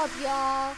up, y'all?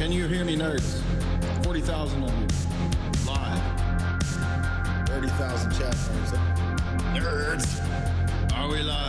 Can you hear me, nerds? 40,000 of you. Live. 30,000 chat nerds. Nerds! Are we live?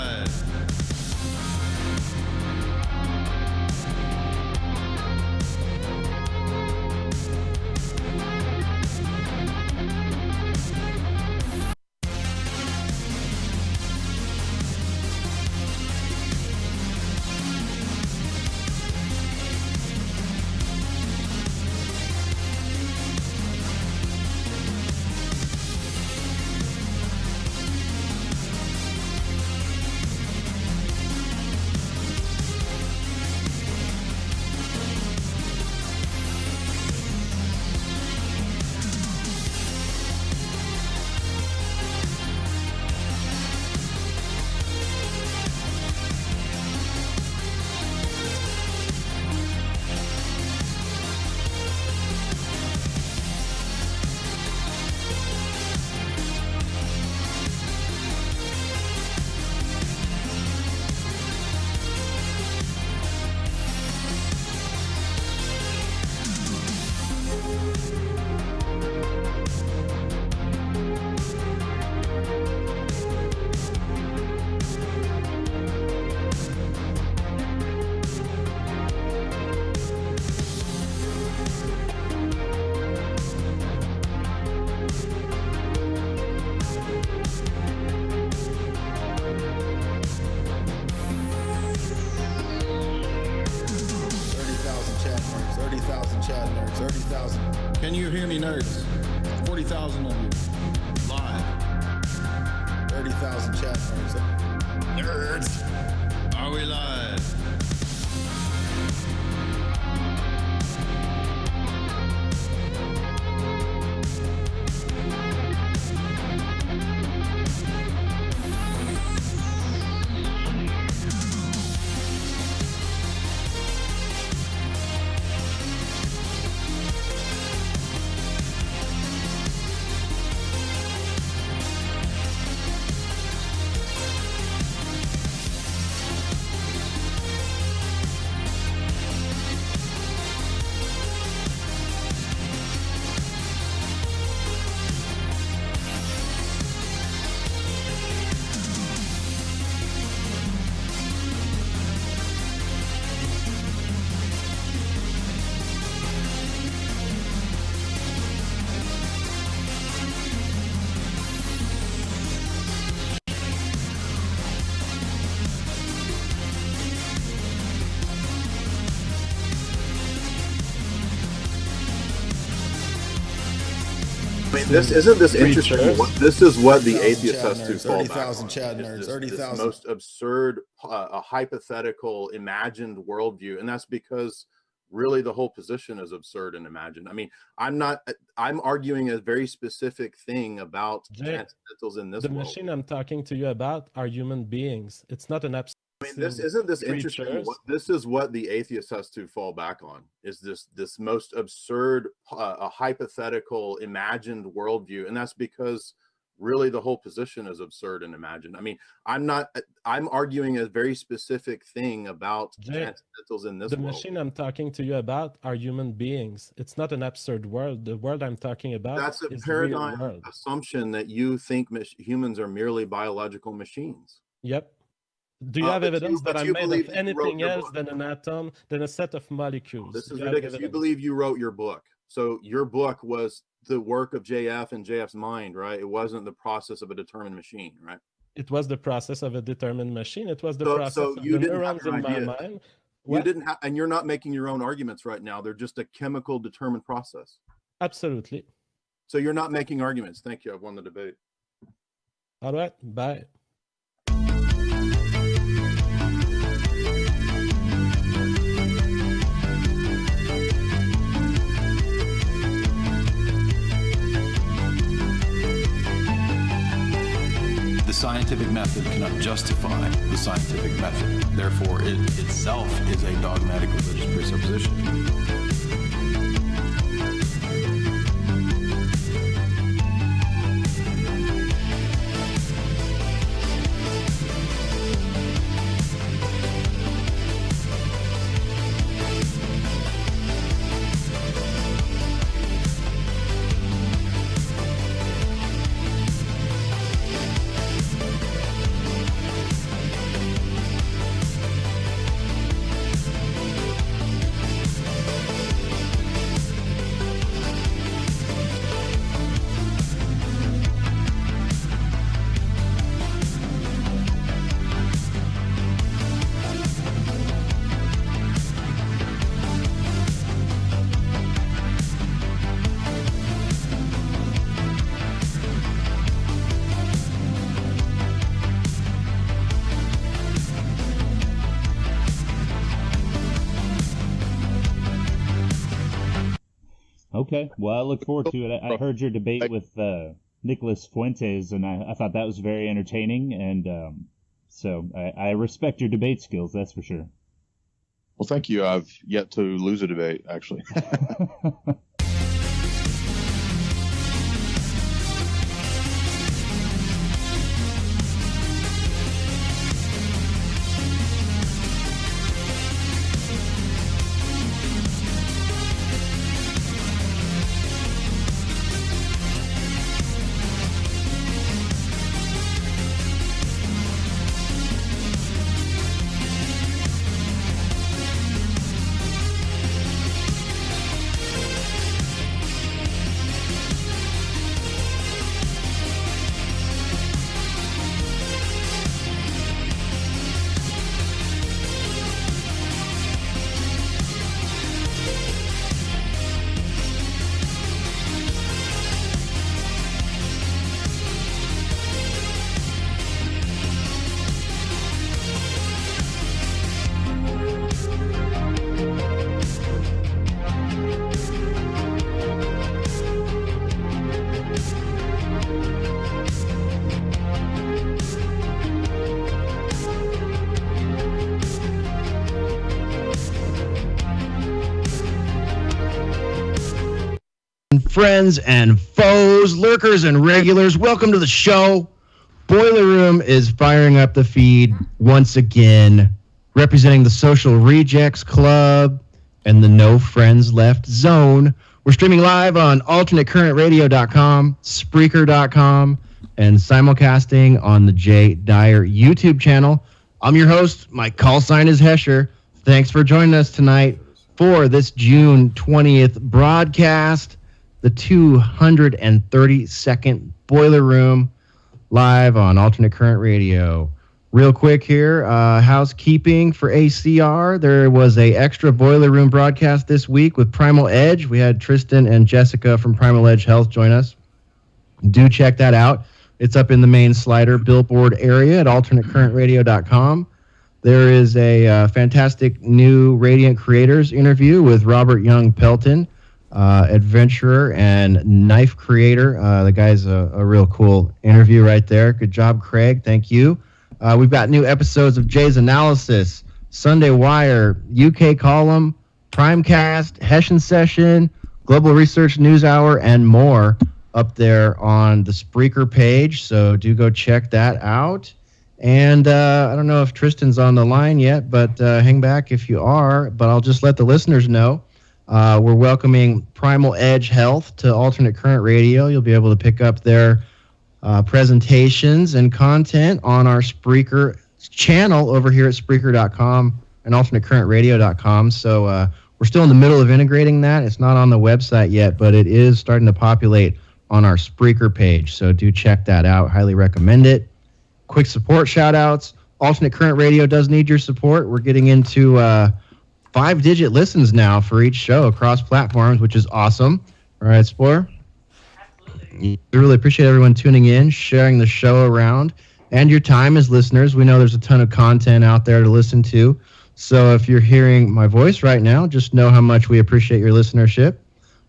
Nerds! Are we live? I mean, isn't this interesting? This is what the atheist has to fall back 30,000 on. Chad nerds, This 30,000. most absurd, hypothetical, imagined worldview, and that's because really the whole position is absurd and imagined. I mean, I'm arguing a very specific thing about transcendentals in this the world. machine I'm talking to you about are human beings. It's not an abstract. I mean, isn't this interesting? This is what the atheist has to fall back on. Is this most absurd, hypothetical, imagined worldview, and that's because really the whole position is absurd and imagined. I mean, I'm arguing a very specific thing about transcendentals in this the world. machine I'm talking to you about are human beings. It's not an absurd world. The world I'm talking about That's a is paradigm real world. assumption that you think humans are merely biological machines. Yep. Do you have evidence that I'm made believe of that you wrote anything your else book. than an atom, than a set of molecules? This is Do you have ridiculous. You evidence? believe you wrote your book. So your book was the work of JF and JF's mind, right? It wasn't the process of a determined machine, right? It was the process of a determined machine. It was the So process of you the didn't have neurons your in my ideas. mind. You What? didn't have, and you're not making your own arguments right now. They're just a chemical determined process. Absolutely. So you're not making arguments. Thank you. I've won the debate. All right. Bye. The scientific method cannot justify the scientific method. Therefore, it itself is a dogmatic religious presupposition. Okay, well, I look forward to it. I heard your debate with Nicholas Fuentes, and I thought that was very entertaining, and so I respect your debate skills, that's for sure. Well, thank you. I've yet to lose a debate, actually. Friends and foes, lurkers and regulars, welcome to the show. Boiler Room is firing up the feed once again, representing the Social Rejects Club and the No Friends Left Zone. We're streaming live on alternatecurrentradio.com, Spreaker.com, and simulcasting on the J. Dyer YouTube channel. I'm your host. My call sign is Hesher. Thanks for joining us tonight for this June 20th broadcast, the 232nd Boiler Room, live on Alternate Current Radio. Real quick here, housekeeping for ACR. There was a extra Boiler Room broadcast this week with Primal Edge. We had Tristan and Jessica from Primal Edge Health join us. Do check that out. It's up in the main slider billboard area at alternatecurrentradio.com. There is a fantastic new Radiant Creators interview with Robert Young Pelton, adventurer and knife creator. The guy's a real cool interview right there. Good job, Craig. Thank you. We've got new episodes of Jay's Analysis, Sunday Wire, UK Column, Primecast, Hessian Session, Global Research News Hour, and more up there on the Spreaker page. So do go check that out. And I don't know if Tristan's on the line yet, but hang back if you are. But I'll just let the listeners know. We're welcoming Primal Edge Health to Alternate Current Radio. You'll be able to pick up their presentations and content on our Spreaker channel over here at Spreaker.com and AlternateCurrentRadio.com. So we're still in the middle of integrating that. It's not on the website yet, but it is starting to populate on our Spreaker page. So do check that out. Highly recommend it. Quick support shout-outs. Alternate Current Radio does need your support. We're getting into 5-digit listens now for each show across platforms, which is awesome. All right, Spore? We really appreciate everyone tuning in, sharing the show around, and your time as listeners. We know there's a ton of content out there to listen to. So if you're hearing my voice right now, just know how much we appreciate your listenership.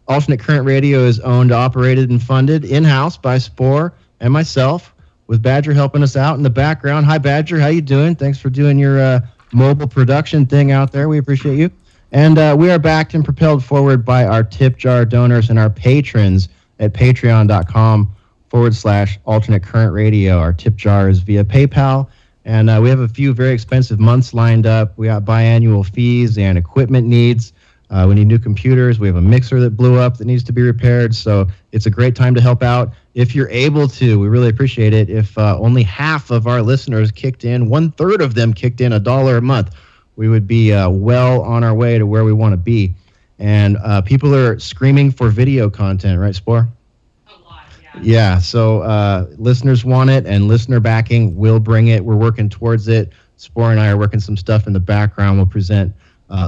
Alternate Current Radio is owned, operated, and funded in-house by Spore and myself, with Badger helping us out in the background. Hi, Badger. How you doing? Thanks for doing your mobile production thing out there. We appreciate you. And we are backed and propelled forward by our tip jar donors and our patrons at patreon.com/alternate current radio. Our tip jar is via PayPal, and we have a few very expensive months lined up. We got biannual fees and equipment needs. We need new computers. We have a mixer that blew up that needs to be repaired. So it's a great time to help out. If you're able to, we really appreciate it. If only half of our listeners kicked in, 1/3 of them kicked in $1 a month, we would be well on our way to where we want to be. And people are screaming for video content, right, Spore? A lot, yeah. Yeah, so listeners want it, and listener backing will bring it. We're working towards it. Spore and I are working some stuff in the background. We'll present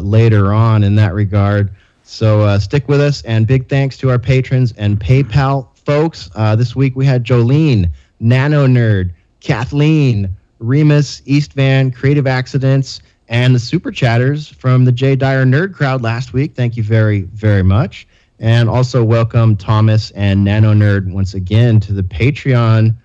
later on in that regard. So stick with us, and big thanks to our patrons and PayPal folks. This week we had Jolene, Nano Nerd, Kathleen, Remus, East Van, Creative Accidents, and the Super Chatters from the J. Dyer Nerd Crowd last week. Thank you very, very much. And also welcome Thomas and Nano Nerd once again to the Patreon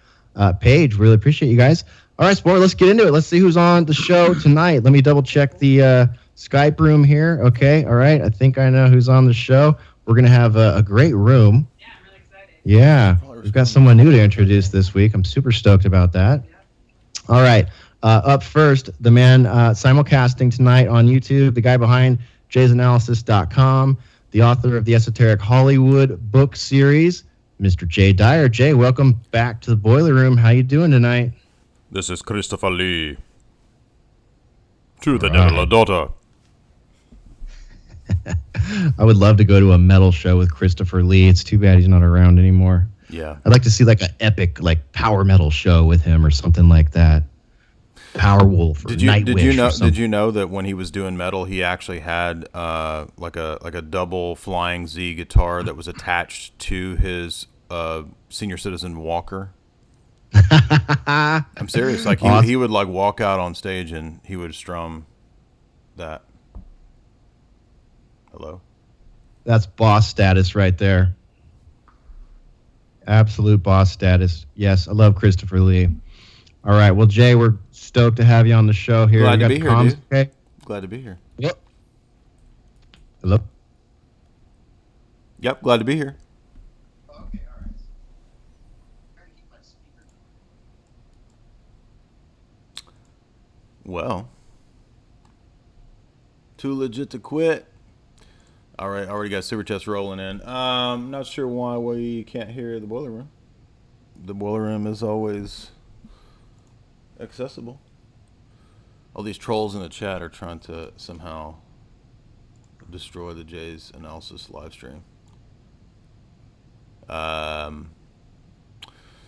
page. Really appreciate you guys. All right, Sport, let's get into it. Let's see who's on the show tonight. Let me double check the Skype room here. Okay, all right. I think I know who's on the show. We're going to have a great room. Yeah, I'm really excited. Yeah, we've got someone new to introduce this week. I'm super stoked about that. All right. Up first, the man simulcasting tonight on YouTube, the guy behind jaysanalysis.com, the author of the Esoteric Hollywood book series, Mr. Jay Dyer. Jay, welcome back to the Boiler Room. How you doing tonight? This is Christopher Lee. To the devil a daughter. I would love to go to a metal show with Christopher Lee. It's too bad he's not around anymore. Yeah. I'd like to see like an epic like power metal show with him or something like that. Powerwolf or Nightwish. Did you know that when he was doing metal, he actually had like a double flying Z guitar that was attached to his senior citizen walker? I'm serious. Like he would like walk out on stage and he would strum that. Hello? That's boss status right there. Absolute boss status. Yes, I love Christopher Lee. All right. Well, Jay, we're stoked to have you on the show here. Glad to be here, dude. Okay? Glad to be here. Yep. Hello? Yep, glad to be here. Well, too legit to quit. All right, already got super chats rolling in. Not sure why we can't hear the boiler room. The boiler room is always accessible. All these trolls in the chat are trying to somehow destroy the Jay's analysis live stream.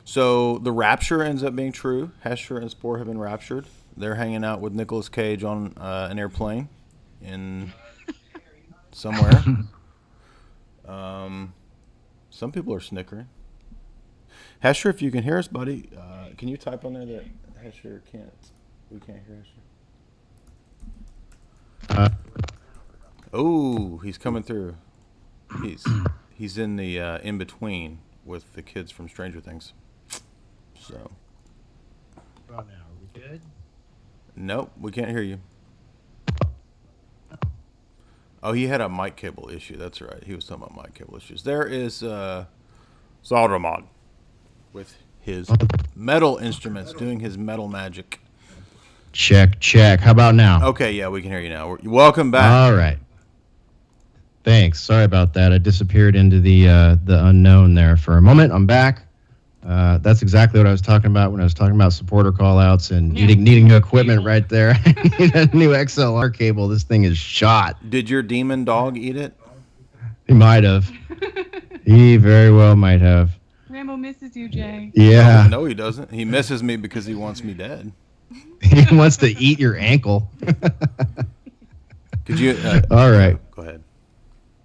So the rapture ends up being true. Hesher and Spore have been raptured. They're hanging out with Nicolas Cage on an airplane in somewhere. Some people are snickering. Hesher, if you can hear us, buddy, can you type on there that Hesher can't? We can't hear Hesher. Oh, he's coming through. He's in the in between with the kids from Stranger Things. So. Well, now are we good? Nope, we can't hear you. Oh, he had a mic cable issue. That's right. He was talking about mic cable issues. There is Zalramon with his metal instruments doing his metal magic. Check. How about now? Okay, yeah, we can hear you now. Welcome back. All right. Thanks. Sorry about that. I disappeared into the unknown there for a moment. I'm back. That's exactly what I was talking about when I was talking about supporter call-outs and needing new equipment right there. I need a new XLR cable. This thing is shot. Did your demon dog eat it? He might have. He very well might have. Rambo misses you, Jay. Yeah. No, he doesn't. He misses me because he wants me dead. He wants to eat your ankle. Could you? All right. Go ahead.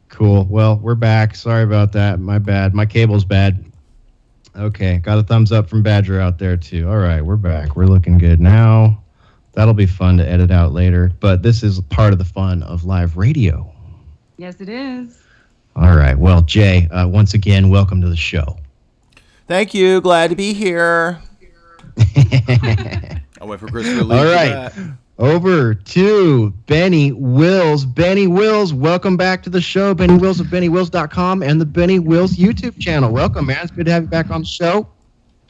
Cool. Well, we're back. Sorry about that. My bad. My cable's bad. Okay. Got a thumbs up from Badger out there, too. All right. We're back. We're looking good now. That'll be fun to edit out later. But this is part of the fun of live radio. Yes, it is. All right. Well, Jay, once again, welcome to the show. Thank you. Glad to be here. I'll wait for Chris to leave. All right. Over to Benny Wills. Benny Wills, welcome back to the show. Benny Wills of BennyWills.com and the Benny Wills YouTube channel. Welcome, man. It's good to have you back on the show.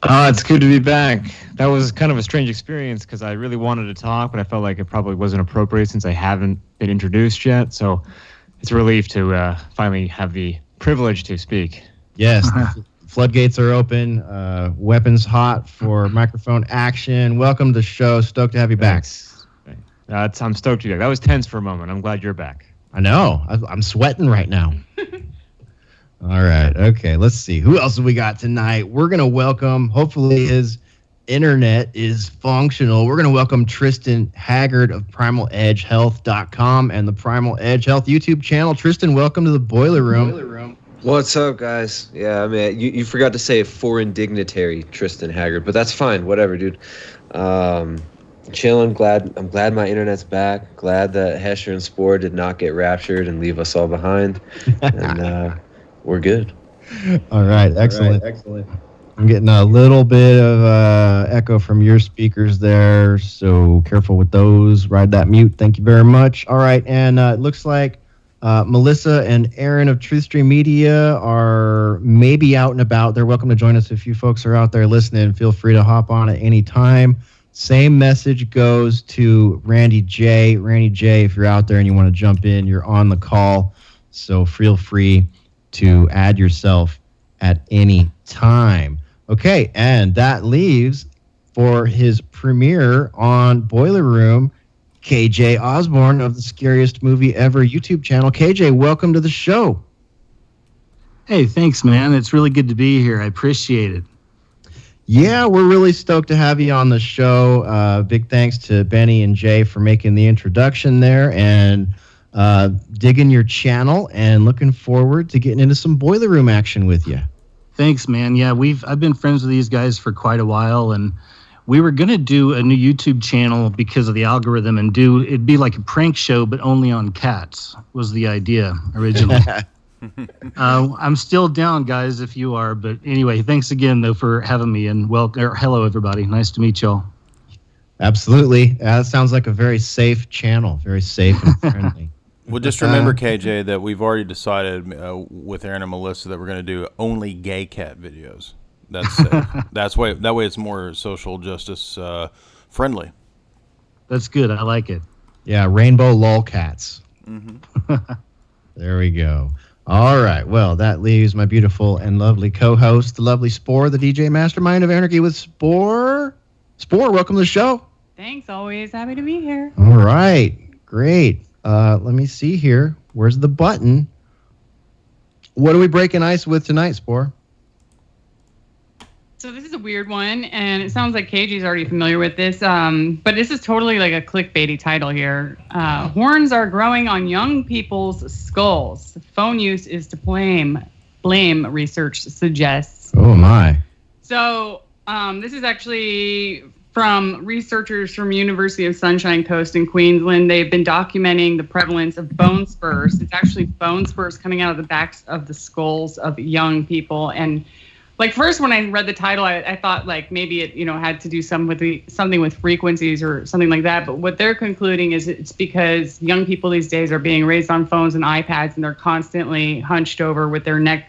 It's good to be back. That was kind of a strange experience because I really wanted to talk, but I felt like it probably wasn't appropriate since I haven't been introduced yet. So it's a relief to finally have the privilege to speak. Yes. Floodgates are open. Weapons hot for microphone action. Welcome to the show. Stoked to have you back. I'm stoked to be back. That was tense for a moment. I'm glad you're back. I know. I'm sweating right now. All right. Okay. Let's see. Who else have we got tonight? We're going to welcome, hopefully his internet is functional. We're going to welcome Tristan Haggard of PrimalEdgeHealth.com and the Primal Edge Health YouTube channel. Tristan, welcome to the Boiler Room. What's up, guys? Yeah, I mean, you forgot to say foreign dignitary Tristan Haggard, but that's fine. Whatever, dude. Chilling. I'm glad my internet's back. Glad that Hesher and Spore did not get raptured and leave us all behind. And we're good. All right. Excellent. I'm getting a little bit of echo from your speakers there, so careful with those. Ride that mute. Thank you very much. All right. And it looks like Melissa and Aaron of TruthStream Media are maybe out and about. They're welcome to join us if you folks are out there listening. Feel free to hop on at any time. Same message goes to Randy J. Randy J, if you're out there and you want to jump in, you're on the call. So feel free to add yourself at any time. Okay, and that leaves for his premiere on Boiler Room, KJ Osborne of the Scariest Movie Ever YouTube channel. KJ, welcome to the show. Hey, thanks, man. It's really good to be here. I appreciate it. Yeah, we're really stoked to have you on the show. Big thanks to Benny and Jay for making the introduction there and digging your channel and looking forward to getting into some Boiler Room action with you. Thanks, man. Yeah, I've been friends with these guys for quite a while, and we were going to do a new YouTube channel because of the algorithm and it'd be like a prank show, but only on cats was the idea originally. I'm still down, guys, if you are. But anyway, thanks again, though, for having me. And hello, everybody. Nice to meet y'all. Absolutely. That sounds like a very safe channel, very safe and friendly. Well, just remember, KJ, that we've already decided with Aaron and Melissa that we're going to do only gay cat videos. That's safe. That way it's more social justice friendly. That's good. I like it. Yeah, rainbow lolcats. Mm-hmm. There we go. All right. Well, that leaves my beautiful and lovely co-host, the lovely Spore, the DJ Mastermind of Anarchy with Spore. Spore, welcome to the show. Thanks. Always happy to be here. All right. Great. Let me see here. Where's the button? What are we breaking ice with tonight, Spore? So this is a weird one, and it sounds like KG's already familiar with this, but this is totally like a clickbaity title here. Horns are growing on young people's skulls. Phone use is to blame, research suggests. Oh, my. So this is actually from researchers from University of Sunshine Coast in Queensland. They've been documenting the prevalence of bone spurs. It's actually bone spurs coming out of the backs of the skulls of young people. And like first when I read the title, I thought like maybe it had to do something with frequencies or something like that. But what they're concluding is it's because young people these days are being raised on phones and iPads, and they're constantly hunched over with their neck.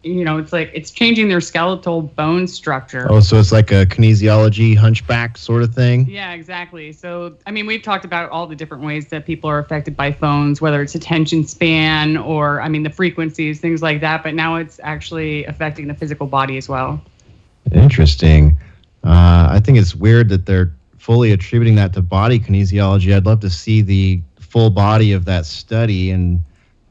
It's like it's changing their skeletal bone structure. Oh, so it's like a kinesiology hunchback sort of thing? Yeah, exactly. So, I mean, we've talked about all the different ways that people are affected by phones, whether it's attention span or, the frequencies, things like that. But now it's actually affecting the physical body as well. Interesting. I think it's weird that they're fully attributing that to body kinesiology. I'd love to see the full body of that study, and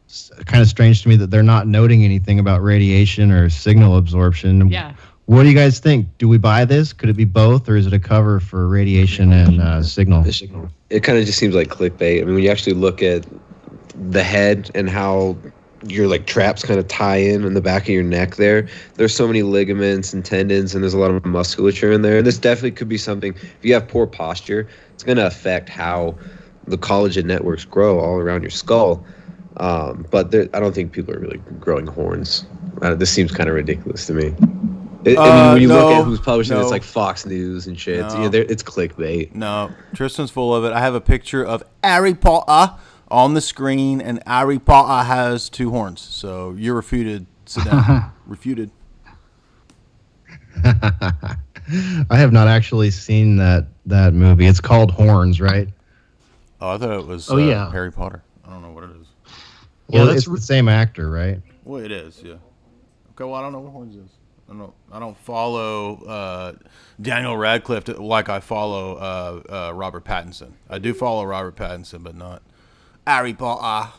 it's kind of strange to me that they're not noting anything about radiation or signal absorption. Yeah. What do you guys think? Do we buy this? Could it be both, or is it a cover for radiation and signal? It kind of just seems like clickbait. I mean, when you actually look at the head and how your like traps kind of tie in the back of your neck there's so many ligaments and tendons, and there's a lot of musculature in there. And this definitely could be something, if you have poor posture, it's going to affect how the collagen networks grow all around your skull. But I don't think people are really growing horns. This seems kind of ridiculous to me. When you look at who's publishing it's like Fox News and shit. It's clickbait. No, Tristan's full of it. I have a picture of Harry Potter on the screen, and Harry Potter has 2 horns. So you're refuted. Sit down. Refuted. I have not actually seen that movie. It's called Horns, right? Oh, I thought it was Harry Potter. I don't know what it is. Well, it's the same actor, right? Well, it is, yeah. Okay, well, I don't know what Horns is. I don't follow Daniel Radcliffe like I follow Robert Pattinson. I do follow Robert Pattinson, but not Harry Potter.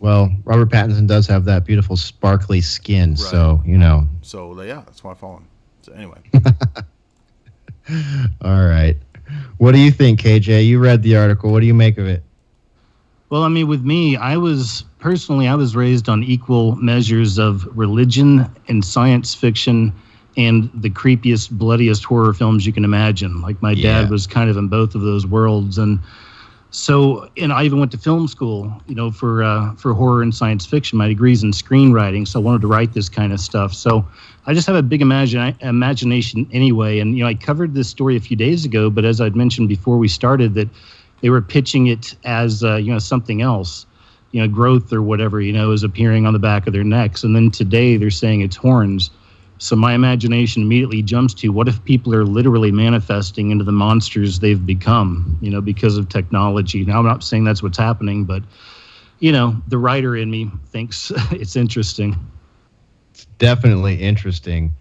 Well, Robert Pattinson does have that beautiful sparkly skin, right. So, So, yeah, that's why I follow him. So, anyway. All right. What do you think, KJ? You read the article. What do you make of it? Well, with me, I was raised on equal measures of religion and science fiction and the creepiest, bloodiest horror films you can imagine. Like my dad was kind of in both of those worlds. And so, I even went to film school, for horror and science fiction. My degree's in screenwriting, so I wanted to write this kind of stuff. So I just have a big imagination anyway. And, I covered this story a few days ago, but as I'd mentioned before we started, that they were pitching it as, something else, growth or whatever, is appearing on the back of their necks. And then today they're saying it's horns. So my imagination immediately jumps to, what if people are literally manifesting into the monsters they've become, because of technology? Now, I'm not saying that's what's happening, but, the writer in me thinks it's interesting. It's definitely interesting.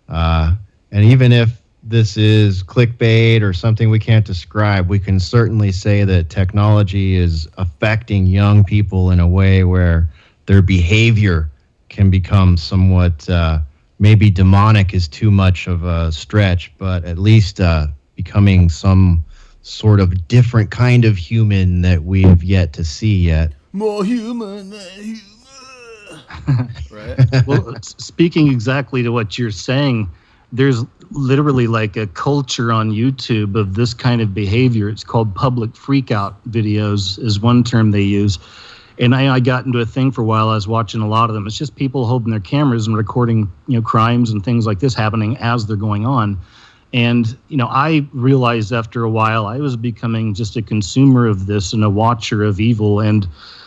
And even if this is clickbait or something we can't describe, we can certainly say that technology is affecting young people in a way where their behavior can become somewhat, maybe demonic is too much of a stretch, but at least becoming some sort of different kind of human that we've yet to see yet. More human than human. Right? Well, speaking exactly to what you're saying, there's literally like a culture on YouTube of this kind of behavior. It's called public freakout videos is one term they use. And I got into a thing for a while. I was watching a lot of them. It's just people holding their cameras and recording, crimes and things like this happening as they're going on. And, I realized after a while I was becoming just a consumer of this and a watcher of evil. And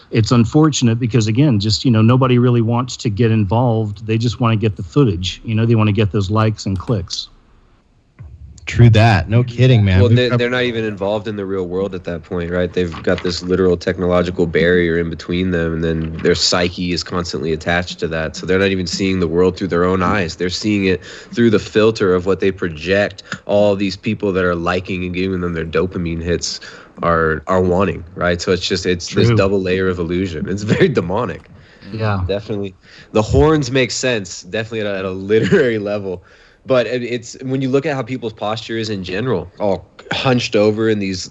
it's unfortunate because, again, just, nobody really wants to get involved. They just want to get the footage. They want to get those likes and clicks. True that. No kidding, man. Well, they're not even involved in the real world at that point, right? They've got this literal technological barrier in between them, and then their psyche is constantly attached to that. So they're not even seeing the world through their own eyes. They're seeing it through the filter of what they project all these people that are liking and giving them their dopamine hits are wanting, right? So it's this double layer of illusion. It's very demonic. Yeah. Definitely. The horns make sense, definitely at a literary level. But it's when you look at how people's posture is in general, all hunched over in these,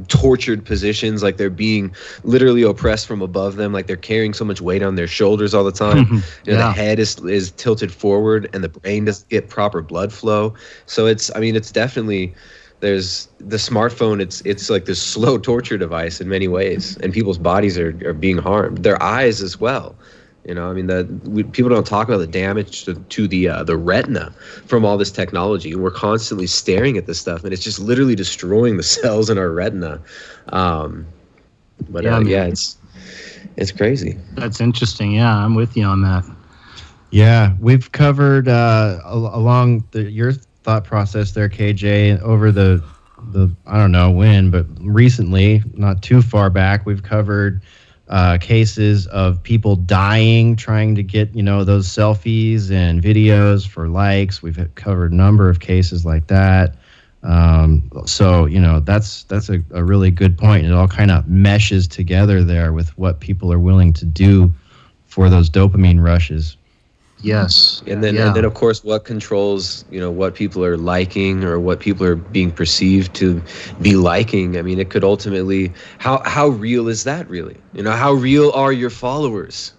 tortured positions, like they're being literally oppressed from above them, like they're carrying so much weight on their shoulders all the time. The head is tilted forward, and the brain doesn't get proper blood flow. So it's definitely, there's the smartphone. It's like this slow torture device in many ways, and people's bodies are being harmed. Their eyes as well. People don't talk about the damage to the retina from all this technology. We're constantly staring at this stuff, and it's just literally destroying the cells in our retina. It's crazy. That's interesting. Yeah, I'm with you on that. Yeah, we've covered along your thought process there, KJ, over the I don't know when, but recently, not too far back, we've covered cases of people dying trying to get those selfies and videos for likes. We've covered a number of cases like that. So that's a really good point. It all kind of meshes together there with what people are willing to do for those dopamine rushes. Yes. And then of course what controls, what people are liking or what people are being perceived to be liking. I mean, it could ultimately, how real is that really? How real are your followers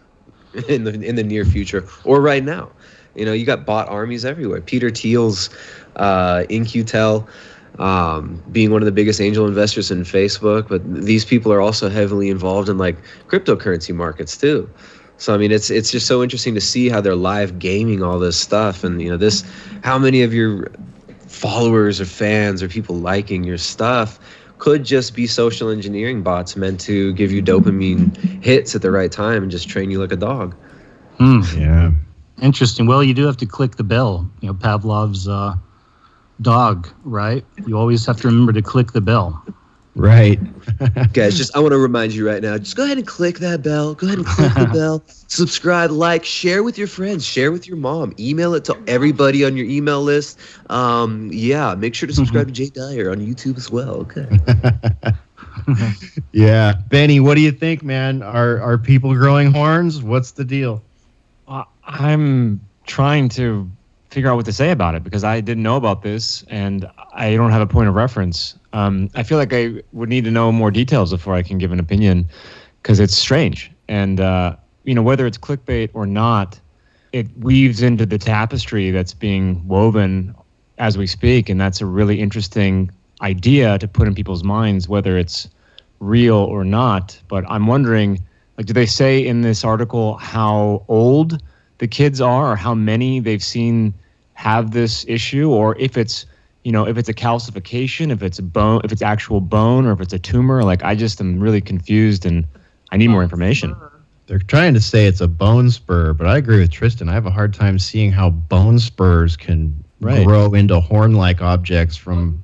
in the near future or right now? You got bot armies everywhere. Peter Thiel's InQtel being one of the biggest angel investors in Facebook, but these people are also heavily involved in like cryptocurrency markets too. So, it's just so interesting to see how they're live gaming all this stuff. And, how many of your followers or fans or people liking your stuff could just be social engineering bots meant to give you dopamine hits at the right time and just train you like a dog. Yeah. Interesting. Well, you do have to click the bell, Pavlov's dog, right? You always have to remember to click the bell. Right. Guys, I want to remind you right now, just go ahead and click that bell. Go ahead and click the bell. Subscribe, like, share with your friends, share with your mom, email it to everybody on your email list. Make sure to subscribe to Jay Dyer on YouTube as well. Okay. Yeah. Benny, what do you think, man? Are people growing horns? What's the deal? I'm trying to figure out what to say about it because I didn't know about this and I don't have a point of reference. I feel like I would need to know more details before I can give an opinion because it's strange. And, whether it's clickbait or not, it weaves into the tapestry that's being woven as we speak. And that's a really interesting idea to put in people's minds, whether it's real or not. But I'm wondering, do they say in this article how old the kids are or how many they've seen have this issue, or if it's if it's a calcification, if it's a bone, if it's actual bone, or if it's a tumor? I just am really confused and I need more information. They're trying to say it's a bone spur, but I agree with Tristan. I have a hard time seeing how bone spurs can grow into horn-like objects from.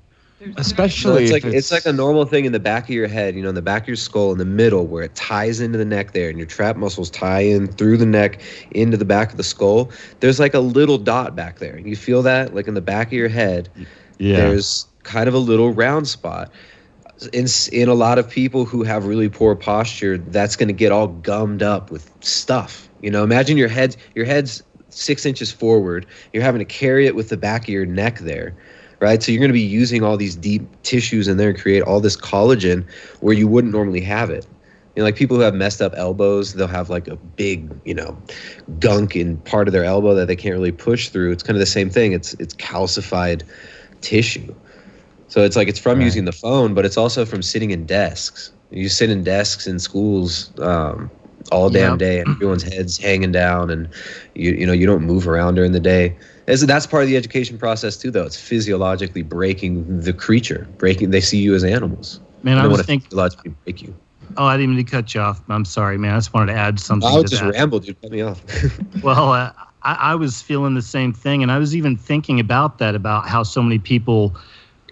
Especially it's like a normal thing in the back of your head, in the back of your skull, in the middle where it ties into the neck there, and your trap muscles tie in through the neck into the back of the skull. There's like a little dot back there. You feel that, like in the back of your head. Yeah. There's kind of a little round spot. In a lot of people who have really poor posture, that's going to get all gummed up with stuff. Imagine your head's 6 inches forward. You're having to carry it with the back of your neck there. Right, so you're going to be using all these deep tissues in there and create all this collagen where you wouldn't normally have it. Like people who have messed up elbows, they'll have like a big, gunk in part of their elbow that they can't really push through. It's kind of the same thing. It's calcified tissue. So it's from using the phone, but it's also from sitting in desks. You sit in desks in schools all damn day, and everyone's head's hanging down, and you don't move around during the day. That's part of the education process too, though. It's physiologically breaking the creature. They see you as animals. Man, I was thinking physiologically break you. Oh, I didn't mean to cut you off. I'm sorry, man. I just wanted to add something. I would just ramble, dude. Cut me off. Well, I was feeling the same thing, and I was even thinking about that, about how so many people,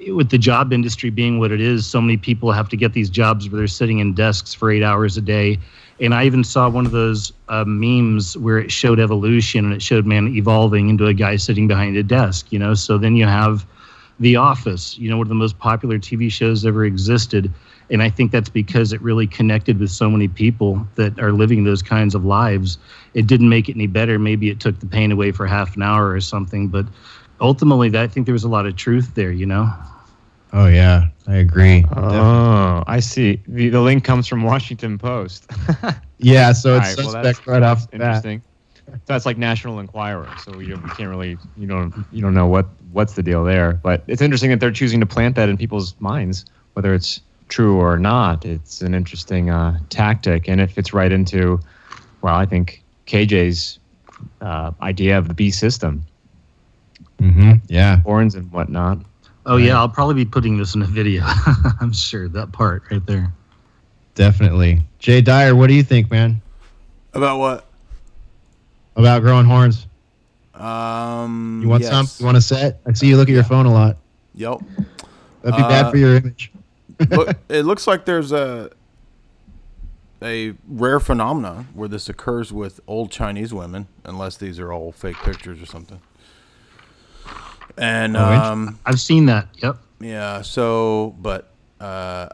with the job industry being what it is, so many people have to get these jobs where they're sitting in desks for 8 hours a day. And I even saw one of those memes where it showed evolution, and it showed man evolving into a guy sitting behind a desk, you know. So then you have The Office, you know, one of the most popular TV shows ever existed. And I think that's because it really connected with so many people that are living those kinds of lives. It didn't make it any better. Maybe it took the pain away for half an hour or something. But ultimately, I think there was a lot of truth there, you know? Oh, yeah, I agree. Oh, I see. The link comes from Washington Post. Yeah, so it's All suspect right off the bat. interesting. That's like National Enquirer, so we can't really, you don't know what's the deal there. But it's interesting that they're choosing to plant that in people's minds, whether it's true or not. It's an interesting tactic, and it fits right into, well, I think KJ's idea of the B system. Mm-hmm. Yeah, horns and whatnot. Oh yeah, I'll probably be putting this in a video. I'm sure that part right there. Definitely. Jay Dyer, what do you think, man? About what? About growing horns. You want yes. some? You want a set? I see you look at your phone a lot. Yep. That'd be bad for your image. Look, it looks like there's a rare phenomenon where this occurs with old Chinese women, unless these are all fake pictures or something. And I've seen that. Yep. Yeah. So, but I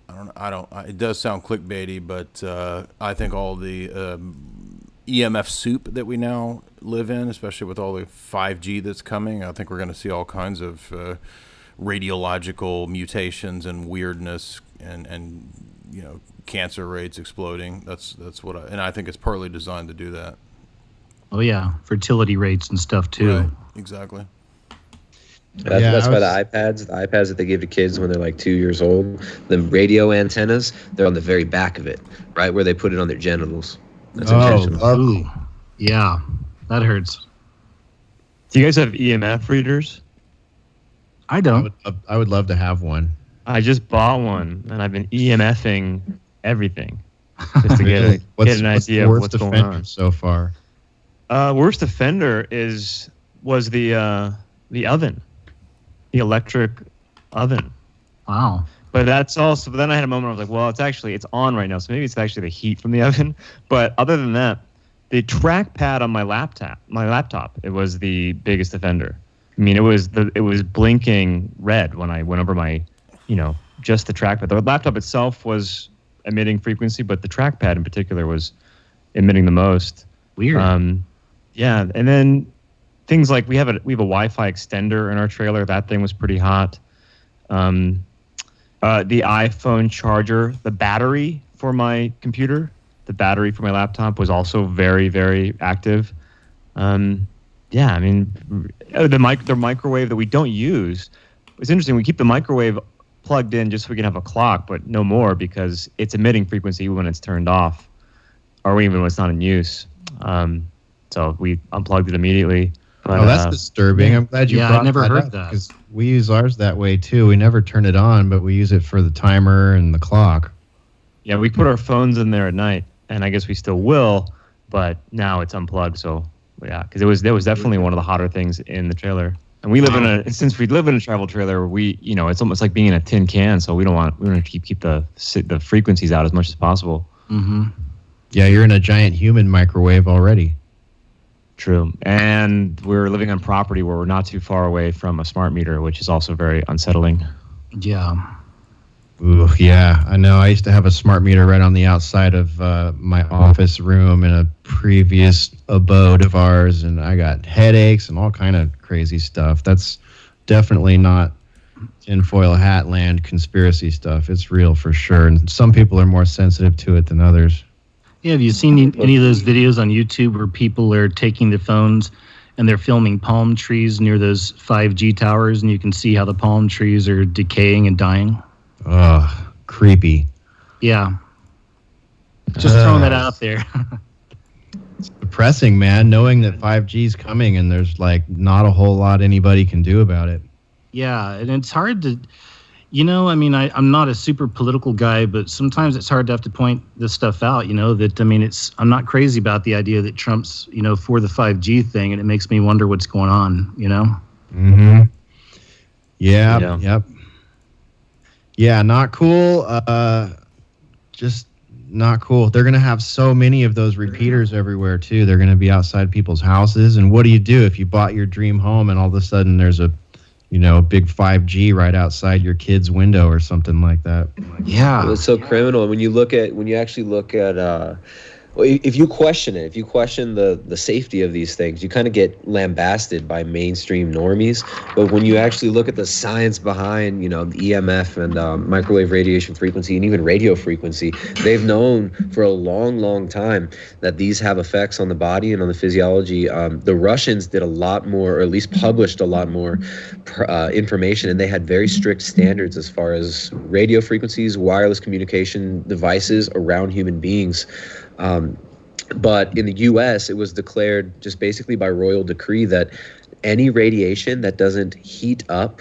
don't. It does sound clickbaity, but I think all the EMF soup that we now live in, especially with all the 5G that's coming, I think we're going to see all kinds of radiological mutations and weirdness, and you know, cancer rates exploding. That's what I think it's partly designed to do that. Oh yeah, fertility rates and stuff too. Right. Exactly. That's why the iPads that they give to kids when they're like 2 years old, the radio antennas, they're on the very back of it, right where they put it on their genitals. That's intentional. Yeah, that hurts. Do you guys have EMF readers? I don't. I would love to have one. I just bought one, and I've been EMFing everything just to get an idea of what's going on so far. Worst offender was the oven, the electric oven. Wow. But that's also. But then I had a moment where I was like, well, it's on right now, so maybe it's actually the heat from the oven. But other than that, the trackpad on my laptop, it was the biggest offender. I mean, it was blinking red when I went over my, just the trackpad. The laptop itself was emitting frequency, but the trackpad in particular was emitting the most. Weird. Yeah, and then things like we have a Wi-Fi extender in our trailer. That thing was pretty hot. The iPhone charger, the battery for my computer, the battery for my laptop was also very, very active. Yeah, I mean, the microwave that we don't use. It's interesting. We keep the microwave plugged in just so we can have a clock, but no more because it's emitting frequency even when it's turned off, or even when it's not in use. So we unplugged it immediately. But, that's disturbing. I'm glad you brought I never heard that. Because we use ours that way too. We never turn it on, but we use it for the timer and the clock. Yeah, we put our phones in there at night, and I guess we still will, but now it's unplugged. So yeah, because it was definitely one of the hotter things in the trailer. And we live since we live in a travel trailer, it's almost like being in a tin can. So we want to keep the frequencies out as much as possible. Mm-hmm. Yeah, you're in a giant human microwave already. True. And we're living on property where we're not too far away from a smart meter, which is also very unsettling. Yeah. Ooh, yeah, I know. I used to have a smart meter right on the outside of my office room in a previous abode of ours, and I got headaches and all kind of crazy stuff. That's definitely not tinfoil hat land conspiracy stuff. It's real for sure, and some people are more sensitive to it than others. Yeah, have you seen any of those videos on YouTube where people are taking their phones and they're filming palm trees near those 5G towers, and you can see how the palm trees are decaying and dying? Ugh, creepy. Yeah. Just throwing that out there. It's depressing, man, knowing that 5G is coming and there's like not a whole lot anybody can do about it. Yeah, and it's hard to, You know, I mean, I'm not a super political guy, but sometimes it's hard to have to point this stuff out, you know, that, I mean, I'm not crazy about the idea that Trump's, you know, for the 5G thing, and it makes me wonder what's going on, you know? Mm-hmm. Yeah. Yep. Yeah, not cool. Just not cool. They're going to have so many of those repeaters everywhere, too. They're going to be outside people's houses. And what do you do if you bought your dream home and all of a sudden there's a big 5G right outside your kid's window or something like that? Yeah. It's so criminal. When you actually look at, if you question it, if you question the safety of these things, you kind of get lambasted by mainstream normies. But when you actually look at the science behind, the EMF and microwave radiation frequency and even radio frequency, they've known for a long, long time that these have effects on the body and on the physiology. The Russians did a lot more, or at least published a lot more information, and they had very strict standards as far as radio frequencies, wireless communication devices around human beings. But in the U.S., it was declared just basically by royal decree that any radiation that doesn't heat up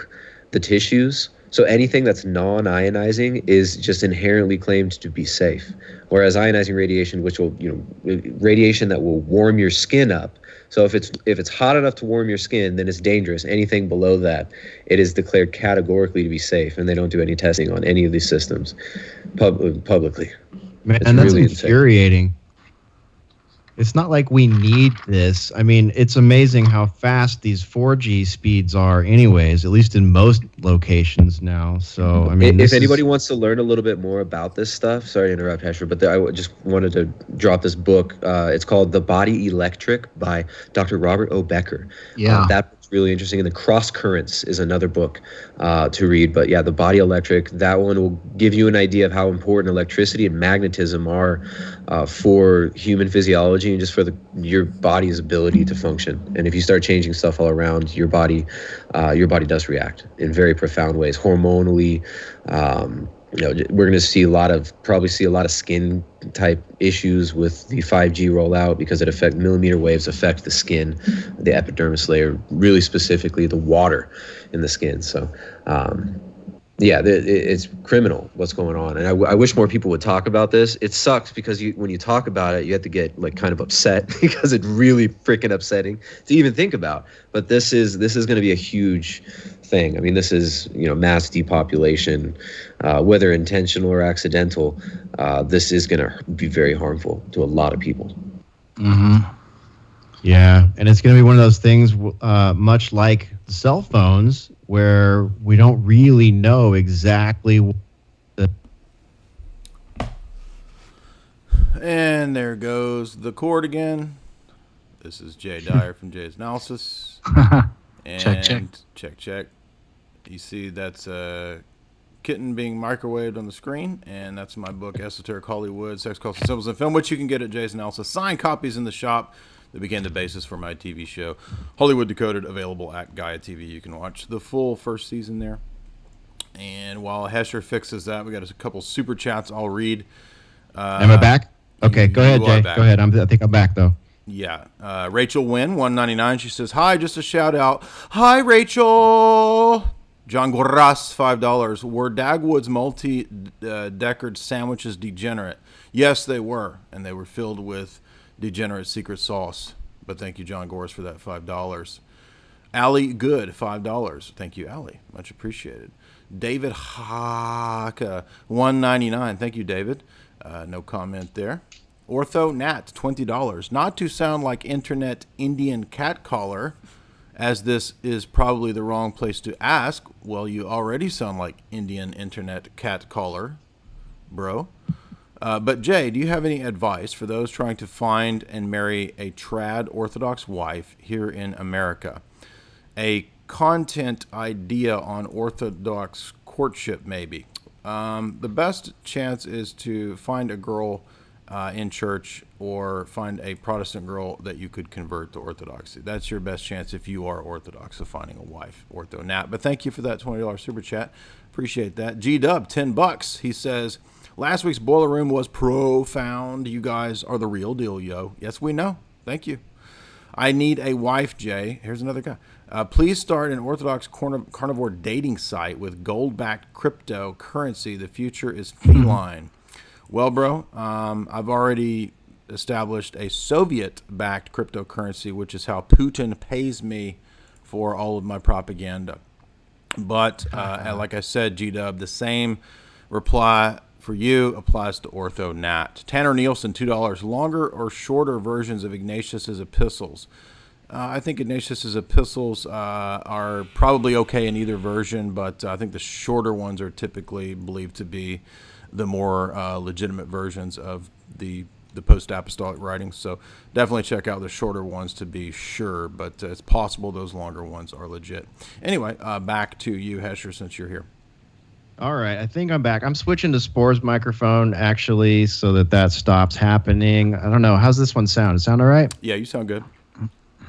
the tissues, so anything that's non-ionizing, is just inherently claimed to be safe. Whereas ionizing radiation, which will, radiation that will warm your skin up. So if it's hot enough to warm your skin, then it's dangerous. Anything below that, it is declared categorically to be safe, and they don't do any testing on any of these systems publicly. Man, that's really infuriating. Insane. It's not like we need this. I mean, it's amazing how fast these 4G speeds are anyways, at least in most locations now. So, I mean, if anybody wants to learn a little bit more about this stuff, sorry to interrupt, Hesher, but I just wanted to drop this book. It's called The Body Electric by Dr. Robert O. Becker. Yeah. That really interesting. And the Cross Currents is another book to read. But yeah, The Body Electric, that one will give you an idea of how important electricity and magnetism are for human physiology and just for your body's ability to function. And if you start changing stuff all around, your body does react in very profound ways. Hormonally, we're going to probably see a lot of skin type issues with the 5G rollout because millimeter waves affect the skin, the epidermis layer, really specifically the water in the skin. So, it's criminal what's going on. And I wish more people would talk about this. It sucks because when you talk about it, you have to get kind of upset because it's really freaking upsetting to even think about. But this is going to be a huge thing. I mean, this is, mass depopulation, whether intentional or accidental. This is going to be very harmful to a lot of people. Mm-hmm. Yeah, and it's going to be one of those things, much like cell phones, where we don't really know exactly And there goes the cord again. This is Jay Dyer from Jay's Analysis. And check. You see that's a kitten being microwaved on the screen, and that's my book, Esoteric Hollywood, Sex, Culture, Symbols, and Film, which you can get at Jay's Analysis. Signed copies in the shop that became the basis for my TV show, Hollywood Decoded, available at Gaia TV. You can watch the full first season there. And while Hesher fixes that, we got a couple super chats I'll read. Am I back? Okay, go ahead, Jay. Go ahead. I think I'm back, though. Yeah. Rachel Wynn, 199. She says, hi, just a shout out. Hi, Rachel. John Gorras, $5. Were Dagwood's multi-deckered sandwiches degenerate? Yes, they were. And they were filled with degenerate secret sauce. But thank you, John Gorras, for that $5. Allie Good, $5. Thank you, Allie. Much appreciated. David Haka, $199. Thank you, David. No comment there. Ortho Nat, $20. Not to sound like internet Indian cat caller, as this is probably the wrong place to ask. Well, you already sound like Indian internet cat caller, bro. But Jay, do you have any advice for those trying to find and marry a trad Orthodox wife here in America? A content idea on Orthodox courtship, maybe. The best chance is to find a girl in church, or find a Protestant girl that you could convert to Orthodoxy. That's your best chance if you are Orthodox of finding a wife, Ortho Nat. But thank you for that $20 super chat. Appreciate that. G-Dub, $10. He says, last week's Boiler Room was profound. You guys are the real deal, yo. Yes, we know. Thank you. I need a wife, Jay. Here's another guy. Please start an orthodox carnivore dating site with gold-backed cryptocurrency. The future is feline. Well, bro, I've already established a Soviet-backed cryptocurrency, which is how Putin pays me for all of my propaganda. But like I said, G-Dub, the same reply for you applies to Ortho Nat. Tanner Nielsen, $2. Longer or shorter versions of Ignatius's epistles? I think Ignatius's epistles are probably okay in either version, but I think the shorter ones are typically believed to be the more legitimate versions of the post-apostolic writings. So definitely check out the shorter ones to be sure, but it's possible those longer ones are legit. Anyway, back to you, Hesher, since you're here. All right, I think I'm back. I'm switching to Spore's microphone, actually, so that stops happening. I don't know. How's this one sound? Does it sound all right? Yeah, you sound good.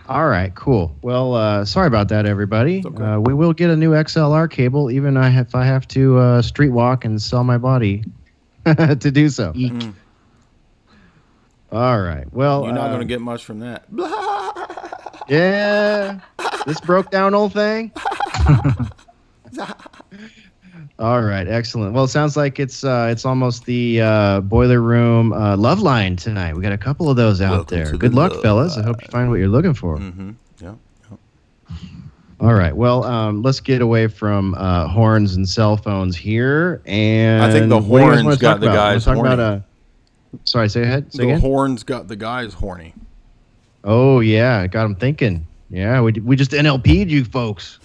All right, cool. Well, sorry about that, everybody. Okay. We will get a new XLR cable, even if I have to street walk and sell my body to do so. Mm. All right. Well, you're not going to get much from that. Yeah. This broke down old thing. All right. Excellent. Well, it sounds like it's almost the boiler room love line tonight. We got a couple of those out there. Good luck, fellas. I hope you find what you're looking for. Mm-hmm. Yeah. All right. Well, let's get away from horns and cell phones here. And I think the horns got the guys horny. Sorry, say ahead. Say the again? horns got the guys horny. Oh, yeah. Got them thinking. Yeah, we just NLP'd you folks.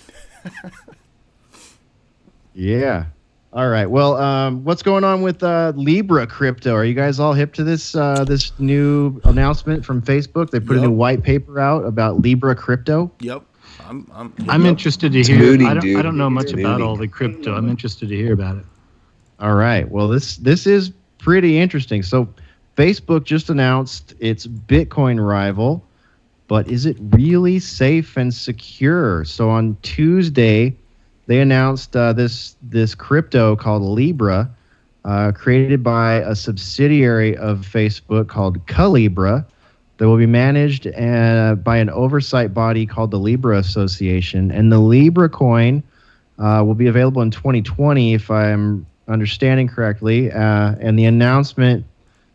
Yeah. All right. Well, what's going on with Libra crypto? Are you guys all hip to this new announcement from Facebook? They put a new white paper out about Libra crypto. Yep. I'm interested to hear. I don't know much about all the crypto. I'm interested to hear about it. All right. Well, this is pretty interesting. So Facebook just announced its Bitcoin rival, but is it really safe and secure? So on Tuesday, they announced this crypto called Libra, created by a subsidiary of Facebook called Calibra, that will be managed by an oversight body called the Libra Association. And the Libra coin will be available in 2020, if I'm understanding correctly. And the announcement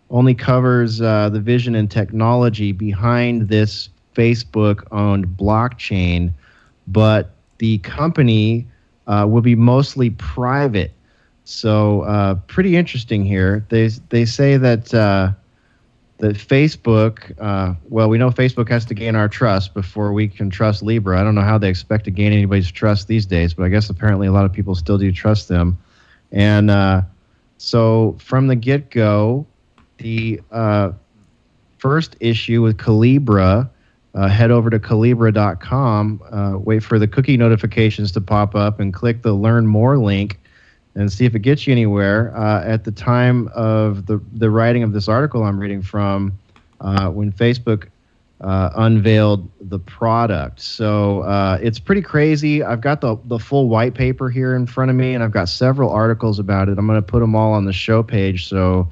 only covers the vision and technology behind this Facebook-owned blockchain, but the company will be mostly private. So pretty interesting here. They say that Facebook, well, we know Facebook has to gain our trust before we can trust Libra. I don't know how they expect to gain anybody's trust these days, but I guess apparently a lot of people still do trust them. And so from the get-go, the first issue with Calibra, head over to Calibra.com, wait for the cookie notifications to pop up, and click the Learn More link and see if it gets you anywhere. At the time of the writing of this article I'm reading from, when Facebook unveiled the product. So it's pretty crazy. I've got the full white paper here in front of me, and I've got several articles about it. I'm going to put them all on the show page so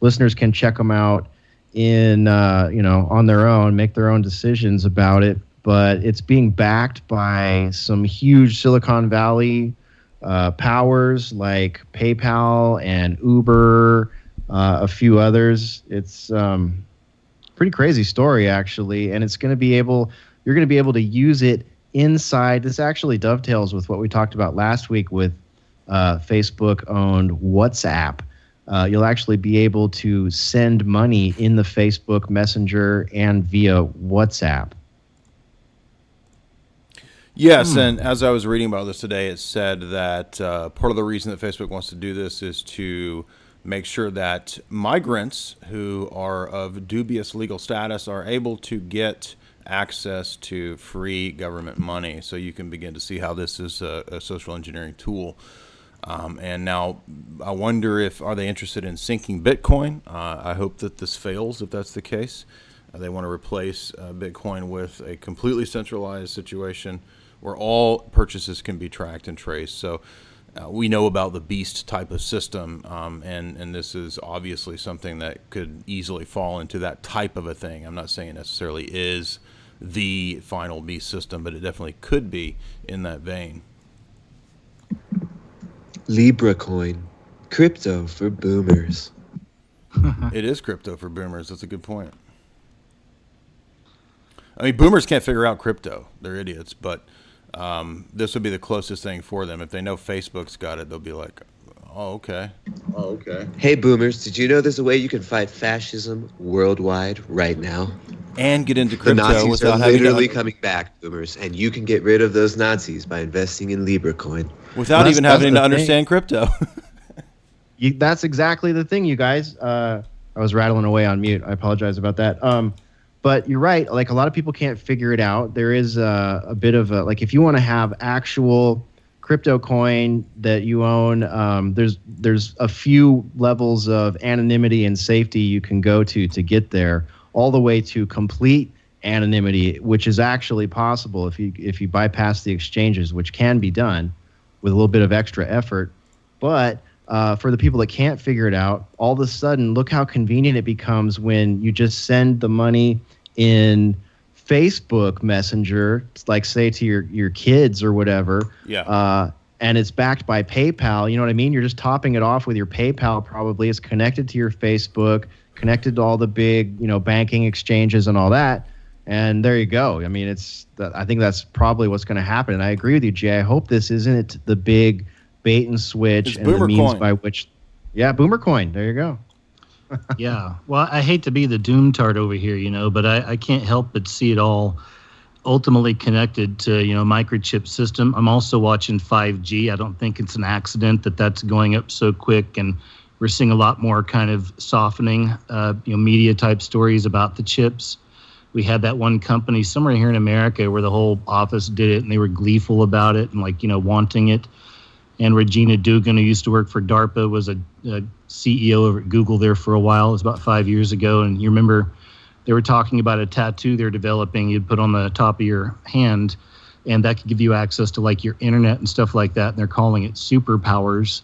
listeners can check them out on their own, make their own decisions about it. But it's being backed by some huge Silicon Valley powers like PayPal and Uber, a few others. It's pretty crazy story, actually, and you're going to be able to use it inside. This actually dovetails with what we talked about last week with Facebook-owned WhatsApp. You'll actually be able to send money in the Facebook Messenger and via WhatsApp. Yes, and as I was reading about this today, it said that part of the reason that Facebook wants to do this is to make sure that migrants who are of dubious legal status are able to get access to free government money. So you can begin to see how this is a social engineering tool. And now I wonder are they interested in sinking Bitcoin? I hope that this fails if that's the case. They want to replace Bitcoin with a completely centralized situation where all purchases can be tracked and traced. So we know about the beast type of system, and this is obviously something that could easily fall into that type of a thing. I'm not saying it necessarily is the final beast system, but it definitely could be in that vein. Libra coin, crypto for boomers. It is crypto for boomers. That's a good point. I mean, boomers can't figure out crypto. They're idiots, but this would be the closest thing for them. If they know Facebook's got it, they'll be like, oh, okay. Oh, okay. Hey, boomers, did you know there's a way you can fight fascism worldwide right now? And get into The crypto Nazis without are having literally to, coming back, boomers, and you can get rid of those Nazis by investing in Libra coin. without even having to understand crypto. That's exactly the thing, you guys. I was rattling away on mute. I apologize about that. But you're right. Like, a lot of people can't figure it out. There is a bit of a, like, if you want to have actual crypto coin that you own, there's a few levels of anonymity and safety you can go to get there, all the way to complete anonymity, which is actually possible if you bypass the exchanges, which can be done with a little bit of extra effort. But for the people that can't figure it out, all of a sudden, look how convenient it becomes when you just send the money in Facebook Messenger, like say to your kids or whatever. Yeah. And it's backed by PayPal. You know what I mean? You're just topping it off with your PayPal. Probably it's connected to your Facebook, connected to all the big, banking exchanges and all that. And there you go. I mean, I think that's probably what's going to happen. And I agree with you, Jay. I hope this isn't the big bait and switch It's and the Boomer means Coin. by which. Yeah, Boomer Coin. There you go. Yeah. Well, I hate to be the doomtard over here, but I can't help but see it all ultimately connected to, microchip system. I'm also watching 5G. I don't think it's an accident that that's going up so quick. And we're seeing a lot more kind of softening, media type stories about the chips. We had that one company somewhere here in America where the whole office did it and they were gleeful about it and wanting it. And Regina Dugan, who used to work for DARPA, was a CEO over at Google there for a while. It was about 5 years ago. And you remember they were talking about a tattoo they're developing you'd put on the top of your hand, and that could give you access to your internet and stuff like that. And they're calling it superpowers,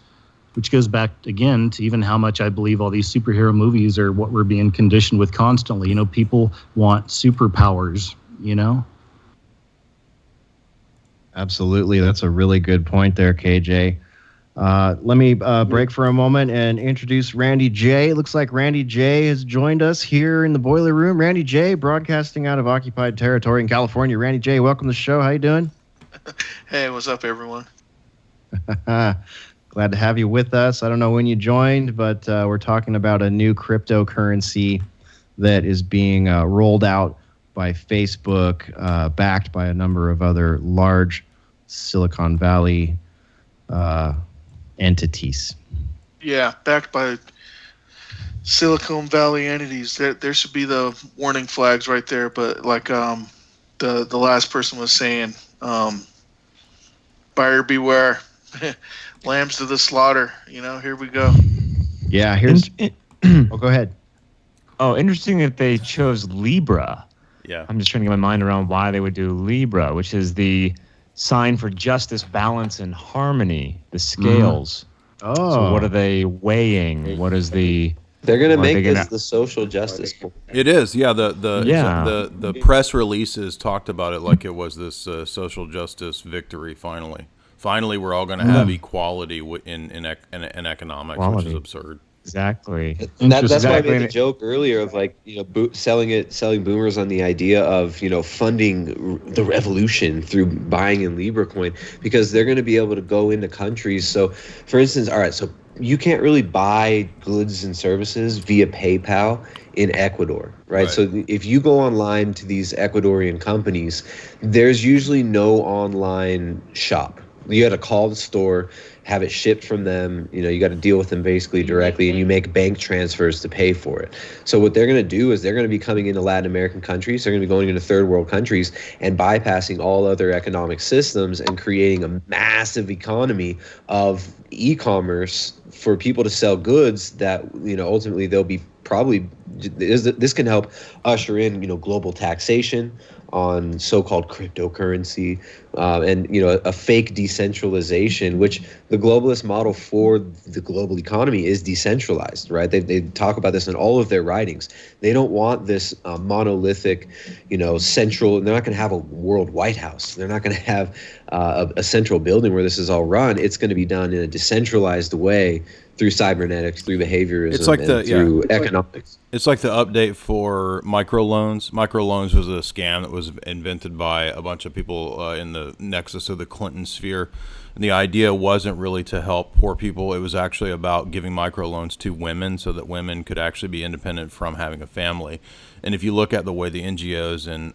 which goes back again to even how much I believe all these superhero movies are what we're being conditioned with constantly. People want superpowers, Absolutely. That's a really good point there, KJ. Let me break for a moment and introduce Randy J. It looks like Randy J has joined us here in the boiler room. Randy J, broadcasting out of occupied territory in California. Randy J, welcome to the show. How you doing? Hey, what's up, everyone? Glad to have you with us. I don't know when you joined, but we're talking about a new cryptocurrency that is being rolled out by Facebook, backed by a number of other large Silicon Valley entities. Yeah, backed by Silicon Valley entities. There should be the warning flags right there. But the last person was saying, buyer beware, lambs to the slaughter. Here we go. Yeah, here's. Go ahead. Oh, interesting that they chose Libra. Yeah. I'm just trying to get my mind around why they would do Libra, which is the sign for justice, balance, and harmony, the scales. Oh. So what are they weighing? What is the... They're going to make this the social justice. It is, yeah. The press releases talked about it like it was this social justice victory. Finally, we're all going to have equality in economics, which is absurd. Exactly. And that's why I made the joke earlier of selling boomers on the idea of funding the revolution through buying in Libra coin, because they're going to be able to go into countries. So, for instance, all right, so you can't really buy goods and services via PayPal in Ecuador, right? So if you go online to these Ecuadorian companies, there's usually no online shop. You got to call the store, have it shipped from them. You got to deal with them basically directly, and you make bank transfers to pay for it. So what they're going to do is they're going to be coming into Latin American countries. They're going to be going into third world countries and bypassing all other economic systems and creating a massive economy of e-commerce for people to sell goods that, ultimately they'll be probably, this can help usher in, global taxation. on so-called cryptocurrency, and a fake decentralization, which the globalist model for the global economy is decentralized, right? They talk about this in all of their writings. They don't want this monolithic, central. They're not going to have a world White House. They're not going to have a central building where this is all run. It's going to be done in a decentralized way through cybernetics, through behaviorism, It's like through economics. It's like the update for microloans. Microloans was a scam that was invented by a bunch of people in the nexus of the Clinton sphere. And the idea wasn't really to help poor people. It was actually about giving microloans to women so that women could actually be independent from having a family. And if you look at the way the NGOs and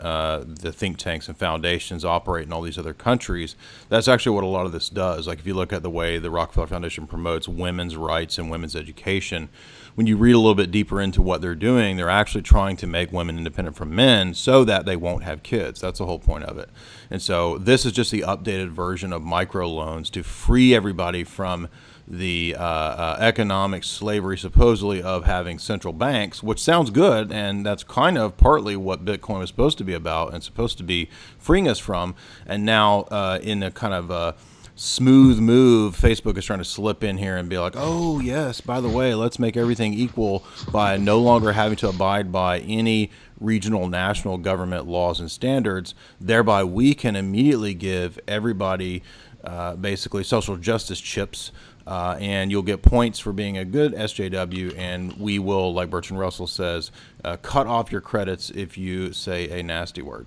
the think tanks and foundations operate in all these other countries, that's actually what a lot of this does. Like if you look at the way the Rockefeller Foundation promotes women's rights and women's education, when you read a little bit deeper into what they're doing, they're actually trying to make women independent from men so that they won't have kids. That's the whole point of it. And so this is just the updated version of microloans to free everybody from the economic slavery, supposedly, of having central banks, which sounds good, and that's kind of partly what Bitcoin was supposed to be about and supposed to be freeing us from. And now in a kind of smooth move, Facebook is trying to slip in here and be like, oh, yes, by the way, let's make everything equal by no longer having to abide by any regional, national government laws and standards. Thereby, we can immediately give everybody basically social justice chips, and you'll get points for being a good SJW, and we will, like Bertrand Russell says, cut off your credits if you say a nasty word.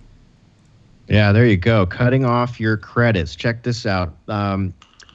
Yeah, there you go. Cutting off your credits. Check this out.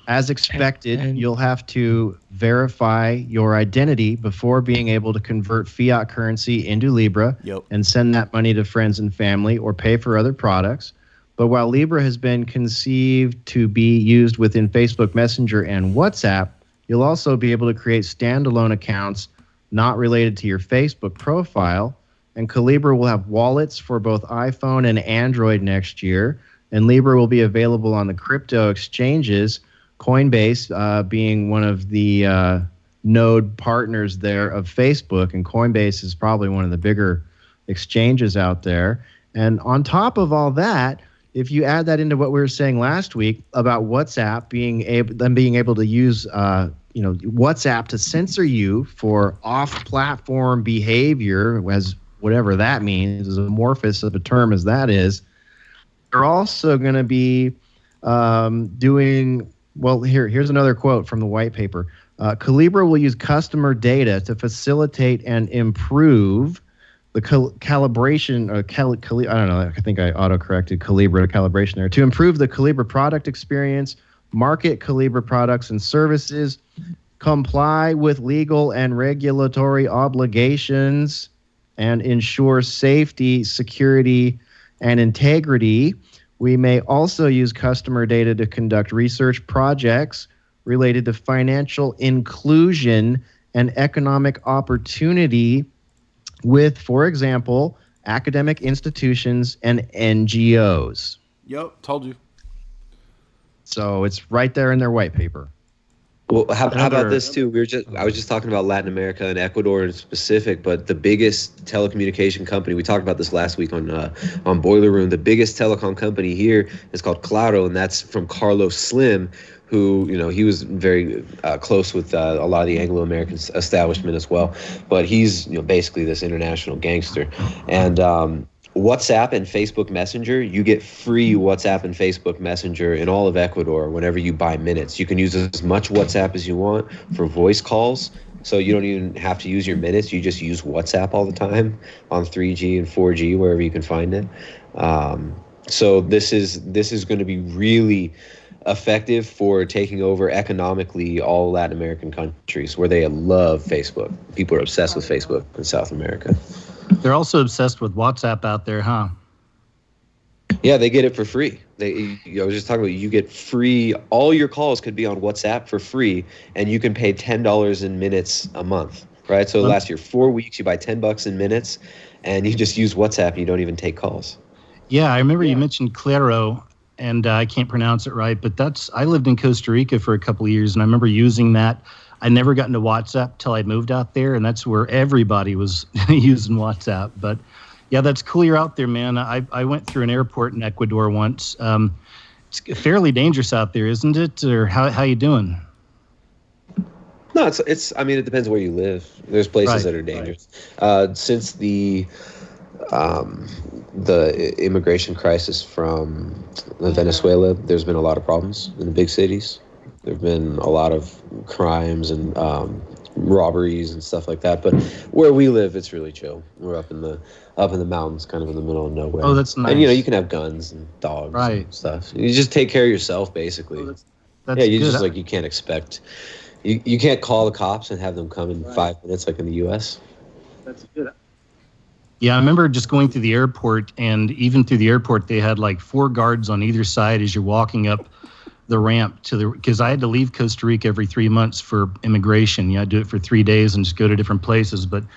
As expected, you'll have to verify your identity before being able to convert fiat currency into Libra and send that money to friends and family or pay for other products. But while Libra has been conceived to be used within Facebook Messenger and WhatsApp, you'll also be able to create standalone accounts not related to your Facebook profile. And Calibra will have wallets for both iPhone and Android next year. And Libra will be available on the crypto exchanges, Coinbase being one of the node partners there of Facebook. And Coinbase is probably one of the bigger exchanges out there. And on top of all that, if you add that into what we were saying last week about WhatsApp being able to use WhatsApp to censor you for off-platform behavior, as whatever that means, as amorphous of a term as that is, they're also going to be doing, well, here's another quote from the white paper. Calibra will use customer data to facilitate and improve the calibration, I don't know, I think I auto-corrected Calibra to calibration there, to improve the Calibra product experience, market Calibra products and services, comply with legal and regulatory obligations, and ensure safety, security, and integrity. We may also use customer data to conduct research projects related to financial inclusion and economic opportunity with, for example, academic institutions and NGOs. Yep, told you. So it's right there in their white paper. Well, how about this too? I was just talking about Latin America and Ecuador in specific, but the biggest telecommunication company, we talked about this last week on Boiler Room, the biggest telecom company here is called Claro, and that's from Carlos Slim, who, he was very close with a lot of the Anglo-American establishment as well. But he's, basically this international gangster. And WhatsApp and Facebook Messenger, you get free WhatsApp and Facebook Messenger in all of Ecuador whenever you buy minutes. You can use as much WhatsApp as you want for voice calls. So you don't even have to use your minutes. You just use WhatsApp all the time on 3G and 4G, wherever you can find it. So this is going to be really effective for taking over economically all Latin American countries where they love Facebook. People are obsessed with Facebook in South America. They're also obsessed with WhatsApp out there, huh? Yeah, they get it for free. I was just talking about, you get free, all your calls could be on WhatsApp for free, and you can pay $10 in minutes a month, right? So last year, 4 weeks, you buy $10 in minutes, and you just use WhatsApp, and you don't even take calls. Yeah, I remember you mentioned Claro, and I can't pronounce it right, but I lived in Costa Rica for a couple of years, and I remember using that. I never got into WhatsApp till I moved out there, and that's where everybody was using WhatsApp. But Yeah, that's cool you're out there, man. I went through an airport in Ecuador once. It's fairly dangerous out there, isn't it? Or how you doing? No, it's. I mean, it depends where you live. There's places that are dangerous. Since the immigration crisis from Venezuela, there's been a lot of problems in the big cities. There've been a lot of crimes and robberies and stuff like that. But where we live, it's really chill. We're up in the mountains, kind of in the middle of nowhere. Oh, that's nice. And you can have guns and dogs and stuff. You just take care of yourself, basically. Oh, that's you good. just you can't expect. You can't call the cops and have them come in 5 minutes like in the U.S. That's good. Yeah, I remember just going through the airport, and even through the airport, they had like 4 guards on either side as you're walking up the ramp because I had to leave Costa Rica every 3 months for immigration. Yeah, I'd do it for 3 days and just go to different places. But I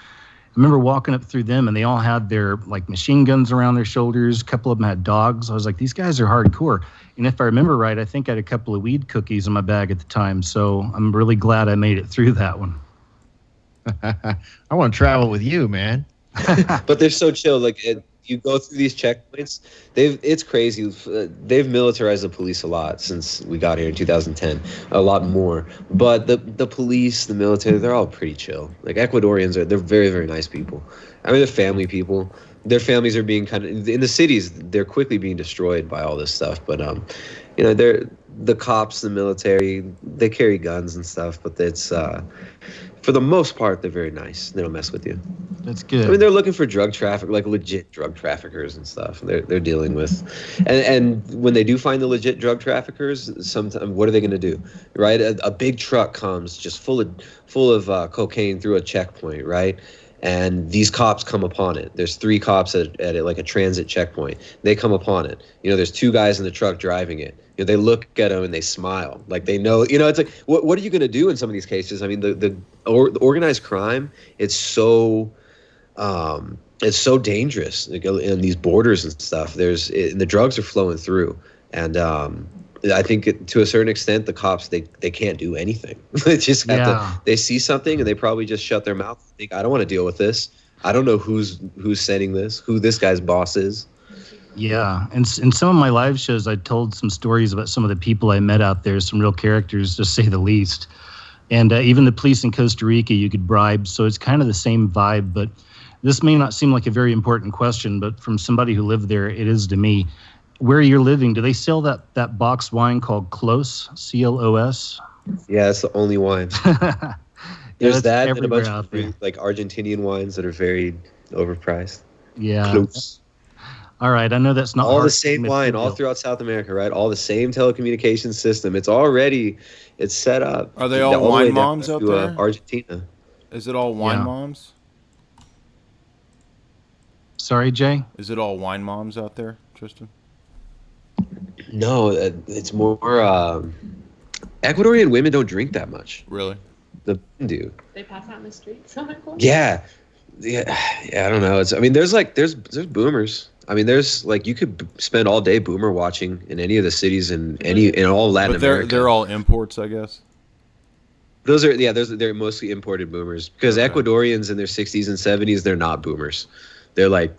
remember walking up through them, and they all had their like machine guns around their shoulders. A couple of them had dogs. I was like, these guys are hardcore. And if I remember right, I think I had a couple of weed cookies in my bag at the time. So I'm really glad I made it through that one. I want to travel with you, man. But they're so chill. You go through these checkpoints. It's crazy. They've militarized the police a lot since we got here in 2010. A lot more. But the police, the military, they're all pretty chill. Like Ecuadorians they're very, very nice people. I mean, they're family people. Their families are being kind of in the cities. They're quickly being destroyed by all this stuff. But they're the cops, the military. They carry guns and stuff. But it's for the most part, they're very nice. They don't mess with you. That's good. I mean, they're looking for drug traffic, like legit drug traffickers and stuff. They're dealing with, and when they do find the legit drug traffickers, sometimes what are they going to do, right? A big truck comes just full of cocaine through a checkpoint, right? And these cops come upon it. There's 3 cops at it, like a transit checkpoint. They come upon it. There's 2 guys in the truck driving it. They look at them and they smile, like they know. It's like, what are you going to do in some of these cases? I mean, the organized crime, it's so dangerous in these borders and stuff. And the drugs are flowing through, and I think to a certain extent, the cops they can't do anything. They just have to. They see something and they probably just shut their mouth. Think, I don't want to deal with this. I don't know who's sending this, who this guy's boss is. Yeah, and in some of my live shows, I told some stories about some of the people I met out there, some real characters, to say the least. And even the police in Costa Rica, you could bribe. So it's kind of the same vibe. But this may not seem like a very important question, but from somebody who lived there, it is to me. Where you're living, do they sell that box wine called Clos, C-L-O-S? Yeah, that's the only wine. There's that and a bunch of like Argentinian wines that are very overpriced. Yeah. Close. All right, I know that's not all the same wine all throughout South America, right? All the same telecommunications system. It's set up. Are they all wine moms out there? Argentina. Is it all wine moms? Sorry, Jay? Is it all wine moms out there, Tristan? No, it's more Ecuadorian women don't drink that much. Really? The do. They pass out in the streets. Yeah. I don't know. There's boomers. I mean, there's you could spend all day boomer watching in any of the cities in all Latin America. They're all imports, I guess. They're mostly imported boomers because Ecuadorians in their 60s and 70s, they're not boomers. They're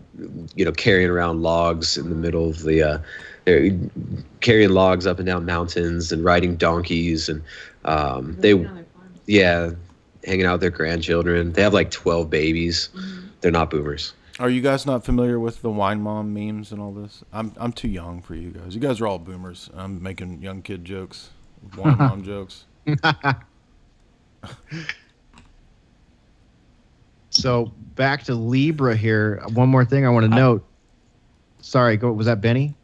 carrying around logs in the middle of they're carrying logs up and down mountains and riding donkeys and hanging out with their grandchildren. They have 12 babies. Mm-hmm. They're not boomers. Are you guys not familiar with the wine mom memes and all this? I'm too young for you guys. You guys are all boomers. I'm making young kid jokes, wine mom jokes. So back to Libra here. One more thing I want to note. Sorry, was that Benny?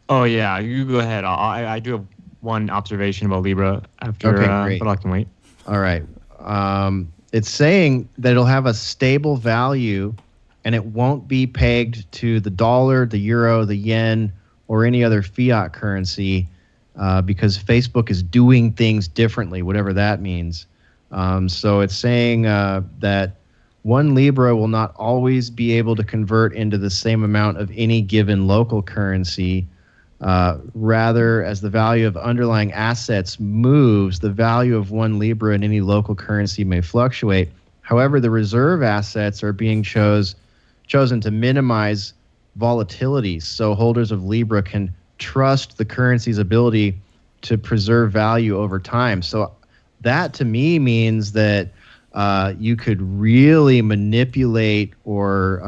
Oh yeah, you go ahead. I do have one observation about Libra after but I can wait. All right. It's saying that it'll have a stable value and it won't be pegged to the dollar, the euro, the yen, or any other fiat currency because Facebook is doing things differently, whatever that means. So it's saying that one Libra will not always be able to convert into the same amount of any given local currency. Rather, as the value of underlying assets moves, the value of one Libra in any local currency may fluctuate. However, the reserve assets are being chosen to minimize volatility so holders of Libra can trust the currency's ability to preserve value over time. So that to me means that you could really manipulate, or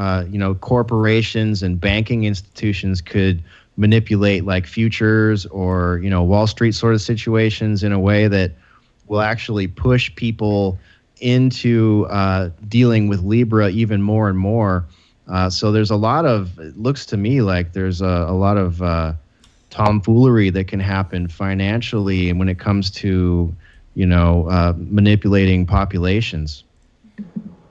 corporations and banking institutions could manipulate like futures or Wall Street sort of situations in a way that will actually push people into dealing with Libra even more and more. So there's a lot of, it looks to me like there's a lot of tomfoolery that can happen financially, and when it comes to manipulating populations.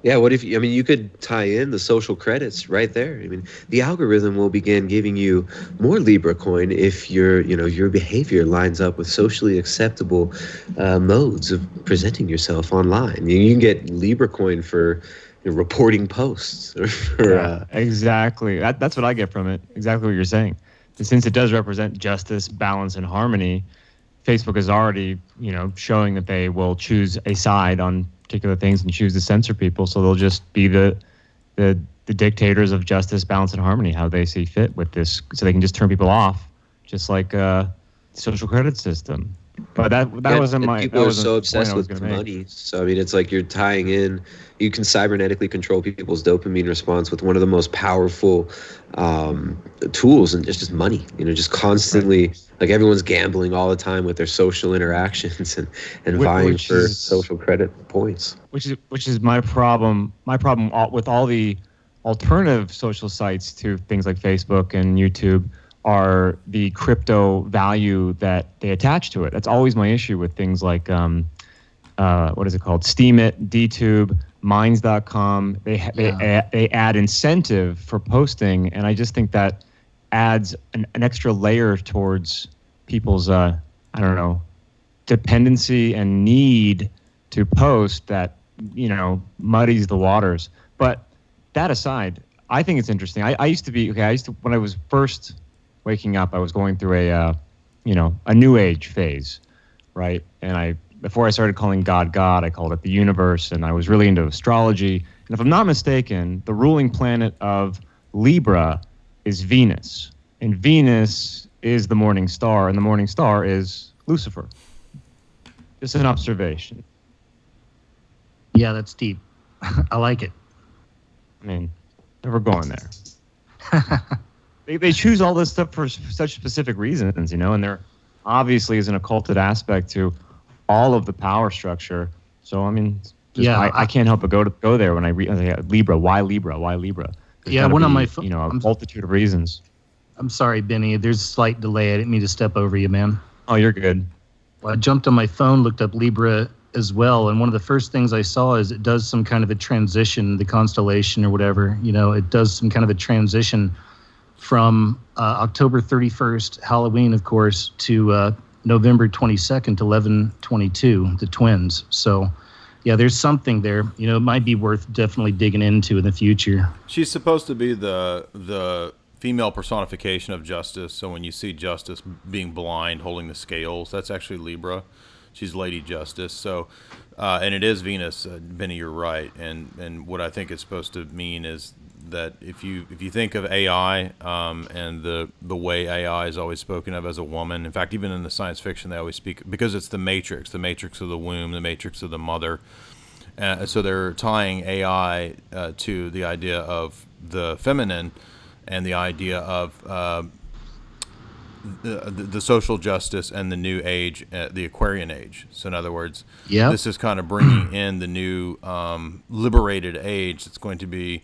Yeah, what if you could tie in the social credits right there. I mean, the algorithm will begin giving you more Libra coin if your behavior lines up with socially acceptable modes of presenting yourself online. You can get Libra coin for reporting posts. Or for, exactly. That's what I get from it. Exactly what you're saying. Since it does represent justice, balance, and harmony, Facebook is already, showing that they will choose a side on particular things and choose to censor people. So they'll just be the dictators of justice, balance, and harmony, how they see fit with this. So they can just turn people off, just like the social credit system. But that wasn't my. People are so obsessed with money. So it's like you're tying in. You can cybernetically control people's dopamine response with one of the most powerful tools, and it's just money. Just constantly, like everyone's gambling all the time with their social interactions and vying for social credit points. Which is my problem. My problem with all the alternative social sites to things like Facebook and YouTube are the crypto value that they attach to it. That's always my issue with things like, what is it called? Steemit, DTube, Minds.com. They add incentive for posting, and I just think that adds an extra layer towards people's, dependency and need to post that, muddies the waters. But that aside, I think it's interesting. I used to when I was first waking up, I was going through a new age phase, right? And before I started calling God, I called it the universe, and I was really into astrology. And if I'm not mistaken, the ruling planet of Libra is Venus, and Venus is the morning star, and the morning star is Lucifer. Just an observation. Yeah, that's deep. I like it. Never going there. They choose all this stuff for such specific reasons, and there obviously is an occulted aspect to all of the power structure. So I can't help but go there when I read Libra. Why Libra? Why Libra? There's on my phone. A multitude of reasons. I'm sorry, Benny. There's a slight delay. I didn't mean to step over you, man. Oh, you're good. Well, I jumped on my phone, looked up Libra as well, and one of the first things I saw is it does some kind of a transition, the constellation or whatever. It does some kind of a transition from October 31st, Halloween, of course, to November 22nd to 11/22, the twins. So, yeah, there's something there. It might be worth definitely digging into in the future. She's supposed to be the female personification of justice. So when you see Justice being blind, holding the scales, that's actually Libra. She's Lady Justice. So, and it is Venus. Benny, you're right. And what I think it's supposed to mean is that if you think of AI and the way AI is always spoken of as a woman, in fact, even in the science fiction, they always speak, because it's the matrix of the womb, the matrix of the mother. So they're tying AI to the idea of the feminine and the idea of the social justice and the new age, the Aquarian age. So in other words, this is kind of bringing in the new liberated age that's going to be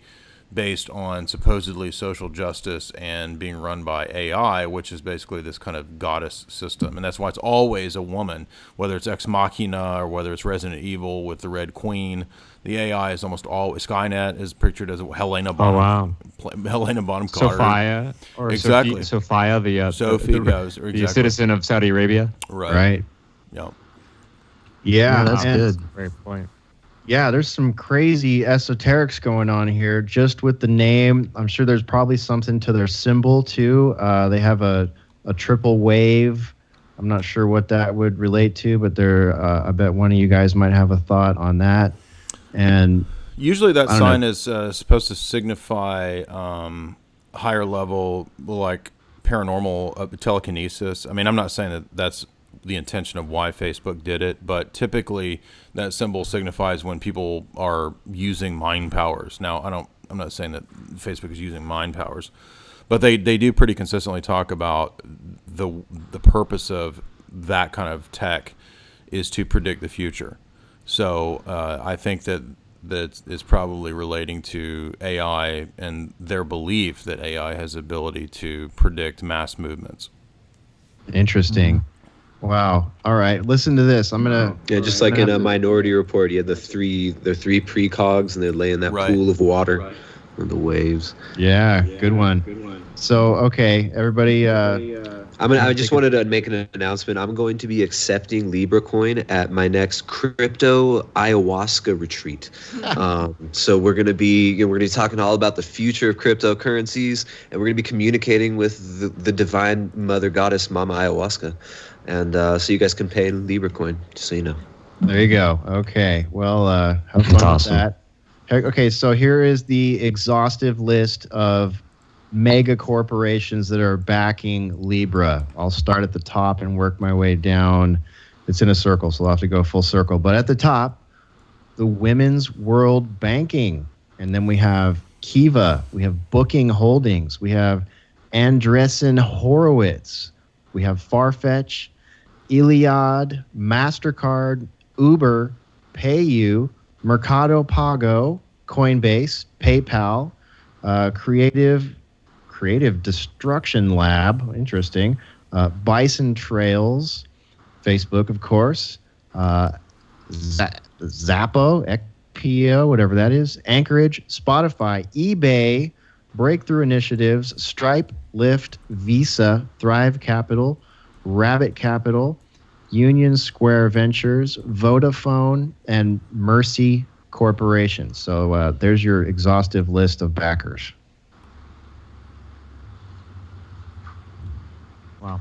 based on supposedly social justice and being run by AI, which is basically this kind of goddess system. And that's why it's always a woman, whether it's Ex Machina or whether it's Resident Evil with the Red Queen. The AI is almost always, Skynet is pictured as Helena Bonham. Oh, wow. Helena Bonham Carter. Sophia. Or exactly. Sophia, the citizen of Saudi Arabia. Right. Yep. Yeah, that's good. Great point. Yeah, there's some crazy esoterics going on here just with the name. I'm sure there's probably something to their symbol too. They have a triple wave. I'm not sure what that would relate to, but I bet one of you guys might have a thought on that. And Usually that sign is supposed to signify higher level, like paranormal telekinesis. I mean, I'm not saying that that's the intention of why Facebook did it, but typically that symbol signifies when people are using mind powers. Now, I'm not saying that Facebook is using mind powers, but they do pretty consistently talk about the purpose of that kind of tech is to predict the future. So I think that is probably relating to AI and their belief that AI has the ability to predict mass movements. Interesting. Wow. All right. Listen to this. I'm gonna. Yeah, just like in a Minority Report, you had the three precogs, and they lay in that pool of water on the waves. Yeah, good one. So, okay, everybody. I just wanted to make an announcement. I'm going to be accepting Libra coin at my next crypto ayahuasca retreat. So we're going to be talking all about the future of cryptocurrencies, and we're going to be communicating with the divine mother goddess Mama Ayahuasca. And so you guys can pay Libra coin, just so you know. There you go. Okay. Well, have fun with that. Okay, so here is the exhaustive list of mega corporations that are backing Libra. I'll start at the top and work my way down. It's in a circle, so I'll have to go full circle. But at the top, the Women's World Banking. And then we have Kiva. We have Booking Holdings. We have Andreessen Horowitz. We have Farfetch, Iliad, MasterCard, Uber, PayU, Mercado Pago, Coinbase, PayPal, Creative Destruction Lab, interesting, Bison Trails, Facebook, of course, Zappo, XPO, whatever that is, Anchorage, Spotify, eBay, Breakthrough Initiatives, Stripe, Lyft, Visa, Thrive Capital, Rabbit Capital, Union Square Ventures, Vodafone, and Mercy Corporation. So there's your exhaustive list of backers. Wow.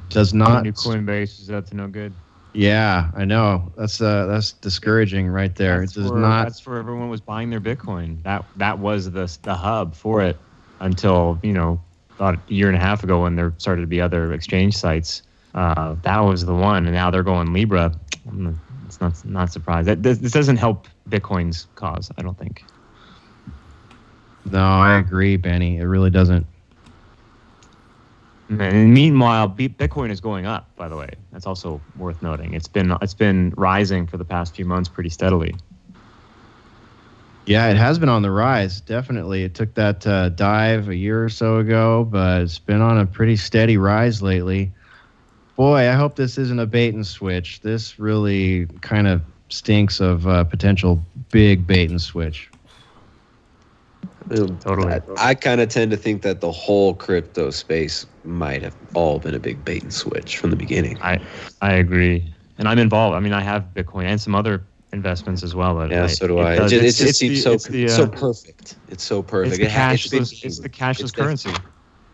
Does not. New Coinbase is up to no good. Yeah, I know. That's discouraging right there. It does not. That's where everyone was buying their Bitcoin. That was the hub for it until about a year and a half ago when there started to be other exchange sites. That was the one, and now they're going Libra. It's not surprised. This doesn't help Bitcoin's cause, I don't think. No, I agree, Benny. It really doesn't. And meanwhile, Bitcoin is going up. By the way, that's also worth noting. It's been rising for the past few months pretty steadily. Yeah, it has been on the rise. Definitely, it took that dive a year or so ago, but it's been on a pretty steady rise lately. Boy, I hope this isn't a bait and switch. This really kind of stinks of potential big bait and switch. Totally. I kind of tend to think that the whole crypto space might have all been a big bait and switch from the beginning. I agree, and I'm involved. I mean, I have Bitcoin and some other investments as well. Yeah, so do I. It just seems so perfect. It's so perfect. It's the cashless currency.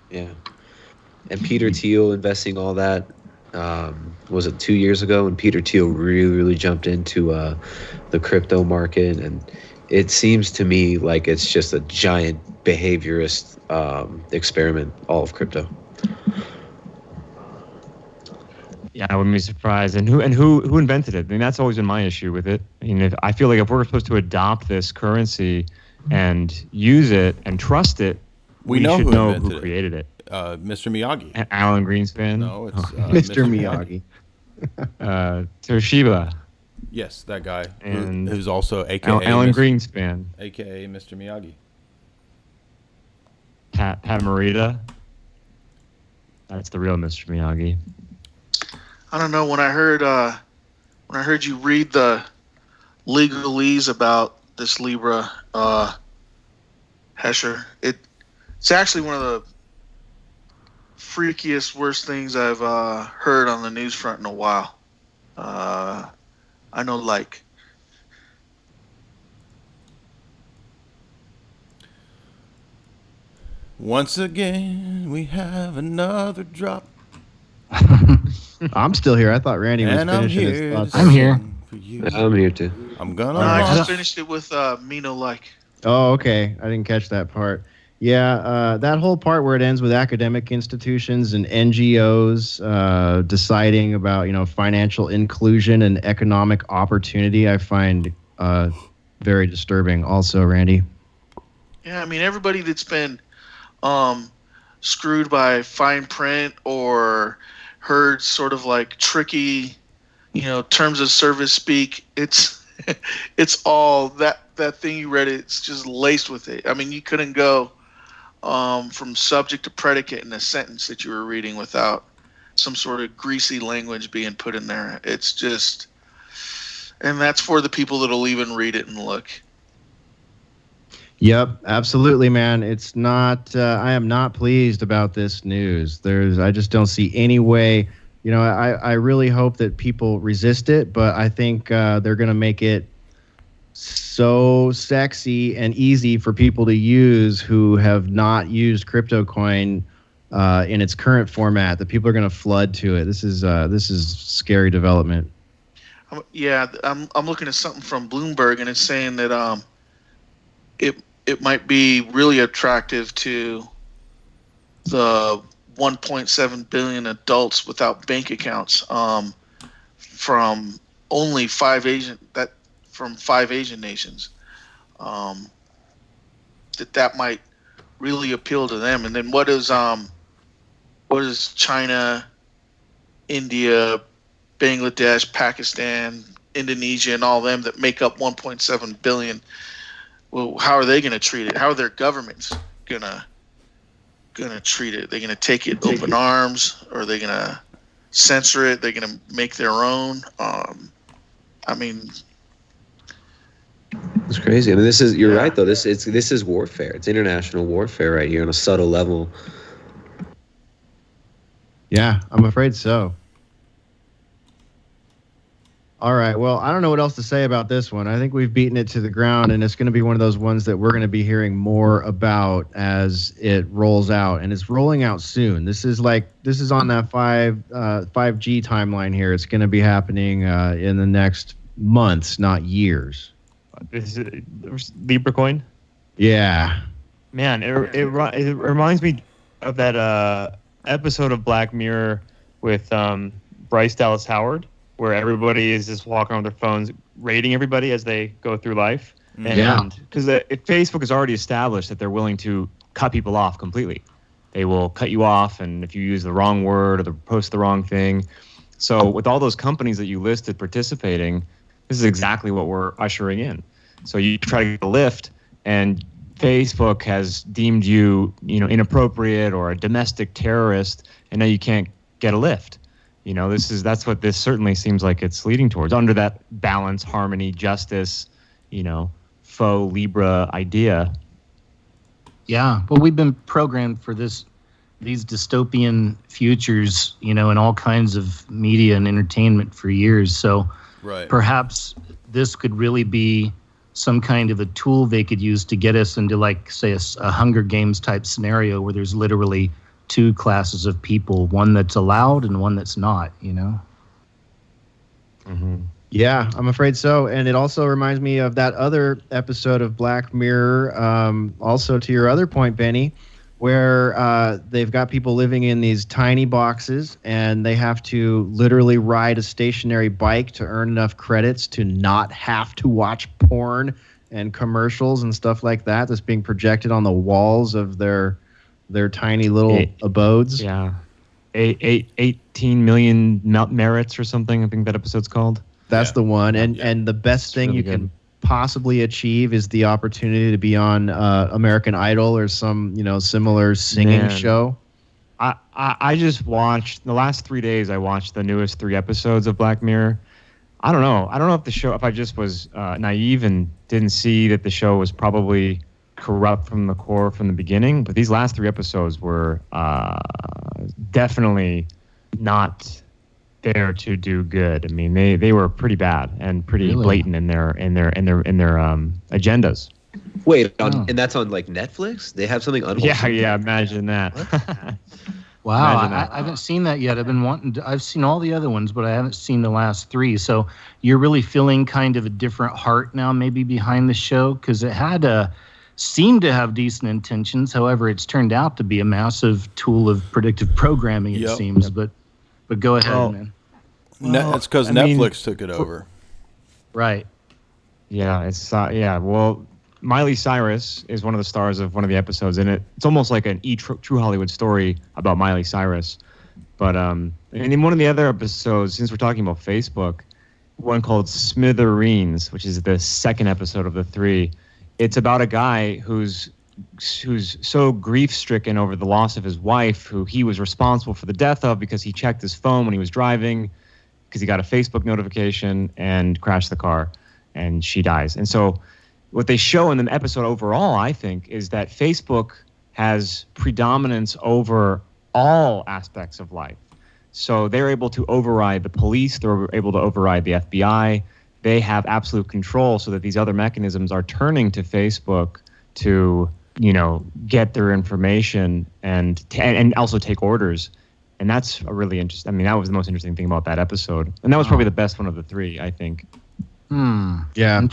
Yeah, and Peter Thiel investing all that. Was it 2 years ago when Peter Thiel really jumped into the crypto market, and it seems to me like it's just a giant behaviorist experiment, all of crypto. Yeah, I wouldn't be surprised. And who invented it? I mean, that's always been my issue with it. I mean, I feel like if we're supposed to adopt this currency and use it and trust it, we should know who created it. Mr. Miyagi. Alan Greenspan? No, it's Mr. Miyagi. Toshiba. Yes, that guy. And who's also AKA Alan Greenspan. AKA Mr. Miyagi. Pat Morita. That's the real Mr. Miyagi. I don't know. When I heard you read the legalese about this Libra Hesher, it's actually one of the freakiest, worst things I've heard on the news front in a while. I know, like. Once again, we have another drop. I'm still here. I thought Randy was finishing his thoughts. I'm here. I'm here too. I'm gonna. No, I just finished it with Me No Like. Oh, okay. I didn't catch that part. Yeah, that whole part where it ends with academic institutions and NGOs deciding about financial inclusion and economic opportunity, I find very disturbing. Also, Randy. Yeah, I mean everybody that's been screwed by fine print or heard sort of like tricky, terms of service speak. It's all that thing you read. It's just laced with it. I mean, you couldn't go from subject to predicate in a sentence that you were reading without some sort of greasy language being put in there. It's just, and that's for the people that'll even read it and look. Yep, absolutely, man. It's not. I am not pleased about this news. I just don't see any way. I really hope that people resist it, but I think they're going to make it so sexy and easy for people to use who have not used CryptoCoin in its current format. That people are going to flood to it. This is scary development. Yeah, I'm looking at something from Bloomberg, and it's saying that it might be really attractive to the 1.7 billion adults without bank accounts from only five Asian nations. That might really appeal to them. And then what is China, India, Bangladesh, Pakistan, Indonesia, and all them that make up 1.7 billion? Well, how are they going to treat it? How are their governments gonna treat it? They're going to take it open arms, or are they going to censor it? They're going to make their own. I mean, it's crazy. I mean, you're right though. This is warfare. It's international warfare right here on a subtle level. Yeah, I'm afraid so. All right. Well, I don't know what else to say about this one. I think we've beaten it to the ground, and it's going to be one of those ones that we're going to be hearing more about as it rolls out, and it's rolling out soon. This is on that 5G timeline here. It's going to be happening in the next months, not years. This is Litecoin? Yeah. Man, it reminds me of that episode of Black Mirror with Bryce Dallas Howard, where everybody is just walking around with their phones, rating everybody as they go through life. And because Facebook has already established that they're willing to cut people off completely. They will cut you off, and if you use the wrong word or post the wrong thing. So with all those companies that you listed participating, this is exactly what we're ushering in. So you try to get a lift, and Facebook has deemed you, inappropriate or a domestic terrorist, and now you can't get a lift. That's what this certainly seems like it's leading towards, under that balance, harmony, justice, faux Libra idea. Yeah, well, we've been programmed for these dystopian futures, in all kinds of media and entertainment for years. So perhaps this could really be some kind of a tool they could use to get us into, like, say, a Hunger Games type scenario where there's literally two classes of people, one that's allowed and one that's not, Mm-hmm. Yeah, I'm afraid so. And it also reminds me of that other episode of Black Mirror, also to your other point, Benny, where they've got people living in these tiny boxes, and they have to literally ride a stationary bike to earn enough credits to not have to watch porn and commercials and stuff like that that's being projected on the walls of their tiny little abodes. Yeah. 18 million merits or something, I think that episode's called. That's the one. And the best thing you can possibly achieve is the opportunity to be on American Idol or some, similar singing show. I just watched, the last 3 days, I watched the newest 3 episodes of Black Mirror. I don't know if I just was naive and didn't see that the show was probably corrupt from the core from the beginning, but these last 3 episodes were definitely not there to do good. I mean, they were pretty bad and pretty blatant in their agendas. Wait, and that's on like Netflix? They have something unwholesome? Yeah, imagine that. Wow, I haven't seen that yet. I've seen all the other ones, but I haven't seen the last 3. So you're really feeling kind of a different heart now, maybe behind the show, because it had seemed to have decent intentions. However, it's turned out to be a massive tool of predictive programming, it seems. But go ahead, man. It's because Netflix took it over. Right. Yeah, it's well, Miley Cyrus is one of the stars of one of the episodes, and it's almost like an True Hollywood story about Miley Cyrus. But and in one of the other episodes, since we're talking about Facebook, one called Smithereens, which is the second episode of the 3, it's about a guy who's so grief-stricken over the loss of his wife, who he was responsible for the death of because he checked his phone when he was driving, because he got a Facebook notification and crashed the car, and she dies. And so what they show in the episode overall, I think, is that Facebook has predominance over all aspects of life. So they're able to override the police. They're able to override the FBI. They have absolute control, so that these other mechanisms are turning to Facebook to, get their information and also take orders. And that's a really interesting. I mean, that was the most interesting thing about that episode, and that was probably the best one of the 3, I think. Yeah,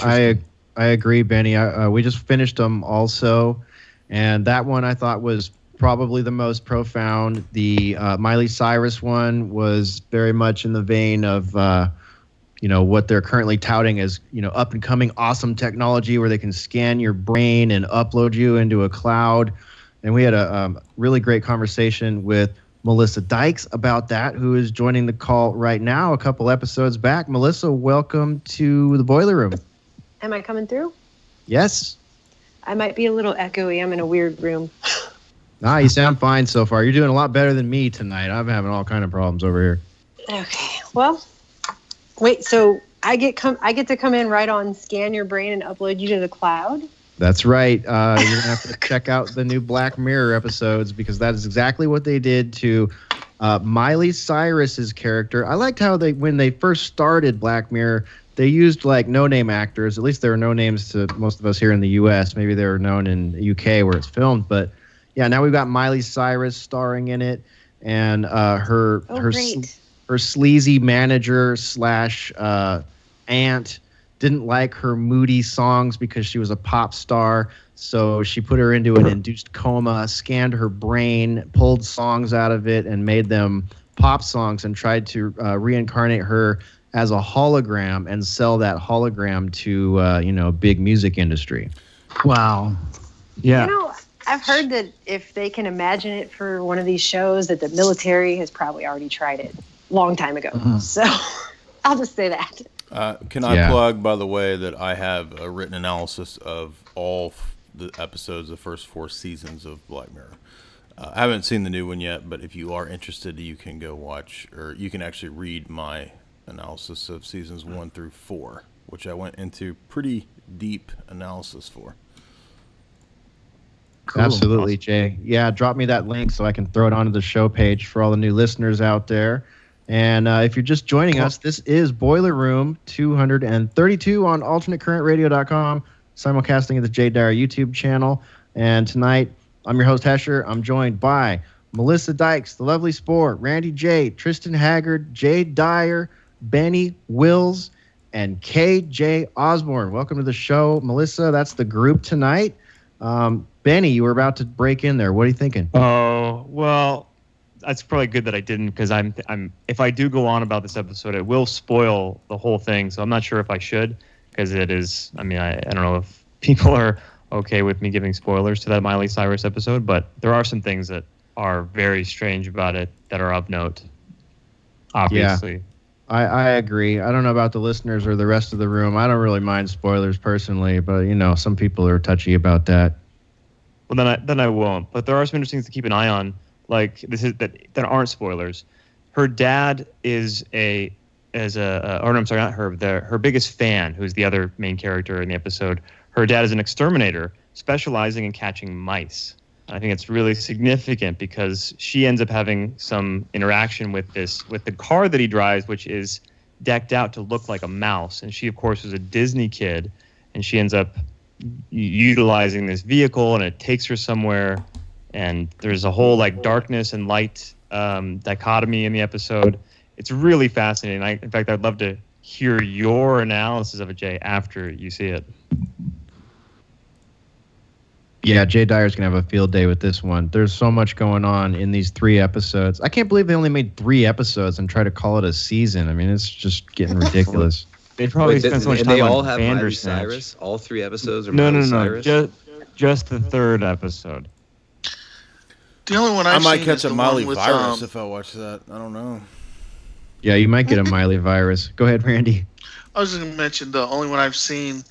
I agree, Benny. We just finished them also, and that one I thought was probably the most profound. The Miley Cyrus one was very much in the vein of, what they're currently touting as, up and coming awesome technology where they can scan your brain and upload you into a cloud. And we had a really great conversation with Melissa Dykes about that, who is joining the call right now a couple episodes back. Melissa, welcome to the Boiler Room. Am I coming through? Yes. I might be a little echoey. I'm in a weird room. Nah, you sound fine so far. You're doing a lot better than me tonight. I'm having all kind of problems over here. Okay. Well, wait. So I get to come in right on, scan your brain, and upload you to the cloud? That's right. You're gonna have to check out the new Black Mirror episodes, because that is exactly what they did to Miley Cyrus's character. I liked how when they first started Black Mirror, they used like no-name actors. At least there were no names to most of us here in the U.S. Maybe they were known in the U.K. where it's filmed. But yeah, now we've got Miley Cyrus starring in it, and her sleazy manager / aunt didn't like her moody songs because she was a pop star. So she put her into an induced coma, scanned her brain, pulled songs out of it, and made them pop songs, and tried to reincarnate her as a hologram and sell that hologram to, big music industry. Wow. Yeah. I've heard that if they can imagine it for one of these shows, that the military has probably already tried it a long time ago. Mm-hmm. So I'll just say that. Can I plug, by the way, that I have a written analysis of all the episodes, the first 4 seasons of Black Mirror. I haven't seen the new one yet, but if you are interested, you can go watch, or you can actually read my analysis of seasons 1 through 4, which I went into pretty deep analysis for. Cool. Absolutely, Jay. Yeah, drop me that link so I can throw it onto the show page for all the new listeners out there. And if you're just joining us, this is Boiler Room 232 on alternatecurrentradio.com, simulcasting at the Jay Dyer YouTube channel. And tonight, I'm your host, Hesher. I'm joined by Melissa Dykes, The Lovely Sport, Randy J, Tristan Haggard, Jay Dyer, Benny Wills, and KJ Osborne. Welcome to the show, Melissa. That's the group tonight. Benny, you were about to break in there. What are you thinking? Oh, well, that's probably good that I didn't, because I'm if I do go on about this episode, it will spoil the whole thing. So I'm not sure if I should, because it is. I mean, I don't know if people are okay with me giving spoilers to that Miley Cyrus episode, but there are some things that are very strange about it that are of note. Obviously. Yeah. I agree. I don't know about the listeners or the rest of the room. I don't really mind spoilers personally, but some people are touchy about that. Well, then I won't. But there are some interesting things to keep an eye on. Like that aren't spoilers. Her dad is her biggest fan, who's the other main character in the episode. Her dad is an exterminator specializing in catching mice. I think it's really significant because she ends up having some interaction with the car that he drives, which is decked out to look like a mouse. And she, of course, was a Disney kid, and she ends up utilizing this vehicle, and it takes her somewhere. And there's a whole darkness and light dichotomy in the episode. It's really fascinating. In fact, I'd love to hear your analysis of it, Jay, after you see it. Yeah, Jay Dyer's going to have a field day with this one. There's so much going on in these 3 episodes. I can't believe they only made 3 episodes and try to call it a season. I mean, it's just getting ridiculous. They probably spent so much time they all on have Miley Bandersnatch. Cyrus? All 3 episodes are No, Miley Cyrus? just the 3rd episode. The only one I I've might seen catch is a the Miley one with, virus if I watch that. I don't know. Yeah, you might get a Miley virus. Go ahead, Randy. I was going to mention the only one I've seen.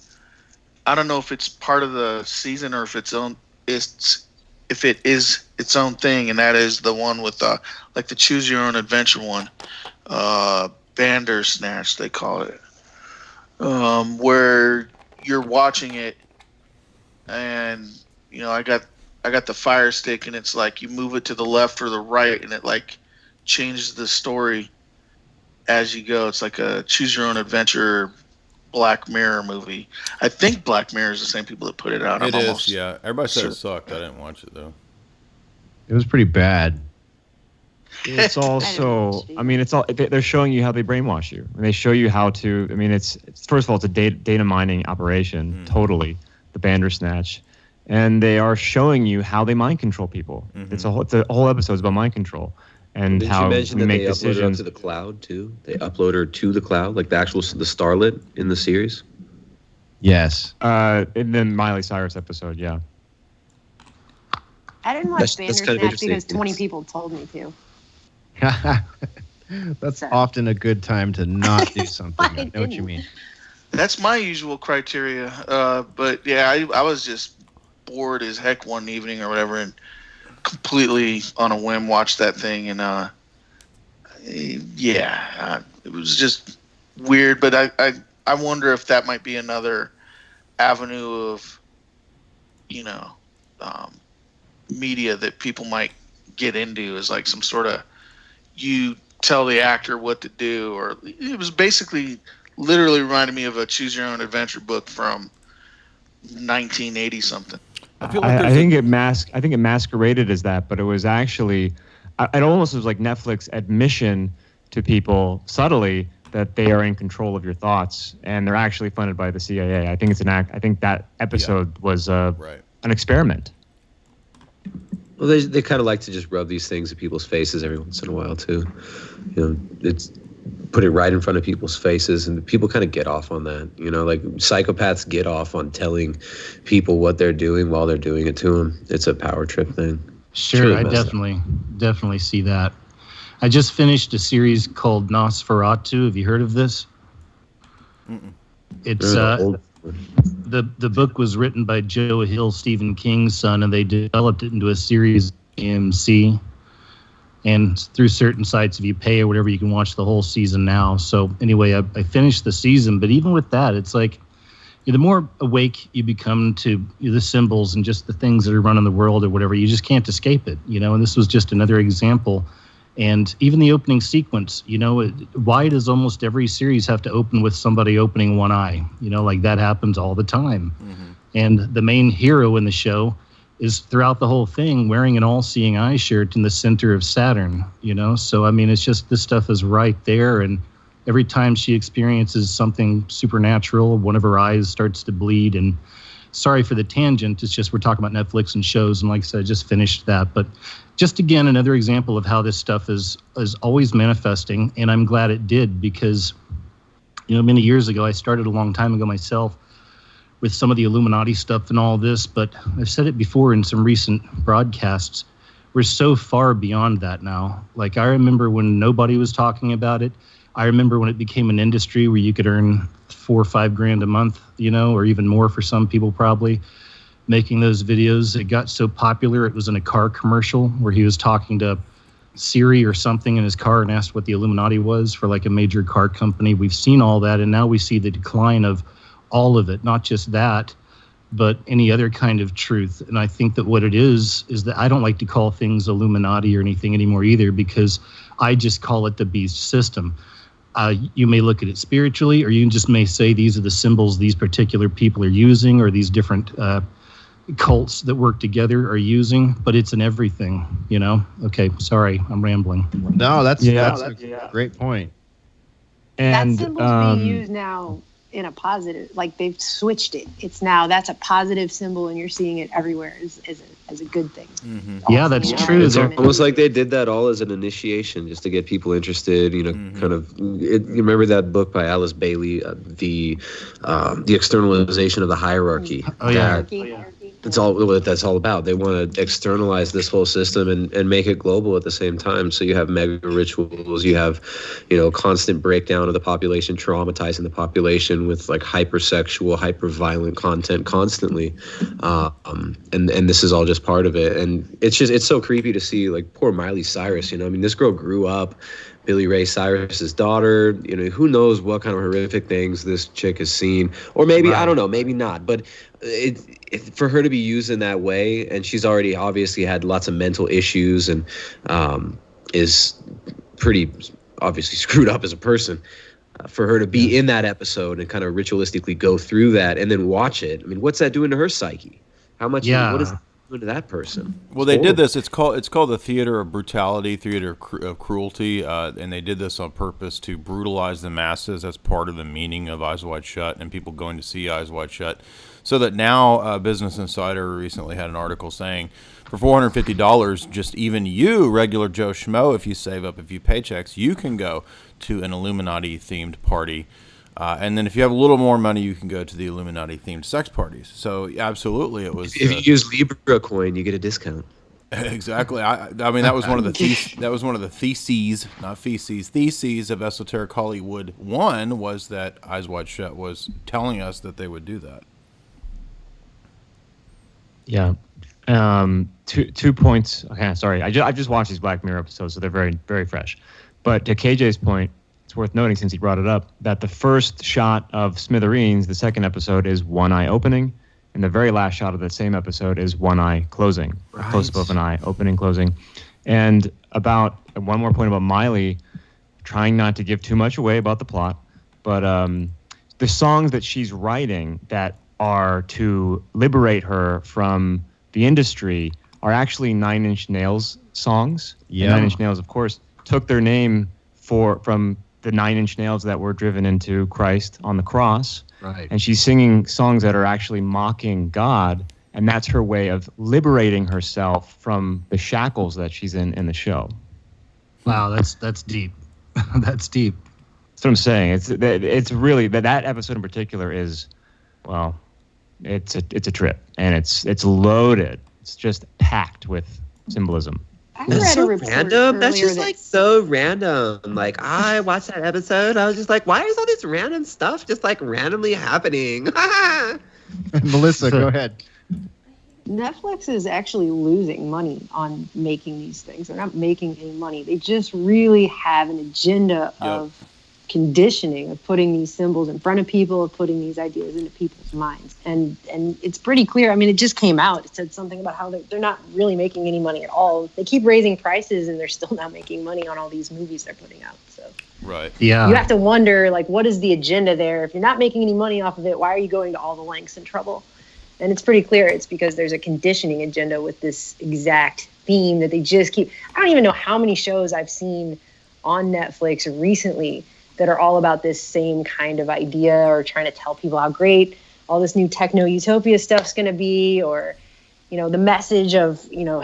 I don't know if it's part of the season or if if it is its own thing, and that is the one with like the choose your own adventure one, Bandersnatch they call it, where you're watching it, and I got the Fire Stick, and it's like you move it to the left or the right, and it like changes the story as you go. It's like a choose your own adventure Black Mirror movie. I think Black Mirror is the same people that put it out. It is, yeah. Everybody said it sucked. I didn't watch it though. It was pretty bad. It's also, I mean, it's all, they're showing you how they brainwash you. And they show you how to, I mean, it's first of all, it's a data mining operation, totally, the Bandersnatch. And they are showing you how they mind control people. It's a whole episode about mind control. And Didn't how you mention we that make they upload her decisions. to the cloud too? They upload her to the cloud, like the Starlet in the series. Yes. In the Miley Cyrus episode, yeah. I didn't watch That's kind of Bandersnatch because interesting. 20 people told me to. That's often a good time to not do something. I know what you mean. That's my usual criteria. But yeah, I was just bored as heck one evening or whatever, and completely on a whim watched that thing, and it was just weird. But I wonder if that might be another avenue of media that people might get into, is like some sort of, you tell the actor what to do, or it was basically literally reminded me of a choose your own adventure book from 1980 something. I think it masqueraded as that, but it was actually, it almost was like Netflix admission to people subtly that they are in control of your thoughts, and they're actually funded by the CIA. I think it's I think that episode was an experiment. Well, they kind of like to just rub these things in people's faces every once in a while too. It's put it right in front of people's faces, and people kind of get off on that. Like psychopaths get off on telling people what they're doing while they're doing it to them. It's a power trip thing. Sure, really I definitely see that. I just finished a series called Nosferatu. Have you heard of this? Mm-mm. It's the book was written by Joe Hill, Stephen King's son, and they developed it into a series AMC. And through certain sites, if you pay or whatever, you can watch the whole season now. So anyway, I finished the season, but even with that, it's like the more awake you become to the symbols and just the things that are running the world or whatever, you just can't escape it, And this was just another example. And even the opening sequence, why does almost every series have to open with somebody opening one eye? Like that happens all the time. Mm-hmm. And the main hero in the show is throughout the whole thing wearing an all-seeing eye shirt in the center of Saturn, So, I mean, it's just, this stuff is right there. And every time she experiences something supernatural, one of her eyes starts to bleed. And sorry for the tangent. It's just, we're talking about Netflix and shows. And like I said, I just finished that. But just again, another example of how this stuff is always manifesting. And I'm glad it did, because, many years ago, I started a long time ago myself with some of the Illuminati stuff and all this, but I've said it before in some recent broadcasts, we're so far beyond that now. Like, I remember when nobody was talking about it. I remember when it became an industry where you could earn $4 or $5 grand a month, or even more for some people probably, making those videos. It got so popular, it was in a car commercial where he was talking to Siri or something in his car and asked what the Illuminati was for like a major car company. We've seen all that, and now we see the decline of all of it, not just that, but any other kind of truth. And I think that what it is that I don't like to call things Illuminati or anything anymore either, because I just call it the beast system. You may look at it spiritually, or you just may say these are the symbols these particular people are using, or these different cults that work together are using, but it's in everything, you know? Okay, sorry, I'm rambling. No, that's a great point. And that symbol's being used now in a positive, like they've switched it. It's now, that's a positive symbol and you're seeing it everywhere as a good thing. Mm-hmm. Yeah, that's true. It's almost like they did that all as an initiation, just to get people interested. You know, kind of. You remember that book by Alice Bailey, the externalization of the hierarchy. Oh yeah. That's all what that's all about. They want to externalize this whole system and make it global at the same time. So you have mega rituals, you have, you know, constant breakdown of the population, traumatizing the population with like hypersexual, hyper-violent content constantly. And this is all just part of it. And it's so creepy to see, like, poor Miley Cyrus, you know. I mean, this girl grew up Billy Ray Cyrus's daughter. You know, who knows what kind of horrific things this chick has seen, or maybe I don't know, maybe not. But for her to be used in that way, and she's already obviously had lots of mental issues and is pretty obviously screwed up as a person. For her to be in that episode and kind of ritualistically go through that and then watch it, I mean, what's that doing to her psyche? How much? Yeah. What is that doing to that person? Well, they did this. It's called the theater of brutality, theater of cruelty, and they did this on purpose to brutalize the masses. That's part of the meaning of Eyes Wide Shut and people going to see Eyes Wide Shut. So that now, Business Insider recently had an article saying, for $450, just even you, regular Joe Schmo, if you save up a few paychecks, you can go to an Illuminati-themed party. And then if you have a little more money, you can go to the Illuminati-themed sex parties. So absolutely, it was. If you use Libra coin, you get a discount. Exactly. I mean, that was one of the theses, not feces, theses of Esoteric Hollywood. One was that Eyes Wide Shut was telling us that they would do that. Yeah. 2 points. Okay, sorry. I just watched these Black Mirror episodes, so they're very, very fresh. But to KJ's point, it's worth noting, since he brought it up, that the first shot of Smithereens, the second episode, is one eye opening, and the very last shot of the same episode is one eye closing. Right. Close-up of an eye, opening, closing. And about one more point about Miley, trying not to give too much away about the plot, but the songs that she's writing that are to liberate her from the industry are actually Nine Inch Nails songs. Yeah. And 9 Inch Nails, of course, took their name from the 9 Inch Nails that were driven into Christ on the cross. Right. And she's singing songs that are actually mocking God, and that's her way of liberating herself from the shackles that she's in the show. Wow, that's deep. That's deep. That's what I'm saying. It's really that episode in particular is, well, it's a trip, and it's loaded. It's just packed with symbolism. That's so random. That's just like so random. Like, I watched that episode. I was just like, why is all this random stuff just like randomly happening? Melissa, go ahead. Netflix is actually losing money on making these things. They're not making any money. They just really have an agenda of conditioning, of putting these symbols in front of people, of putting these ideas into people's minds. And it's pretty clear. I mean, it just came out. It said something about how they're not really making any money at all. They keep raising prices and they're still not making money on all these movies they're putting out. So right. Yeah. You have to wonder, like, what is the agenda there? If you're not making any money off of it, why are you going to all the lengths and trouble? And it's pretty clear it's because there's a conditioning agenda with this exact theme that they just keep. I don't even know how many shows I've seen on Netflix recently that are all about this same kind of idea, or trying to tell people how great all this new techno utopia stuff's going to be, or, you know, the message of, you know,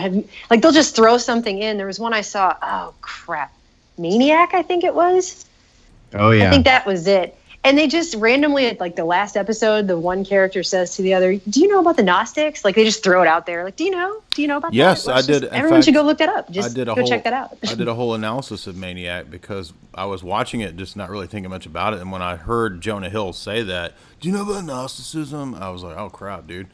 they'll just throw something in. There was one I saw, oh crap, Maniac, I think it was. Oh yeah. I think that was it. And they just randomly, like the last episode, the one character says to the other, do you know about the Gnostics? Like, they just throw it out there. Like, do you know about that? Yes, I did. Everyone should go look that up. Just go check that out. I did a whole analysis of Maniac because I was watching it, just not really thinking much about it. And when I heard Jonah Hill say that, do you know about Gnosticism? I was like, oh crap, dude.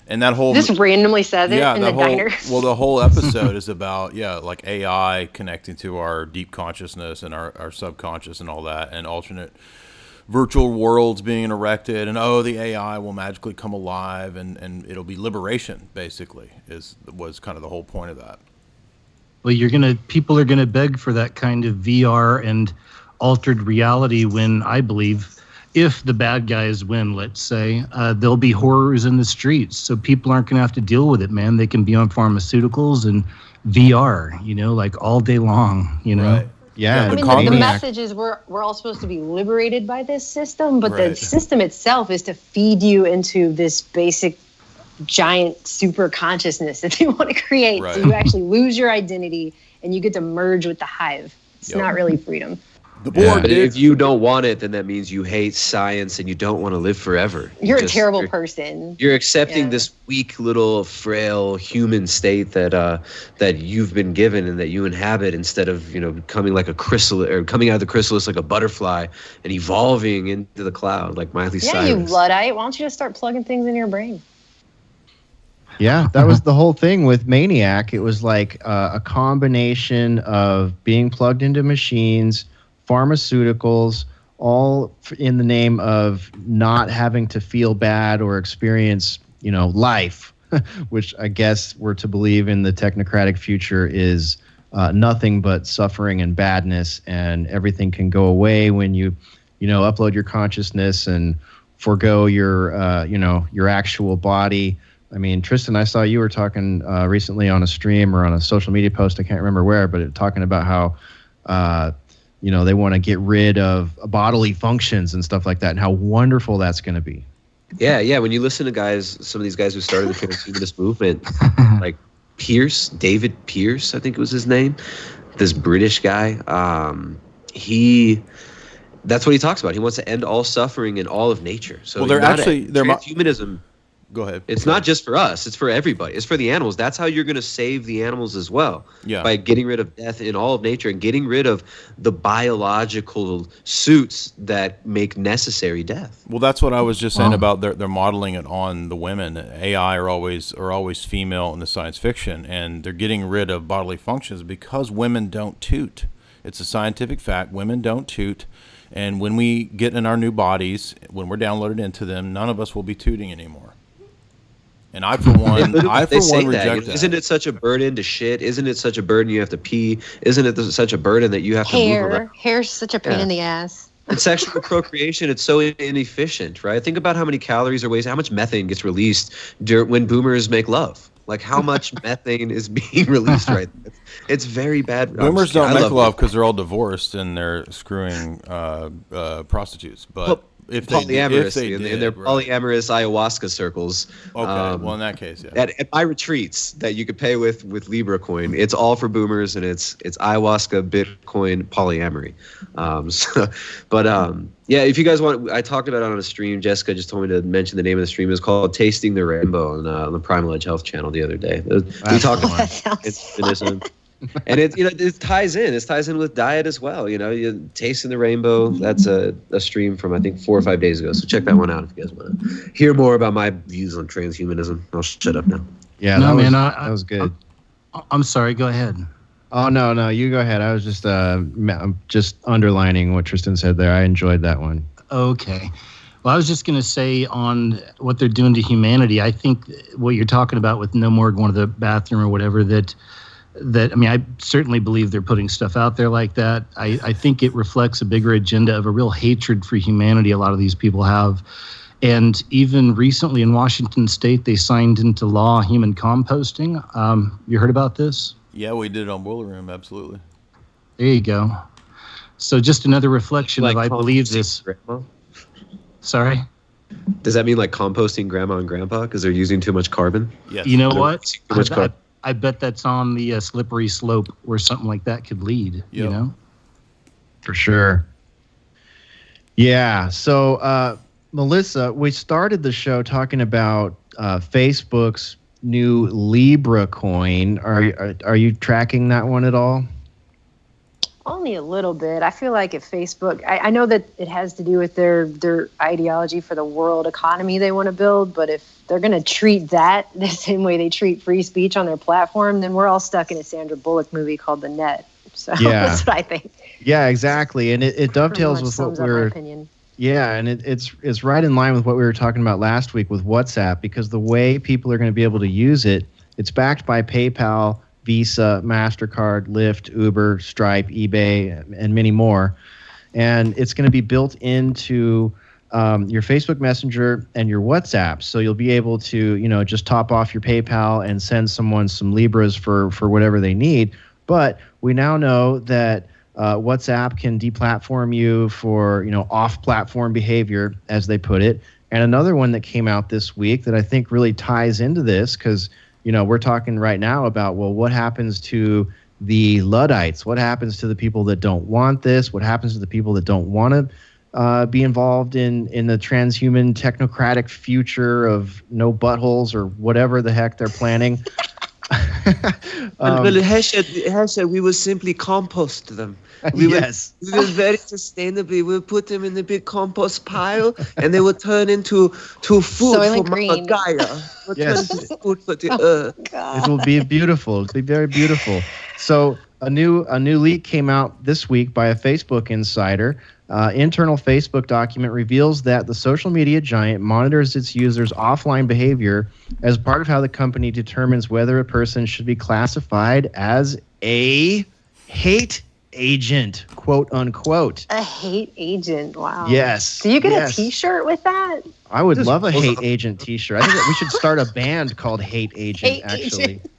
And that whole just randomly says it in the diner. Well, the whole episode is about like AI connecting to our deep consciousness and our subconscious and all that, and alternate virtual worlds being erected, and the AI will magically come alive, and it'll be liberation, basically, was kind of the whole point of that. Well, people are gonna beg for that kind of VR and altered reality when, I believe, if the bad guys win, let's say, there'll be horrors in the streets. So people aren't going to have to deal with it, man. They can be on pharmaceuticals and VR, like all day long, Right. Yeah. I mean, the message is we're all supposed to be liberated by this system, but the system itself is to feed you into this basic giant super consciousness that they want to create. Right. So you actually lose your identity and you get to merge with the hive. It's not really freedom. But if you don't want it, then that means you hate science and you don't want to live forever. You're a terrible person. You're accepting this weak, little, frail human state that you've been given and that you inhabit, instead of coming like a chrysalis, or coming out of the chrysalis like a butterfly and evolving into the cloud like Miley Cyrus. Yeah, you Luddite. Why don't you just start plugging things in your brain? Yeah, that was the whole thing with Maniac. It was like a combination of being plugged into machines, pharmaceuticals, all in the name of not having to feel bad or experience, life, which I guess we're to believe in the technocratic future is nothing but suffering and badness, and everything can go away when you upload your consciousness and forego your actual body. I mean, Tristan, I saw you were talking recently on a stream or on a social media post, I can't remember where, but talking about how they want to get rid of bodily functions and stuff like that, and how wonderful that's going to be. Yeah. When you listen to some of these guys who started the transhumanist movement, like David Pierce, I think it was his name, this British guy, that's what he talks about. He wants to end all suffering in all of nature. So transhumanism. Go ahead. It's not just for us. It's for everybody. It's for the animals. That's how you're going to save the animals as well. Yeah. By getting rid of death in all of nature and getting rid of the biological suits that make necessary death. Well, that's what I was just saying about they're modeling it on the women. AI are always female in the science fiction, and they're getting rid of bodily functions because women don't toot. It's a scientific fact. Women don't toot. And when we get in our new bodies, when we're downloaded into them, none of us will be tooting anymore. And I, for one, reject that. Isn't it such a burden to shit? Isn't it such a burden you have to pee? Isn't it such a burden that you have to move around? Hair's such a pain in the ass. And sexual procreation, it's so inefficient, right? Think about how many calories are wasted, how much methane gets released when boomers make love. Like, how much methane is being released right now? It's very bad. Boomers don't make love because they're all divorced and they're screwing prostitutes. But if they did, in their polyamorous ayahuasca circles. Okay, well, in that case, yeah. At my retreats that you could pay with Libra coin, it's all for boomers, and it's ayahuasca, Bitcoin, polyamory. Yeah, if you guys want, I talked about it on a stream. Jessica just told me to mention the name of the stream. It's called Tasting the Rainbow on the Primal Edge Health channel the other day. We talked about it. And it ties in. It ties in with diet as well. You Tasting the Rainbow. That's a stream from I think 4 or 5 days ago. So check that one out if you guys want to hear more about my views on transhumanism. I'll shut up now. Yeah, that was good. I'm sorry. Go ahead. Oh no, you go ahead. I was just underlining what Tristan said there. I enjoyed that one. Okay. Well, I was just going to say on what they're doing to humanity. I think what you're talking about with no more going to the bathroom or whatever, that I mean, I certainly believe they're putting stuff out there like that. I think it reflects a bigger agenda of a real hatred for humanity a lot of these people have. And even recently in Washington State, they signed into law human composting. You heard about this? Yeah, we did it on Boiler Room, absolutely. There you go. So just another reflection of I believe this. Grandma? Sorry? Does that mean like composting grandma and grandpa because they're using too much carbon? Yes. You know what? Too much carbon. I bet that's on the slippery slope where something like that could lead, For sure. Yeah. So, Melissa, we started the show talking about Facebook's new Libra coin. Are you tracking that one at all? Only a little bit. I feel like at Facebook, I know that it has to do with their ideology for the world economy they want to build, but if they're going to treat that the same way they treat free speech on their platform, then we're all stuck in a Sandra Bullock movie called The Net. So that's what I think. Yeah, exactly. And it dovetails with what we're... Yeah, and it's right in line with what we were talking about last week with WhatsApp, because the way people are going to be able to use it, it's backed by PayPal, Visa, MasterCard, Lyft, Uber, Stripe, eBay, and many more. And it's going to be built into your Facebook Messenger and your WhatsApp. So you'll be able to, just top off your PayPal and send someone some Libras for whatever they need. But we now know that WhatsApp can deplatform you for, off-platform behavior, as they put it. And another one that came out this week that I think really ties into this, because, we're talking right now about, well, what happens to the Luddites? What happens to the people that don't want this? What happens to the people that don't want to be involved in the transhuman technocratic future of no buttholes or whatever the heck they're planning? Well, Hesha, we will simply compost them. We will very sustainably. We'll put them in the big compost pile, and they will turn into food Soylent for Green. Gaia. We'll turn into food for the earth. It will be beautiful. It'll be very beautiful. So a new leak came out this week by a Facebook insider. Internal Facebook document reveals that the social media giant monitors its users' offline behavior as part of how the company determines whether a person should be classified as a hate agent, quote unquote. A hate agent. Wow. Yes. Do you get a T-shirt with that? I would love a hate agent T-shirt. I think that we should start a band called Hate Agent. Hate actually. Agent.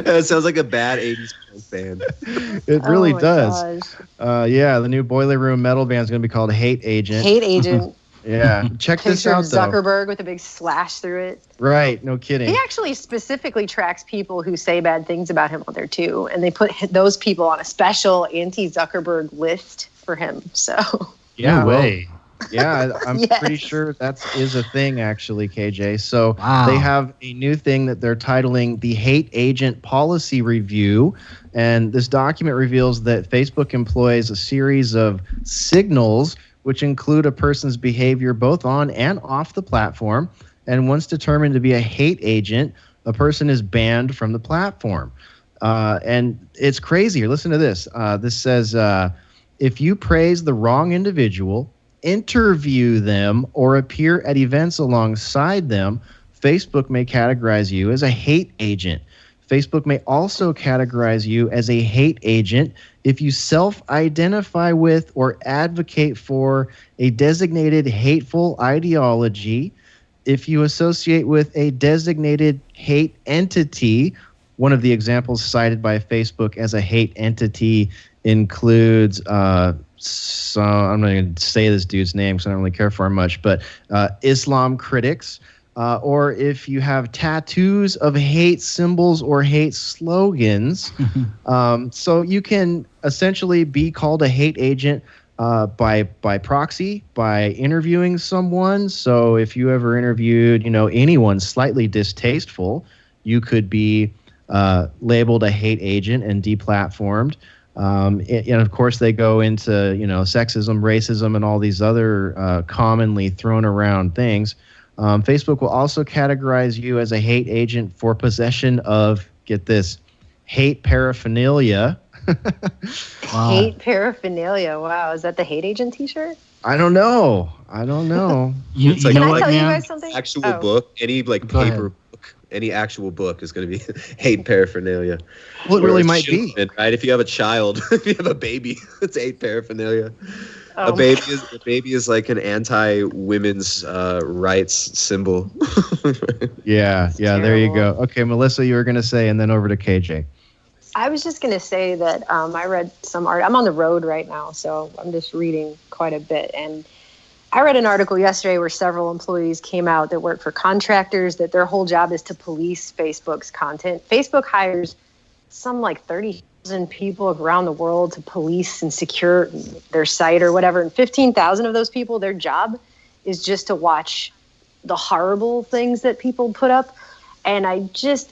That sounds like a bad 80s punk band. It really my does. gosh. Yeah, the new Boiler Room metal band is going to be called Hate Agent. Hate agent. Yeah, check this Picture out of though. Zuckerberg with a big slash through it. Right, no kidding. He actually specifically tracks people who say bad things about him on there too, and they put those people on a special anti-Zuckerberg list for him. So Yeah, No way. Yeah, I'm Yes. pretty sure that is a thing, actually, KJ. So Wow. they have a new thing that they're titling the Hate Agent Policy Review. And this document reveals that Facebook employs a series of signals which include a person's behavior both on and off the platform. And once determined to be a hate agent, a person is banned from the platform. And it's crazy. Listen to this. This says, if you praise the wrong individual, interview them, or appear at events alongside them, Facebook may categorize you as a hate agent. Facebook may also categorize you as a hate agent if you self-identify with or advocate for a designated hateful ideology, if you associate with a designated hate entity. One of the examples cited by Facebook as a hate entity includes so I'm not going to say this dude's name because I don't really care for him much, but Islam critics, or if you have tattoos of hate symbols or hate slogans. So you can essentially be called a hate agent by proxy, by interviewing someone. So if you ever interviewed, anyone slightly distasteful, you could be labeled a hate agent and deplatformed. And of course, they go into sexism, racism, and all these other commonly thrown around things. Facebook will also categorize you as a hate agent for possession of, get this, hate paraphernalia. Wow. hate paraphernalia. Wow, is that the hate agent T-shirt? I don't know. You It's like- know Can I what, tell you man? guys something? Actual Oh. book, any Go paper ahead. book, any actual book is going to be hate paraphernalia. Well, it Or really it's might be. children, right? If you have a child, if you have a baby, it's hate paraphernalia. Oh. A baby is like an anti-women's rights symbol. Yeah, there you go. terrible. Okay, Melissa, you were going to say, and then over to KJ. I was just going to say that I read some art. I'm on the road right now, so I'm just reading quite a bit. And I read an article yesterday where several employees came out that work for contractors, that their whole job is to police Facebook's content. Facebook hires some like 30,000 people around the world to police and secure their site or whatever. And 15,000 of those people, their job is just to watch the horrible things that people put up. And I guess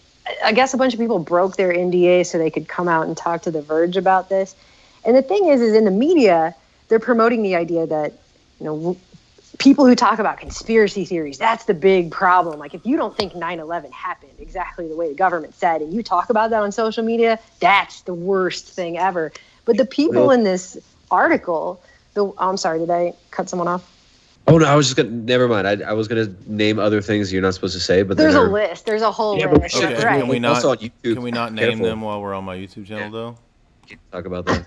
a bunch of people broke their NDA so they could come out and talk to The Verge about this. And the thing is in the media, they're promoting the idea that, people who talk about conspiracy theories, that's the big problem. Like if you don't think 9/11 happened exactly the way the government said, and you talk about that on social media, that's the worst thing ever. But the people in this article, I'm sorry, did I cut someone off? Oh no, I was just gonna. Never mind. I was gonna name other things you're not supposed to say, but There's then a list. There's a whole Yeah, but we list. should- Right. Can we not? Also on YouTube. Can we not name Careful. them while we're on my YouTube channel though? Talk about that.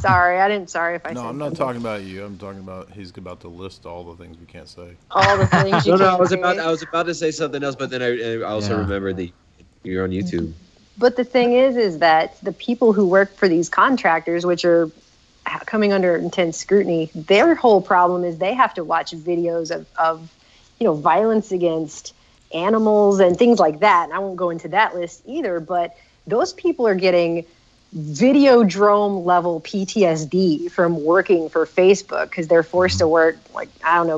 Sorry if I No, said I'm not something. talking about you. I'm talking about he's about to list all the things we can't say. All the things you No, can't I was say. about to say something else, but then I also remembered that you're on YouTube. But the thing is that the people who work for these contractors, which are coming under intense scrutiny, their whole problem is they have to watch videos of violence against animals and things like that. And I won't go into that list either, but those people are getting Videodrome level PTSD from working for Facebook because they're forced to work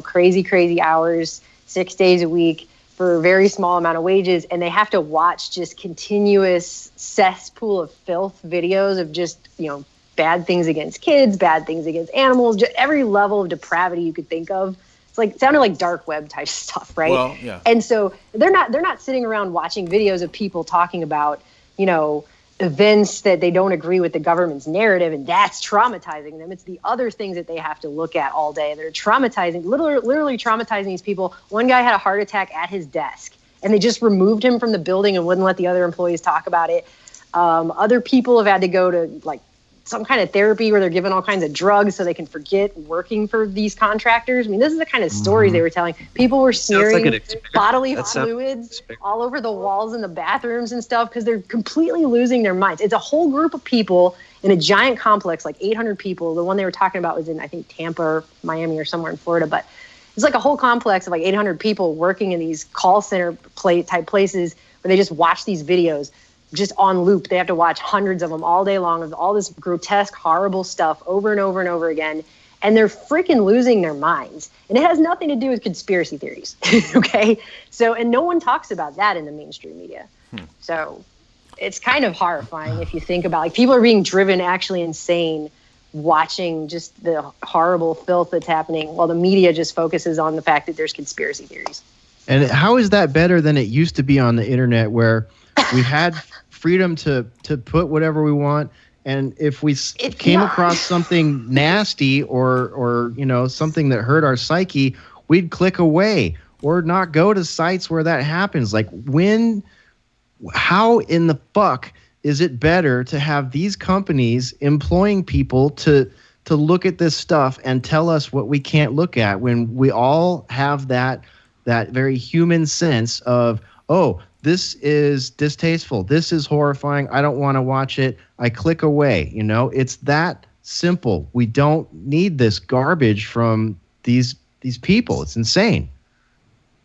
crazy hours, 6 days a week for a very small amount of wages, and they have to watch just continuous cesspool of filth videos of just bad things against kids, bad things against animals, just every level of depravity you could think of. It sounded like dark web type stuff, right? Well, yeah. And so they're not sitting around watching videos of people talking about events that they don't agree with the government's narrative, and that's traumatizing them. It's the other things that they have to look at all day that are traumatizing, literally traumatizing these people. One guy had a heart attack at his desk, and they just removed him from the building and wouldn't let the other employees talk about it. Other people have had to go to some kind of therapy where they're given all kinds of drugs so they can forget working for these contractors. I mean, this is the kind of stories they were telling. People were smearing bodily fluids all over the walls in the bathrooms and stuff because they're completely losing their minds. It's a whole group of people in a giant complex, like 800 people. The one they were talking about was in, I think, Tampa or Miami or somewhere in Florida. But it's like a whole complex of 800 people working in these call center type places where they just watch these videos just on loop. They have to watch hundreds of them all day long of all this grotesque, horrible stuff over and over and over again. And they're freaking losing their minds. And it has nothing to do with conspiracy theories. Okay. So, and no one talks about that in the mainstream media. So it's kind of horrifying if you think about people are being driven actually insane watching just the horrible filth that's happening while the media just focuses on the fact that there's conspiracy theories. And how is that better than it used to be on the internet where we had freedom to put whatever we want, and if we came across something nasty or something that hurt our psyche, we'd click away or not go to sites where that happens. How in the fuck is it better to have these companies employing people to look at this stuff and tell us what we can't look at when we all have that very human sense of, oh, this is distasteful. This is horrifying. I don't want to watch it. I click away. It's that simple. We don't need this garbage from these people. It's insane.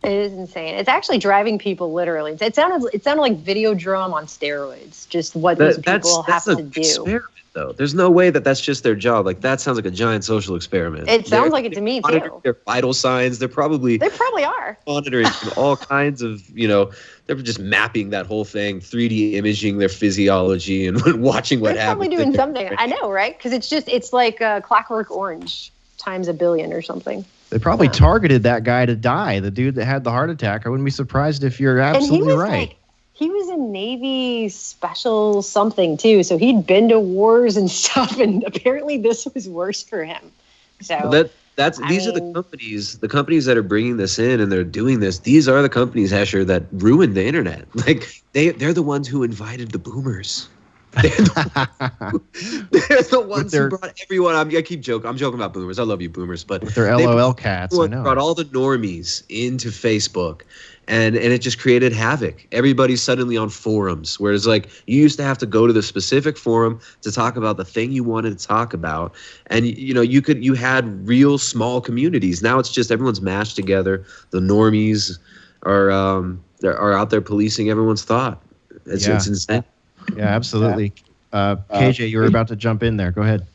It is insane. It's actually driving people literally. It sounded like Videodrome on steroids. Just what these people have to do. Experiment, though. There's no way that's just their job. That sounds like a giant social experiment. It sounds like it to me too. Their vital signs. They probably are monitoring all kinds of. They're just mapping that whole thing, 3D imaging their physiology and watching what happens. They're probably doing something. I know, right? Because it's like Clockwork Orange times a billion or something. They probably targeted that guy to die, the dude that had the heart attack. I wouldn't be surprised if you're absolutely right. He was in Navy special something too, so he'd been to wars and stuff, and apparently this was worse for him. So these are the companies that are bringing this in and they're doing this. These are the companies, Hesher, that ruined the internet. They're the ones who invited the boomers. They're the ones who brought everyone. I keep joking. I'm joking about boomers. I love you, boomers. But with their LOL cats, I know. Brought all the normies into Facebook, and it just created havoc. Everybody's suddenly on forums, whereas you used to have to go to the specific forum to talk about the thing you wanted to talk about, and you had real small communities. Now it's just everyone's mashed together. The normies are out there policing everyone's thought. It's insane. Yeah, absolutely. KJ, you were about to jump in there. Go ahead.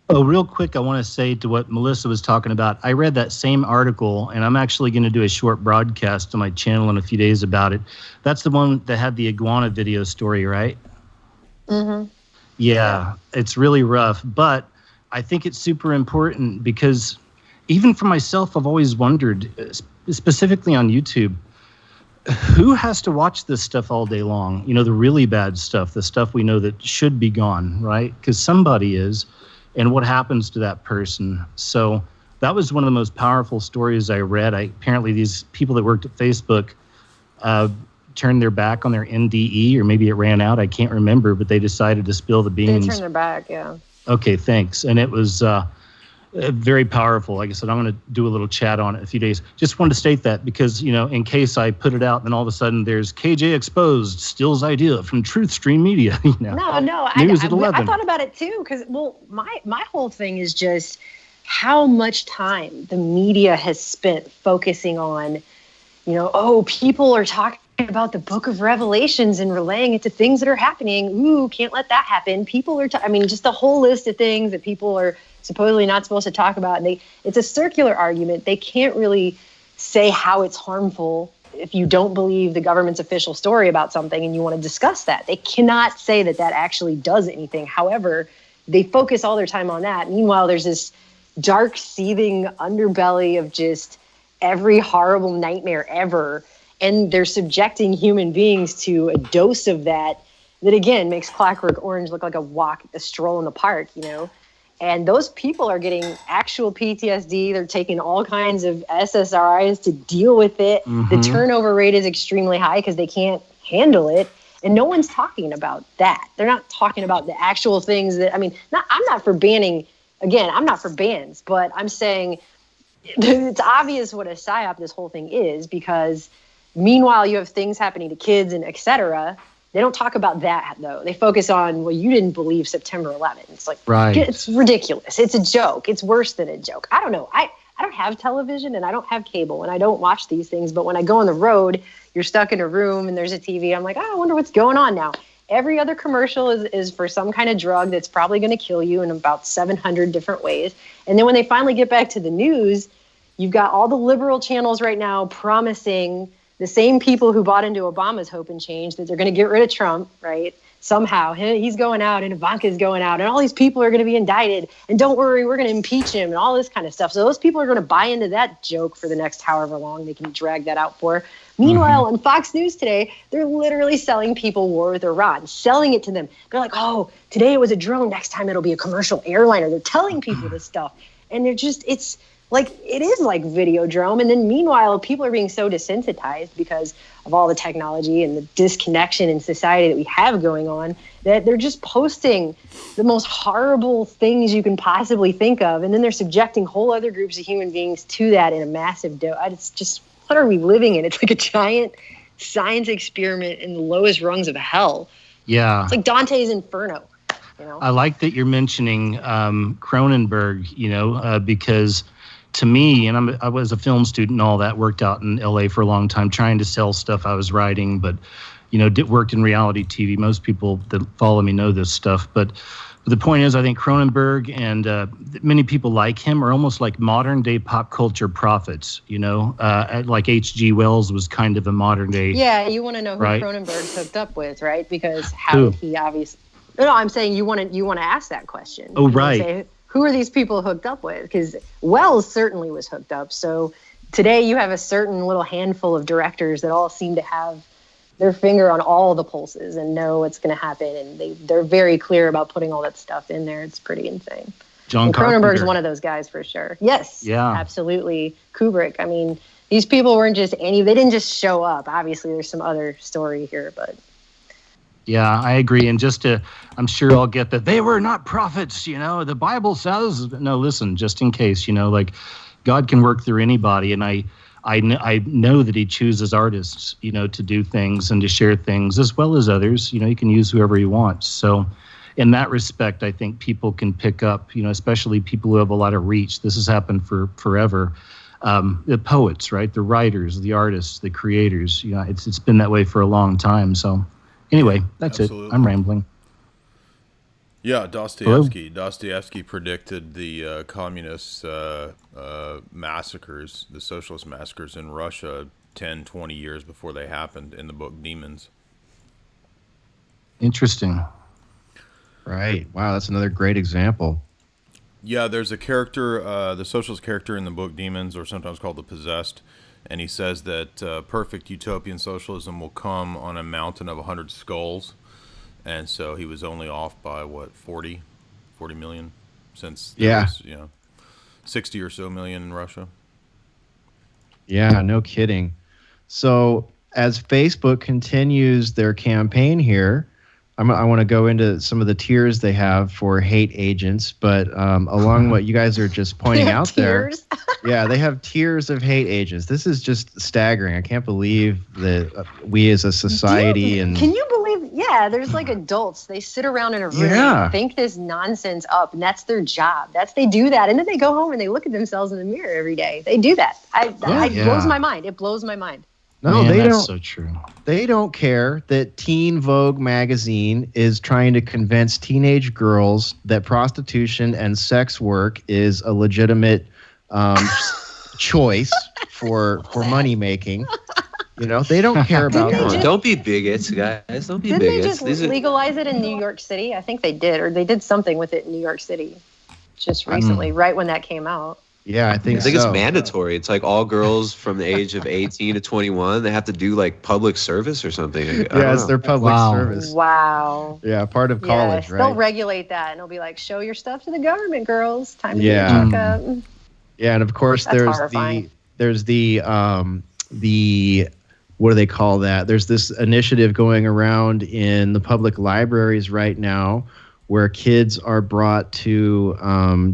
Oh, real quick, I want to say to what Melissa was talking about. I read that same article, and I'm actually going to do a short broadcast on my channel in a few days about it. That's the one that had the iguana video story, right? Mm-hmm. Yeah, it's really rough, but I think it's super important because even for myself, I've always wondered, specifically on YouTube, who has to watch this stuff all day long? The really bad stuff, the stuff we know that should be gone, right? Because somebody is, and what happens to that person? So that was one of the most powerful stories I read. Apparently these people that worked at Facebook turned their back on their NDE, or maybe it ran out. I can't remember, but they decided to spill the beans. They turned their back, yeah. Okay, thanks. And it was very powerful. Like I said, I'm going to do a little chat on it in a few days. Just wanted to state that because, in case I put it out and then all of a sudden there's KJ Exposed, Still's idea from Truth Stream Media. No, News at 11. I thought about it too because, my whole thing is just how much time the media has spent focusing on, people are talking about the Book of Revelations and relaying it to things that are happening. Ooh, can't let that happen. People are, just the whole list of things that people are supposedly not supposed to talk about. And it's a circular argument. They can't really say how it's harmful if you don't believe the government's official story about something and you want to discuss that. They cannot say that actually does anything. However, they focus all their time on that. Meanwhile, there's this dark, seething underbelly of just every horrible nightmare ever. And they're subjecting human beings to a dose of that again makes Clockwork Orange look like a stroll in the park, And those people are getting actual PTSD. They're taking all kinds of SSRIs to deal with it. Mm-hmm. The turnover rate is extremely high because they can't handle it. And no one's talking about that. They're not talking about the actual things that, I'm not for banning, again, I'm not for bans, but I'm saying it's obvious what a psyop this whole thing is because meanwhile, you have things happening to kids and et cetera. They don't talk about that, though. They focus on, you didn't believe September 11th. It's like, right. It's ridiculous. It's a joke. It's worse than a joke. I don't know. I don't have television and I don't have cable and I don't watch these things. But when I go on the road, you're stuck in a room and there's a TV. I'm like, I wonder what's going on now. Every other commercial is for some kind of drug that's probably going to kill you in about 700 different ways. And then when they finally get back to the news, you've got all the liberal channels right now promising the same people who bought into Obama's hope and change that they're going to get rid of Trump, right? Somehow he's going out and Ivanka's going out and all these people are going to be indicted. And don't worry, we're going to impeach him and all this kind of stuff. So those people are going to buy into that joke for the next however long they can drag that out for. Meanwhile, on Fox News today, they're literally selling people war with Iran, selling it to them. They're like, oh, today it was a drone. Next time it'll be a commercial airliner. They're telling people this stuff. And they're just, it is like Videodrome. And then meanwhile, people are being so desensitized because of all the technology and the disconnection in society that we have going on that they're just posting the most horrible things you can possibly think of. And then they're subjecting whole other groups of human beings to that in a massive dose. It's just, what are we living in? It's like a giant science experiment in the lowest rungs of hell. Yeah. It's like Dante's Inferno. I like that you're mentioning Cronenberg, because to me, and I was a film student and all that, worked out in LA for a long time trying to sell stuff I was writing, but, worked in reality TV. Most people that follow me know this stuff. But the point is, I think Cronenberg and many people like him are almost like modern day pop culture prophets, like H.G. Wells was kind of a modern day. Yeah, you want to know who Cronenberg's hooked up with, right? Because how did he obviously... No, I'm saying you want to ask that question. Oh, right. Say, who are these people hooked up with? Because Wells certainly was hooked up. So today you have a certain little handful of directors that all seem to have their finger on all the pulses and know what's going to happen. And they're very clear about putting all that stuff in there. It's pretty insane. John Cronenberg's one of those guys for sure. Yes, yeah, absolutely. Kubrick. I mean, these people weren't just they didn't just show up. Obviously, there's some other story here, but. Yeah, I agree. And I'm sure I'll get that they were not prophets, the Bible says. No, listen, just in case, God can work through anybody. And I know that he chooses artists, to do things and to share things as well as others. He can use whoever he wants. So in that respect, I think people can pick up, especially people who have a lot of reach. This has happened for forever. The poets, right? The writers, the artists, the creators, it's been that way for a long time. So. Anyway, that's Absolutely. It. I'm rambling. Yeah, Dostoevsky predicted the communist massacres, the socialist massacres in Russia 10, 20 years before they happened in the book Demons. Interesting. Right. Wow, that's another great example. Yeah, there's a character, the socialist character in the book Demons, or sometimes called the Possessed, and he says that perfect utopian socialism will come on a mountain of 100 skulls. And so he was only off by, 40 million? Since there was, 60 or so million in Russia. Yeah, no kidding. So as Facebook continues their campaign here, I want to go into some of the tiers they have for hate agents, but along what you guys are just pointing out there, yeah, they have tiers of hate agents. This is just staggering. I can't believe that we as a society Can you believe? Yeah, there's like adults. They sit around in a room and think this nonsense up, and that's their job. They do that, and then they go home and they look at themselves in the mirror every day. They do that. It blows my mind. It blows my mind. No, Man, they that's don't. so true. They don't care that Teen Vogue magazine is trying to convince teenage girls that prostitution and sex work is a legitimate choice for money making. You know, they don't care about that. Don't be bigots, guys. Don't be Didn't bigots. they just legalize it in New York City? I think they did, or they did something with it in New York City just recently, right when that came out. Yeah, I think it's mandatory. It's like all girls from the age of 18 to 21, they have to do like public service or something. It's their public service. Wow. Yeah, part of college, right? They'll regulate that, and they'll be like, show your stuff to the government, girls. Time to get a checkup. Yeah, and of course That's horrifying. there's the what do they call that? There's this initiative going around in the public libraries right now where kids are brought to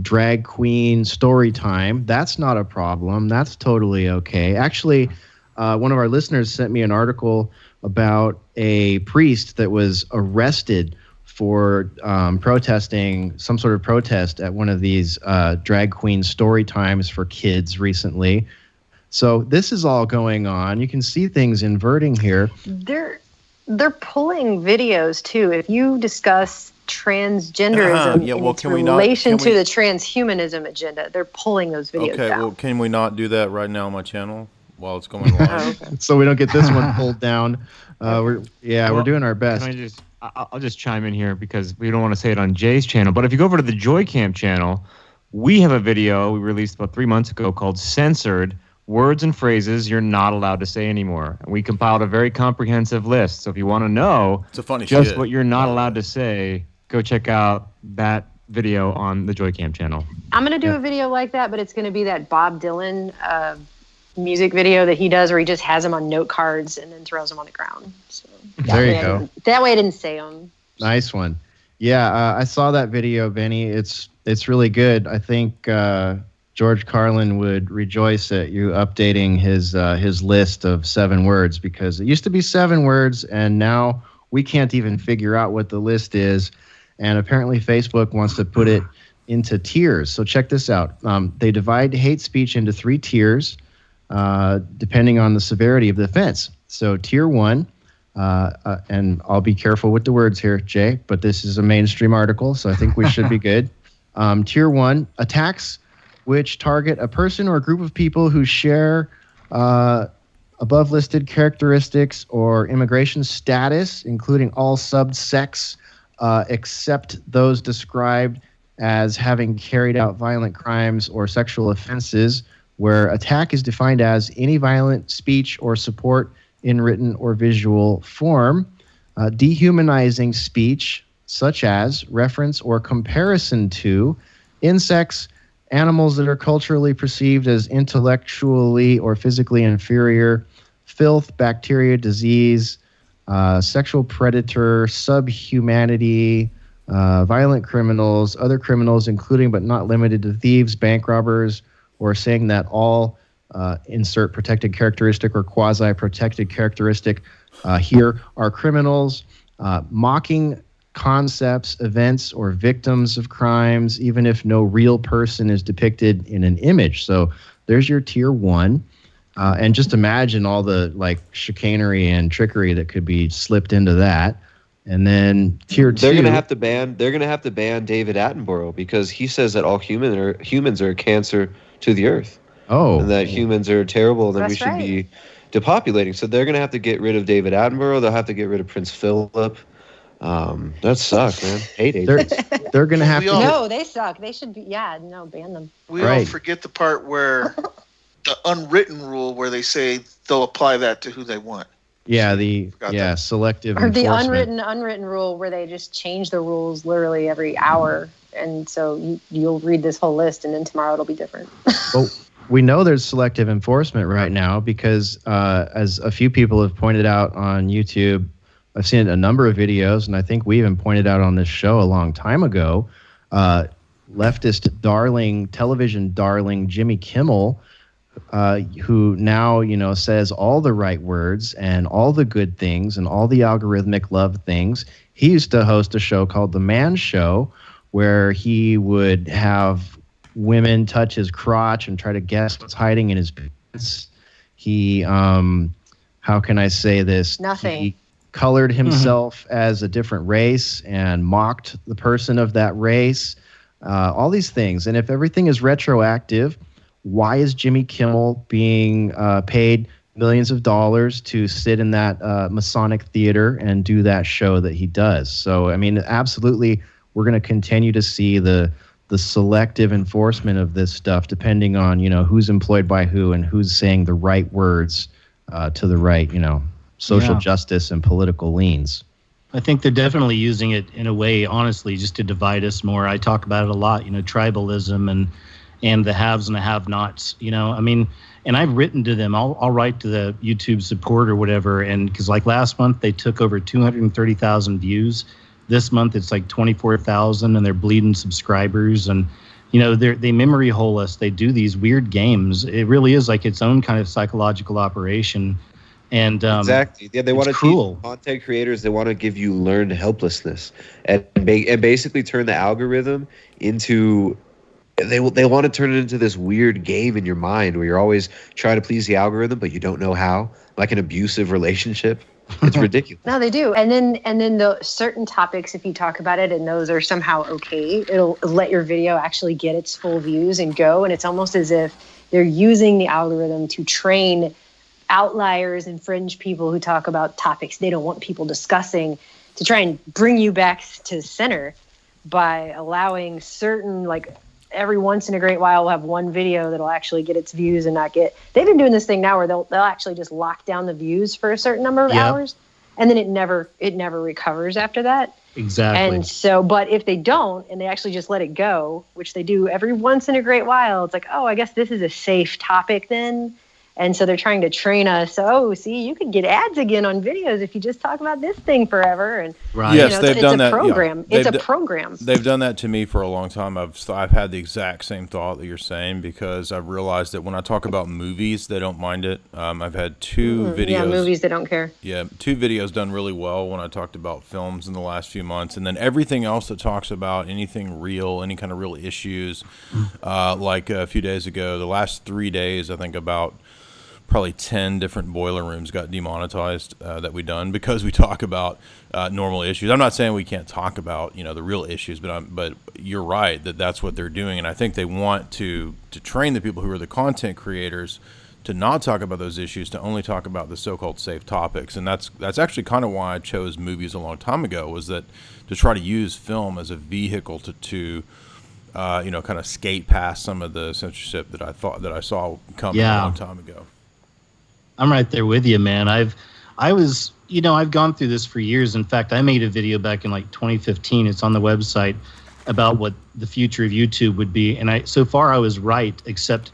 drag queen story time. That's not a problem. That's totally okay. Actually, one of our listeners sent me an article about a priest that was arrested for protesting some sort of protest at one of these drag queen story times for kids recently. So this is all going on. You can see things inverting here. They're pulling videos too. If you discuss transgenderism in relation to the transhumanism agenda, they're pulling those videos down. Well, can we not do that right now on my channel while it's going live? So we don't get this one pulled down. We're doing our best. I'll just chime in here because we don't want to say it on Jay's channel. But if you go over to the Joycam channel, we have a video we released about 3 months ago called Censored Words and Phrases You're Not Allowed to Say Anymore. And we compiled a very comprehensive list. So if you want to know what you're not allowed to say, go check out that video on the Joycam channel. I'm going to do a video like that, but it's going to be that Bob Dylan music video that he does where he just has them on note cards and then throws them on the ground. So there you go. That way I didn't say them. Nice one. Yeah, I saw that video, Benny. It's really good. I think George Carlin would rejoice at you updating his list of 7 words, because it used to be 7 words and now we can't even figure out what the list is. And apparently Facebook wants to put it into tiers. So check this out. They divide hate speech into 3 tiers depending on the severity of the offense. So tier 1, and I'll be careful with the words here, Jay, but this is a mainstream article, so I think we should be good. Tier 1, attacks which target a person or a group of people who share above listed characteristics or immigration status, including all subsects except those described as having carried out violent crimes or sexual offenses, where attack is defined as any violent speech or support in written or visual form. Dehumanizing speech, such as reference or comparison to insects, animals that are culturally perceived as intellectually or physically inferior, filth, bacteria, disease, sexual predator, subhumanity, violent criminals, other criminals, including but not limited to thieves, bank robbers, or saying that all insert protected characteristic or quasi-protected characteristic here are criminals, mocking concepts, events, or victims of crimes, even if no real person is depicted in an image. So there's your tier 1. And just imagine all the chicanery and trickery that could be slipped into that. And then tier 2. They're gonna have to ban David Attenborough because he says that all humans are a cancer to the earth. Oh. And that humans are terrible, and we should be depopulating. So they're gonna have to get rid of David Attenborough. They'll have to get rid of Prince Philip. That sucks, man. Hate agents. They're gonna have to. No, they suck. They should be. Yeah, no, ban them. We all forget the part where the unwritten rule where they say they'll apply that to who they want. Yeah, selective or the enforcement. unwritten rule where they just change the rules literally every hour, and so you'll read this whole list, and then tomorrow it'll be different. Well, we know there's selective enforcement right now because, as a few people have pointed out on YouTube, I've seen it in a number of videos, and I think we even pointed out on this show a long time ago. Leftist darling, television darling Jimmy Kimmel, who now, says all the right words and all the good things and all the algorithmic love things. He used to host a show called The Man Show, where he would have women touch his crotch and try to guess what's hiding in his pants. He, how can I say this? Nothing. He colored himself as a different race and mocked the person of that race. All these things. And if everything is retroactive, why is Jimmy Kimmel being paid millions of dollars to sit in that Masonic theater and do that show that he does? So, I mean, absolutely, we're going to continue to see the selective enforcement of this stuff, depending on, who's employed by who and who's saying the right words to the right, social justice and political leans. I think they're definitely using it in a way, honestly, just to divide us more. I talk about it a lot, tribalism and the haves and the have-nots, I mean, and I've written to them. I'll write to the YouTube support or whatever, and because like last month they took over 230,000 views. This month it's like 24,000, and they're bleeding subscribers, and they memory hole us. They do these weird games. It really is like its own kind of psychological operation. And exactly, yeah, they want to teach content creators. They want to give you learned helplessness and basically turn the algorithm into. They want to turn it into this weird game in your mind where you're always trying to please the algorithm, but you don't know how, like an abusive relationship. It's ridiculous. No, they do. And then the certain topics, if you talk about it and those are somehow okay, it'll let your video actually get its full views and go. And it's almost as if they're using the algorithm to train outliers and fringe people who talk about topics they don't want people discussing, to try and bring you back to center by allowing certain, like, every once in a great while we'll have one video that'll actually get its views and not get. They've been doing this thing now where they'll actually just lock down the views for a certain number of hours, and then it never recovers after that. Exactly. And so, but if they don't and they actually just let it go, which they do every once in a great while, it's like, oh, I guess this is a safe topic then. And so they're trying to train us. Oh, see, you could get ads again on videos if you just talk about this thing forever. And right. Yes, they've done that. Program. Yeah. It's a program. They've done that to me for a long time. I've had the exact same thought that you're saying, because I've realized that when I talk about movies, they don't mind it. I've had two videos. Yeah, movies, they don't care. Yeah, 2 videos done really well when I talked about films in the last few months, and then everything else that talks about anything real, any kind of real issues. Like a few days ago, the last 3 days, I think about probably 10 different boiler rooms got demonetized that we done because we talk about normal issues. I'm not saying we can't talk about the real issues, but you're right that that's what they're doing, and I think they want to train the people who are the content creators to not talk about those issues, to only talk about the so-called safe topics. And that's actually kind of why I chose movies a long time ago, was that to try to use film as a vehicle to kind of skate past some of the censorship that I saw coming a long time ago. I'm right there with you, man. I've gone through this for years. In fact, I made a video back in like 2015. It's on the website about what the future of YouTube would be. And so far I was right, except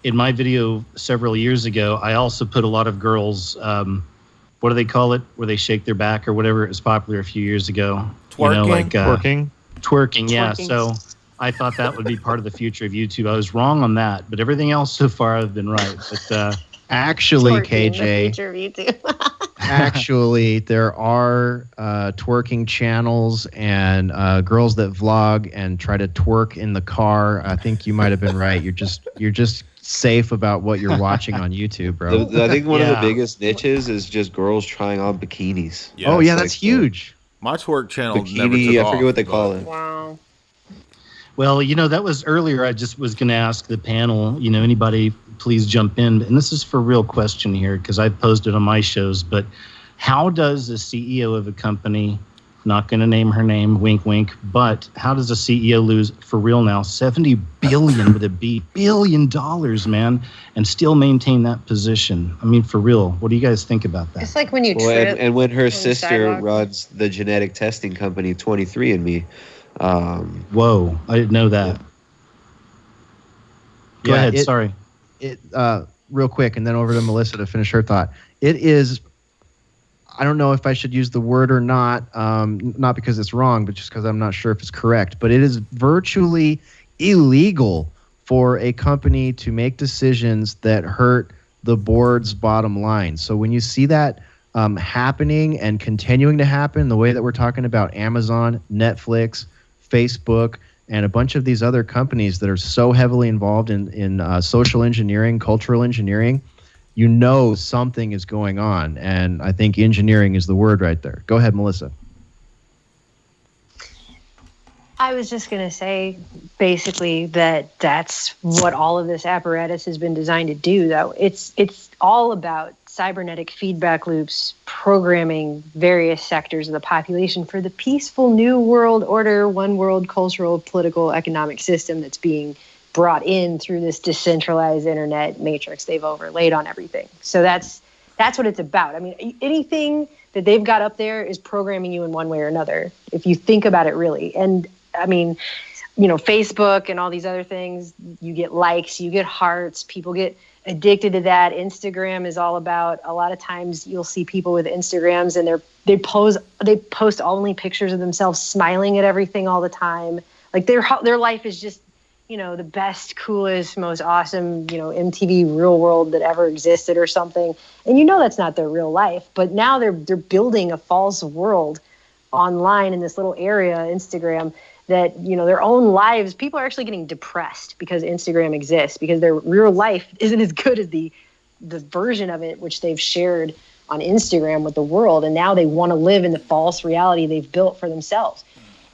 in my video several years ago, I also put a lot of girls, what do they call it? Where they shake their back or whatever. It was popular a few years ago. Twerking? Twerking, yeah. So I thought that would be part of the future of YouTube. I was wrong on that, but everything else so far I've been right. But actually, Twerking, KJ, the future of YouTube. actually, there are twerking channels and girls that vlog and try to twerk in the car. I think you might have been right. You're just safe about what you're watching on YouTube, bro. I think one of the biggest niches is just girls trying on bikinis. Yeah, oh yeah, that's huge. My twerk channel bikini, never took I forget what they call it. Wow. Well, that was earlier. I just was going to ask the panel, anybody please jump in. And this is for real question here, because I've posed it on my shows. But how does the CEO of a company, not going to name her name, wink, wink, but how does a CEO lose, for real now, $70 billion with a B, $1 billion, man, and still maintain that position? I mean, for real, what do you guys think about that? It's like when you trip. And when her sister runs the genetic testing company 23andMe. Whoa, I didn't know that. Go ahead, sorry. Real quick, and then over to Melissa to finish her thought. It is, I don't know if I should use the word or not, not because it's wrong, but just because I'm not sure if it's correct. But it is virtually illegal for a company to make decisions that hurt the board's bottom line. So when you see that happening and continuing to happen the way that we're talking about Amazon, Netflix, Facebook, and a bunch of these other companies that are so heavily involved in social engineering, cultural engineering, you know something is going on. And I think engineering is the word right there. Go ahead, Melissa. I was just going to say, basically, that that's what all of this apparatus has been designed to do, though. It's all about cybernetic feedback loops, programming various sectors of the population for the peaceful new world order, one world cultural, political, economic system that's being brought in through this decentralized internet matrix they've overlaid on everything. So that's what it's about. I mean, anything that they've got up there is programming you in one way or another, if you think about it really. And I mean, you know, Facebook and all these other things, you get likes, you get hearts, people get addicted to that. Instagram is all about, a lot of times you'll see people with Instagrams and they post only pictures of themselves smiling at everything all the time. Like their life is just, you know, the best, coolest, most awesome, you know, MTV real world that ever existed or something. And you know that's not their real life, but now they're building a false world online in this little area, Instagram, that, you know, their own lives, people are actually getting depressed because Instagram exists, because their real life isn't as good as the version of it which they've shared on Instagram with the world. And now they want to live in the false reality they've built for themselves.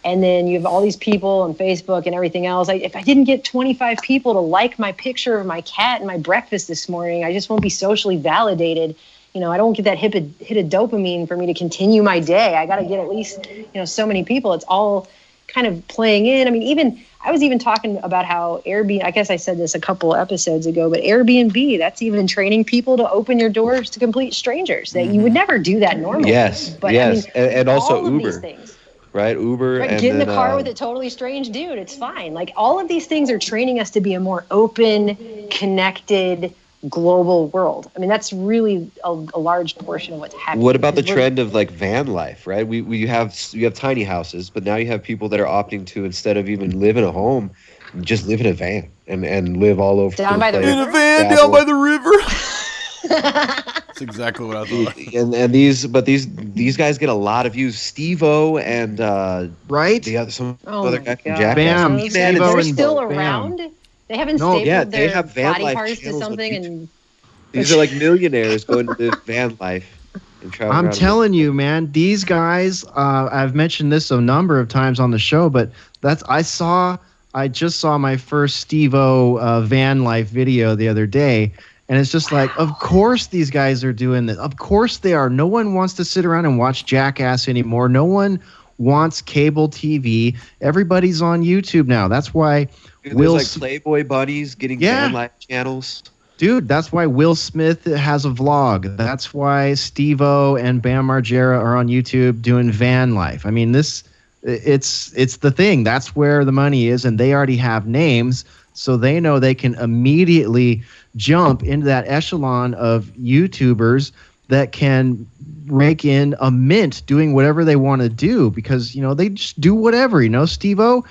And then you have all these people on Facebook and everything else. If I didn't get 25 people to like my picture of my cat and my breakfast this morning, I just won't be socially validated. You know, I don't get that hit of dopamine for me to continue my day. I got to get at least, you know, so many people. It's all kind of playing in. I mean, I was even talking about how Airbnb, I guess I said this a couple episodes ago, but Airbnb, that's even training people to open your doors to complete strangers. That you would never do that normally. Yes, but yes. I mean, and also all of Uber. these things. Right, Uber. Right, and get in then, the car with a totally strange dude. It's fine. Like, all of these things are training us to be a more open, connected, global world. I mean, that's really a large portion of what's happening. What about the trend of like van life, right? You have tiny houses, but now you have people that are opting to, instead of even live in a home, just live in a van and live all over down by the river. In a van down by the river. That's exactly what I thought. And these guys get a lot of views. Steve-O and right, the other some Oh other my guy from God. Jackass. Bam, Man, They're it's- still Bam. around. They haven't No, stapled yeah, they their have van body life parts to channels on something, YouTube. and These are like millionaires going to live van life and travel I'm around. telling you, man, these guys, I've mentioned this a number of times on the show, but I just saw my first Steve-O van life video the other day. And it's just like, of course these guys are doing this. Of course they are. No one wants to sit around and watch Jackass anymore. No one wants cable TV. Everybody's on YouTube now. That's why There's like Playboy buddies getting van life channels. Dude, that's why Will Smith has a vlog. That's why Steve-O and Bam Margera are on YouTube doing van life. I mean, it's the thing. That's where the money is, and they already have names, so they know they can immediately jump into that echelon of YouTubers that can rake in a mint doing whatever they want to do, because, you know, they just do whatever. You know, Steve-O,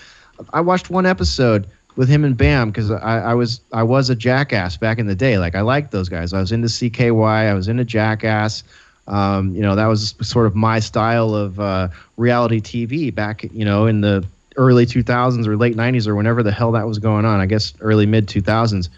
I watched one episode with him and Bam because I was a Jackass back in the day. Like, I liked those guys. I was into CKY. I was into Jackass. You know, that was sort of my style of reality TV back, you know, in the early 2000s or late 90s or whenever the hell that was going on. I guess early mid 2000s.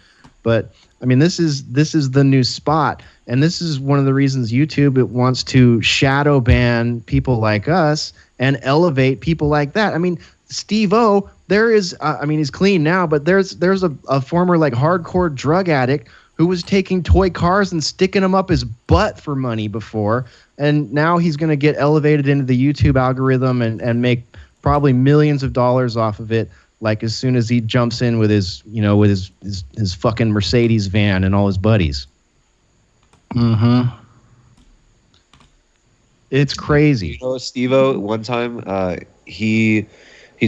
But I mean, this is the new spot, and this is one of the reasons YouTube wants to shadow ban people like us and elevate people like that. I mean, Steve-O, there is, I mean, he's clean now, but there's a former like hardcore drug addict who was taking toy cars and sticking them up his butt for money before, and now he's going to get elevated into the YouTube algorithm and make probably millions of dollars off of it. Like, as soon as he jumps in with his, you know, with his fucking Mercedes van and all his buddies. Mm-hmm. It's crazy. You know, Steve-O, one time, he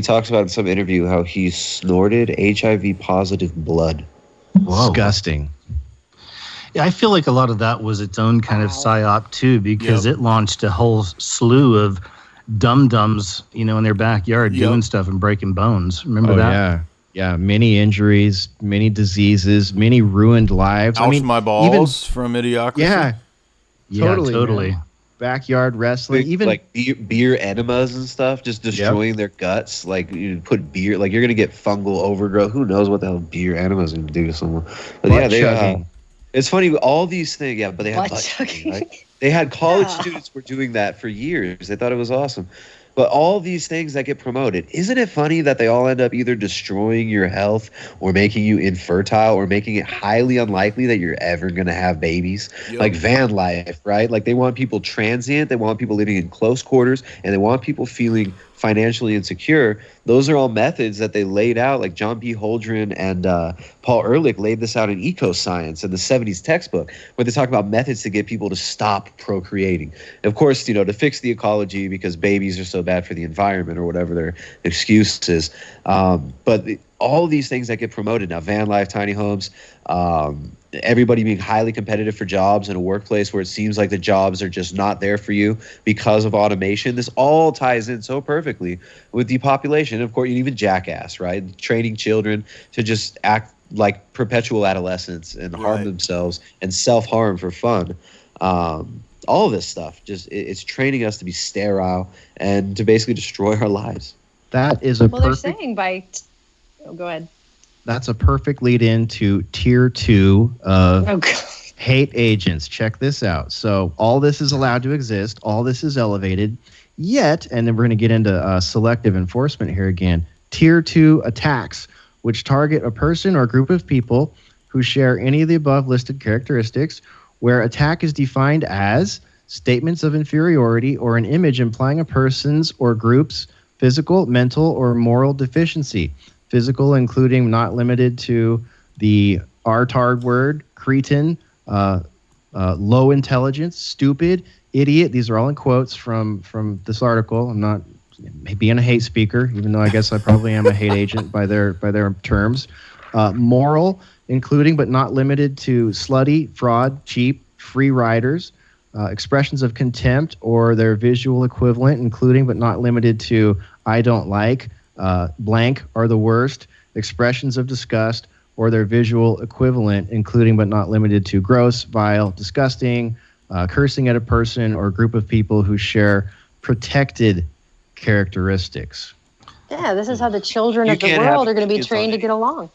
talks about in some interview how he snorted HIV positive blood. Whoa. Disgusting. I feel like a lot of that was its own kind of psyop too, because it launched a whole slew of dum-dums, in their backyard doing stuff and breaking bones. Remember that? Yeah, many injuries, many diseases, many ruined lives. Ouch my balls from Idiocracy. Yeah, totally. Totally. Man. Backyard wrestling, even like beer enemas and stuff, just destroying their guts. Like you put beer, like you're gonna get fungal overgrowth. Who knows what the hell beer enemas gonna do to someone? But they. It's funny, all these things. Yeah, but they had butt chugging, right? They had college students were doing that for years. They thought it was awesome. But all these things that get promoted, isn't it funny that they all end up either destroying your health or making you infertile or making it highly unlikely that you're ever going to have babies? Like van life, right? Like they want people transient, they want people living in close quarters, and they want people feeling financially insecure. Those are all methods that they laid out, like John P. Holdren and Paul Ehrlich laid this out in Ecoscience in the 70s textbook, where they talk about methods to get people to stop procreating. Of course, to fix the ecology because babies are so bad for the environment or whatever their excuse is. But all these things that get promoted now, van life, tiny homes, everybody being highly competitive for jobs in a workplace where it seems like the jobs are just not there for you because of automation. This all ties in so perfectly with depopulation. Of course, even Jackass, right? Training children to just act like perpetual adolescents and harm themselves and self-harm for fun. All of this stuff, it's training us to be sterile and to basically destroy our lives. That is a they're saying go ahead. That's a perfect lead into tier 2 of hate agents. Check this out. So all this is allowed to exist. All this is elevated. Yet, and then we're going to get into selective enforcement here again, tier 2 attacks, which target a person or group of people who share any of the above listed characteristics, where attack is defined as statements of inferiority or an image implying a person's or group's physical, mental, or moral deficiency. Physical, including not limited to the R-tard word, cretin, low intelligence, stupid, idiot. These are all in quotes from this article. I'm not being a hate speaker, even though I guess I probably am a hate agent by their terms. Moral, including but not limited to slutty, fraud, cheap, free riders. Expressions of contempt or their visual equivalent, including but not limited to I don't like, blank are the worst, expressions of disgust or their visual equivalent, including but not limited to gross, vile, disgusting, cursing at a person or group of people who share protected characteristics. Yeah, this is how the children of the world are going to be trained to get along.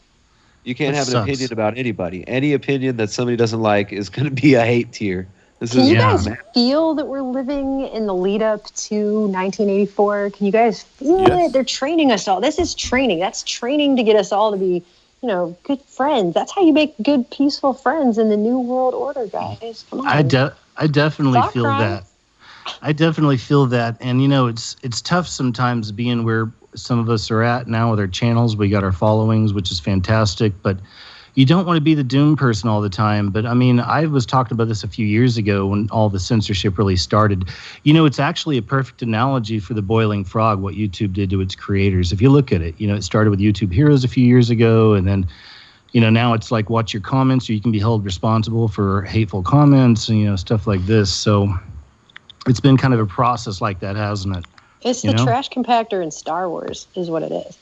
You can't have an opinion about anybody. Any opinion that somebody doesn't like is going to be a hate tier. Can you guys feel that we're living in the lead up to 1984? Can you guys feel it? They're training us all. This is training. That's training to get us all to be, good friends. That's how you make good, peaceful friends in the new world order, guys. Come on. I definitely feel that. I definitely feel that. And, it's tough sometimes being where some of us are at now with our channels. We got our followings, which is fantastic. But you don't want to be the doom person all the time. But I was talking about this a few years ago when all the censorship really started. It's actually a perfect analogy for the boiling frog, what YouTube did to its creators. If you look at it, it started with YouTube Heroes a few years ago. And then, now it's like watch your comments or you can be held responsible for hateful comments and, stuff like this. So it's been kind of a process like that, hasn't it? It's the trash compactor in Star Wars is what it is.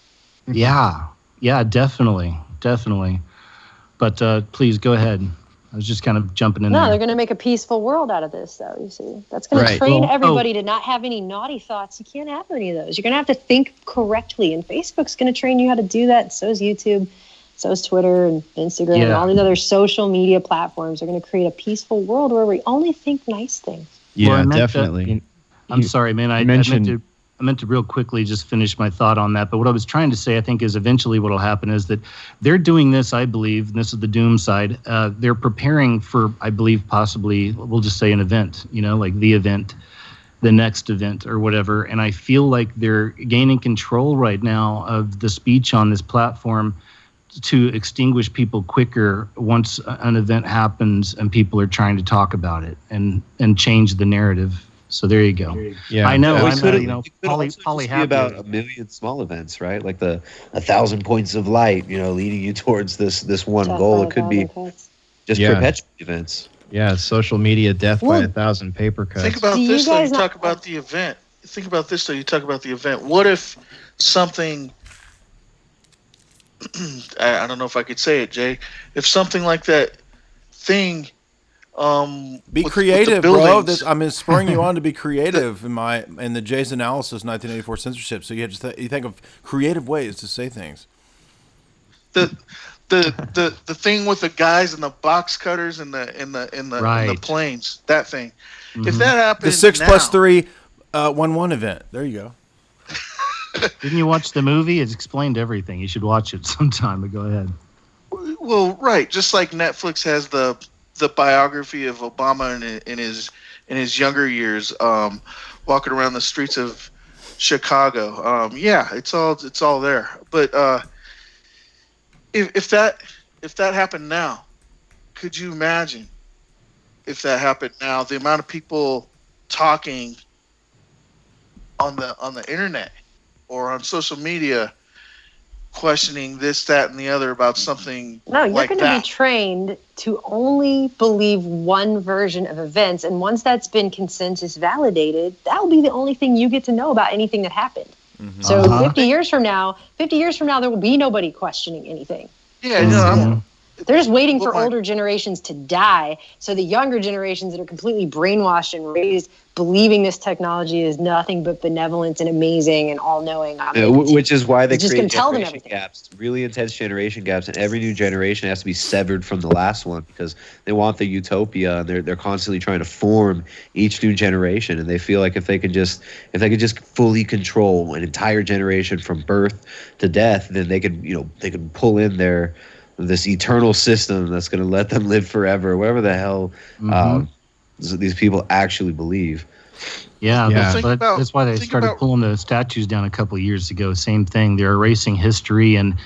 Yeah, definitely. But please go ahead. I was just kind of jumping in there. No, they're going to make a peaceful world out of this, though, you see. That's going to train everybody to not have any naughty thoughts. You can't have any of those. You're going to have to think correctly, and Facebook's going to train you how to do that. So is YouTube. So is Twitter and Instagram and all these other social media platforms. Are going to create a peaceful world where we only think nice things. Yeah, definitely. I'm sorry, man. I meant to real quickly just finish my thought on that. But what I was trying to say, I think, is eventually what will happen is that they're doing this, I believe, and this is the doom side. They're preparing for, I believe, possibly, we'll just say an event, like the event, the next event or whatever. And I feel like they're gaining control right now of the speech on this platform to extinguish people quicker once an event happens and people are trying to talk about it and change the narrative. So there you go. Yeah, I know. It could be about a million small events, right? Like the 1,000 points of light, leading you towards this one goal. It could be. Just perpetuate events. Yeah, social media death by 1,000 paper cuts. Think about this though. You talk about the event. Think about this though. You talk about the event. What if something? I don't know if I could say it, Jay. If something like that thing. Be creative, bro. I'm spurring you on to be creative in the Jay's analysis 1984 censorship. So you you think of creative ways to say things. The thing with the guys and the box cutters and the planes, that thing. Mm-hmm. If that happens, the 6+3 1-1 event. There you go. Didn't you watch the movie? It's explained everything. You should watch it sometime. But go ahead. Well, right. Just like Netflix has the biography of Obama in his younger years, walking around the streets of Chicago. Yeah, it's all there. But if that happened now, could you imagine if that happened now? The amount of people talking on the internet or on social media, questioning this, that, and the other about something. No, you're going to be trained to only believe one version of events, and once that's been consensus validated, that will be the only thing you get to know about anything that happened. Mm-hmm. So 50 years from now, there will be nobody questioning anything. Yeah, they're just waiting for older generations to die, so the younger generations that are completely brainwashed and raised believing this technology is nothing but benevolent and amazing and all-knowing. Which is why they create generation gaps, really intense generation gaps, and every new generation has to be severed from the last one because they want the utopia, and they're constantly trying to form each new generation, and they feel like if they could just fully control an entire generation from birth to death, then they could pull in this eternal system that's going to let them live forever, whatever the hell these people actually believe. Yeah. That's why they started pulling the statues down a couple of years ago. Same thing. They're erasing history, and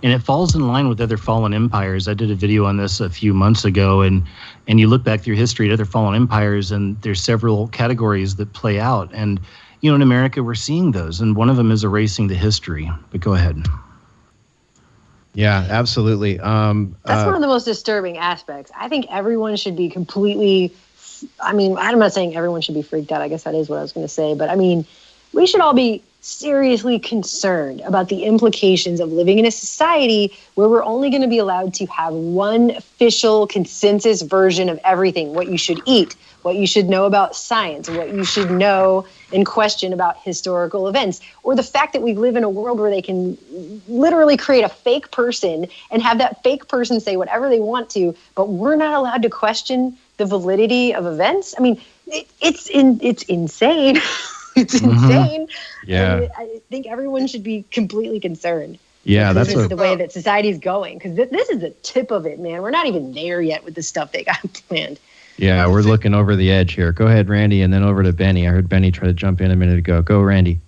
it falls in line with other fallen empires. I did a video on this a few months ago, and you look back through history at other fallen empires, and there's several categories that play out. And in America, we're seeing those, and one of them is erasing the history. But go ahead. Yeah, absolutely. That's one of the most disturbing aspects. I think everyone should be completely. I'm not saying everyone should be freaked out. I guess that is what I was going to say. But we should all be seriously concerned about the implications of living in a society where we're only going to be allowed to have one official consensus version of everything: what you should eat, what you should know about science, what you should know and question about historical events, or the fact that we live in a world where they can literally create a fake person and have that fake person say whatever they want to, but we're not allowed to question the validity of events. It's insane. It's insane. Yeah. And I think everyone should be completely concerned. Yeah, this is the way that society is going, because this is the tip of it, man. We're not even there yet with the stuff they got planned. Yeah, we're looking over the edge here. Go ahead, Randy, and then over to Benny. I heard Benny try to jump in a minute ago. Go, Randy.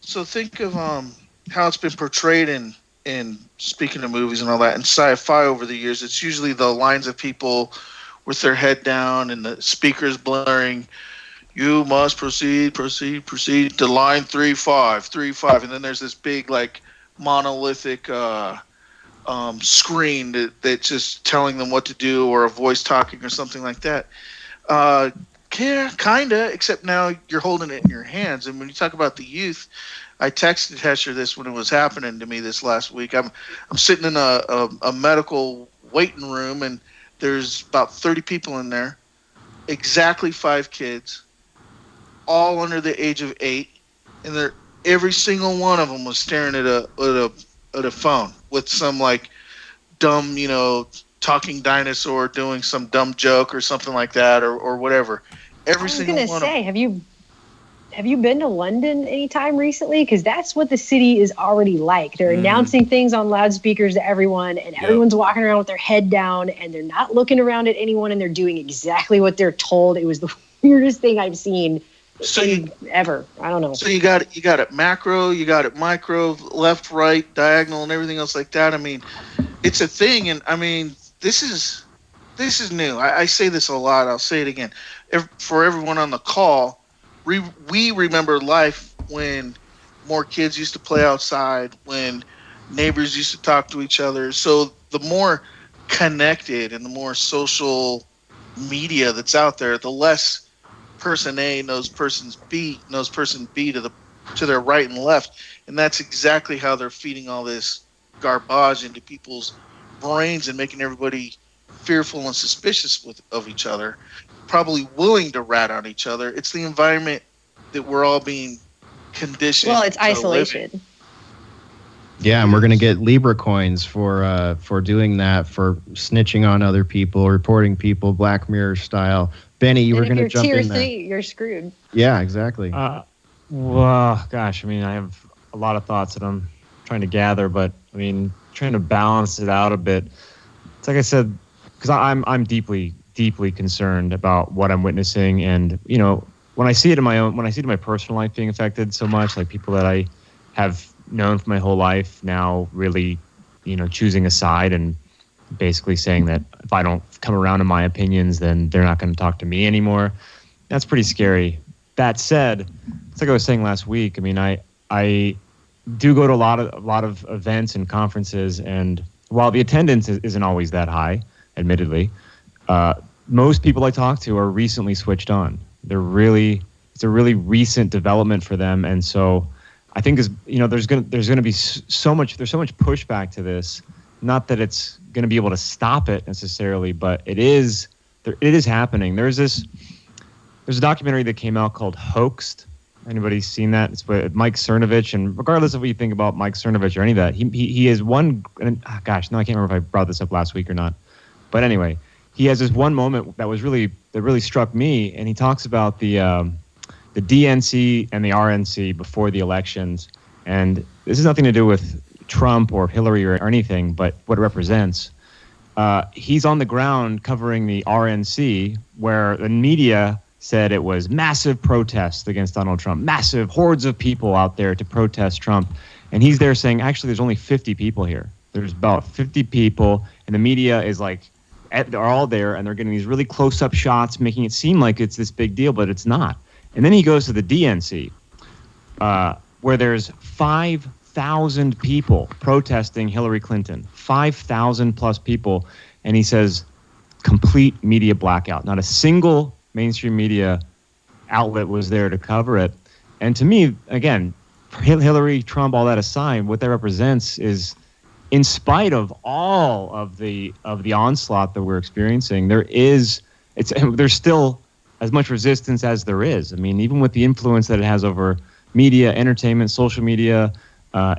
So think of how it's been portrayed in speaking of movies and all that, in sci-fi over the years. It's usually the lines of people with their head down and the speakers blaring, "You must proceed to line 35, and then there's this big monolithic screen that's just telling them what to do, or a voice talking or something like that. Yeah, kinda, except now you're holding it in your hands. And when you talk about the youth, I texted Hesher this when it was happening to me this last week. I'm sitting in a medical waiting room, and there's about 30 people in there, exactly 5 kids, all under the age of 8, and every single one of them was staring at a phone with some dumb, talking dinosaur doing some dumb joke or something like that, or whatever. Every single one. I was gonna say, have you been to London anytime recently? Because that's what the city is already like. They're announcing things on loudspeakers to everyone, and everyone's walking around with their head down, and they're not looking around at anyone, and they're doing exactly what they're told. It was the weirdest thing I've seen ever. I don't know. So you got it macro, you got it micro, left, right, diagonal, and everything else like that. It's a thing, and this is new. I say this a lot. I'll say it again. For everyone on the call, we remember life when more kids used to play outside, when neighbors used to talk to each other. So the more connected and the more social media that's out there, the less person A knows person B to their right and left, and that's exactly how they're feeding all this garbage into people's brains and making everybody fearful and suspicious of each other, probably willing to rat on each other. It's the environment that we're all being conditioned. Well, it's to live in. isolation. Yeah, and we're gonna get Libra coins for doing that, for snitching on other people, reporting people, Black Mirror style. Benny, you were gonna jump in there. If you're tier 3, you're screwed. Yeah, exactly. Well, gosh, I mean, I have a lot of thoughts that I'm trying to gather, but I mean, trying to balance it out a bit. It's like I said, because I'm deeply concerned about what I'm witnessing, and you know, when I see it in my personal life being affected so much, like people that I have known for my whole life now really, you know, choosing a side and basically saying that if I don't come around to my opinions, then they're not going to talk to me anymore. That's pretty scary. That said, it's like I was saying last week. I mean, I do go to a lot of events and conferences, and while the attendance isn't always that high, admittedly, most people I talk to are recently switched on. It's a really recent development for them, and so I think there's gonna be so much pushback to this. Not that it's going to be able to stop it necessarily, but it is happening. There's a documentary that came out called Hoaxed. Anybody seen that? It's with Mike Cernovich, and regardless of what you think about Mike Cernovich or any of that, he is one. Gosh, no, I can't remember if I brought this up last week or not. But anyway, he has this one moment that really struck me, and he talks about the DNC and the RNC before the elections, and this has nothing to do with Trump or Hillary or anything, but what it represents. He's on the ground covering the RNC, where the media said it was massive protests against Donald Trump, massive hordes of people out there to protest Trump. And he's there saying, actually, there's only 50 people here. There's about 50 people, and the media is like, they're all there, and they're getting these really close-up shots, making it seem like it's this big deal, but it's not. And then he goes to the DNC, where there's 5,000 people protesting Hillary Clinton, 5,000 plus people, and he says, complete media blackout. Not a single mainstream media outlet was there to cover it. And to me, again, Hillary, Trump, all that aside, what that represents is, in spite of all of the onslaught that we're experiencing, there's still as much resistance as there is. I mean, even with the influence that it has over media, entertainment, social media,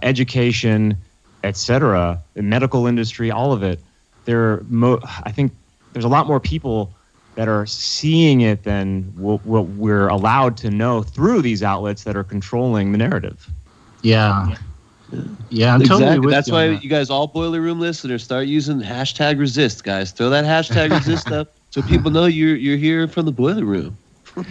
education, etc., the medical industry, all of it, I think there's a lot more people that are seeing it than what we're allowed to know through these outlets that are controlling the narrative. Yeah. Yeah, I'm exactly. totally with That's you why on that. you guys, all Boiler Room listeners, start using #resist, guys. Throw that #resist up so people know you're here from the Boiler Room.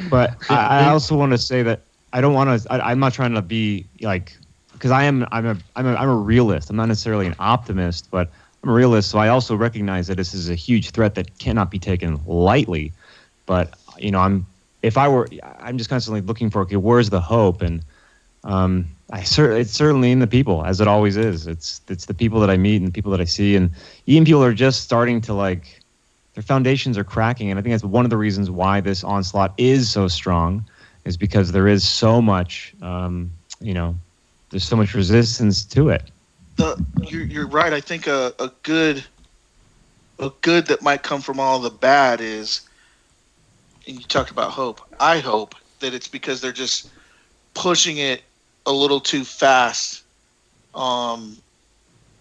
But I also want to say that I don't want to. I'm not trying to be like, because I'm a realist. I'm not necessarily an optimist, but I'm a realist. So I also recognize that this is a huge threat that cannot be taken lightly. But you know, I'm just constantly looking for, okay, where's the hope? And it's certainly in the people, as it always is. It's the people that I meet and the people that I see, and even people are just starting to, like, their foundations are cracking. And I think that's one of the reasons why this onslaught is so strong, is because there is so much, there's so much resistance to it. You're right. I think a good that might come from all the bad is, and you talked about hope. I hope that it's because they're just pushing it a little too fast, and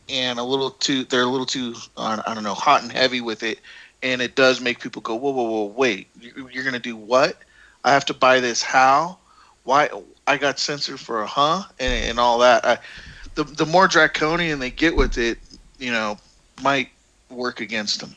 they're a little too I don't know, hot and heavy with it, and it does make people go, whoa, wait, you're gonna do what? I have to buy this? How? Why? I got censored for and all that. The more draconian they get with it, might work against them.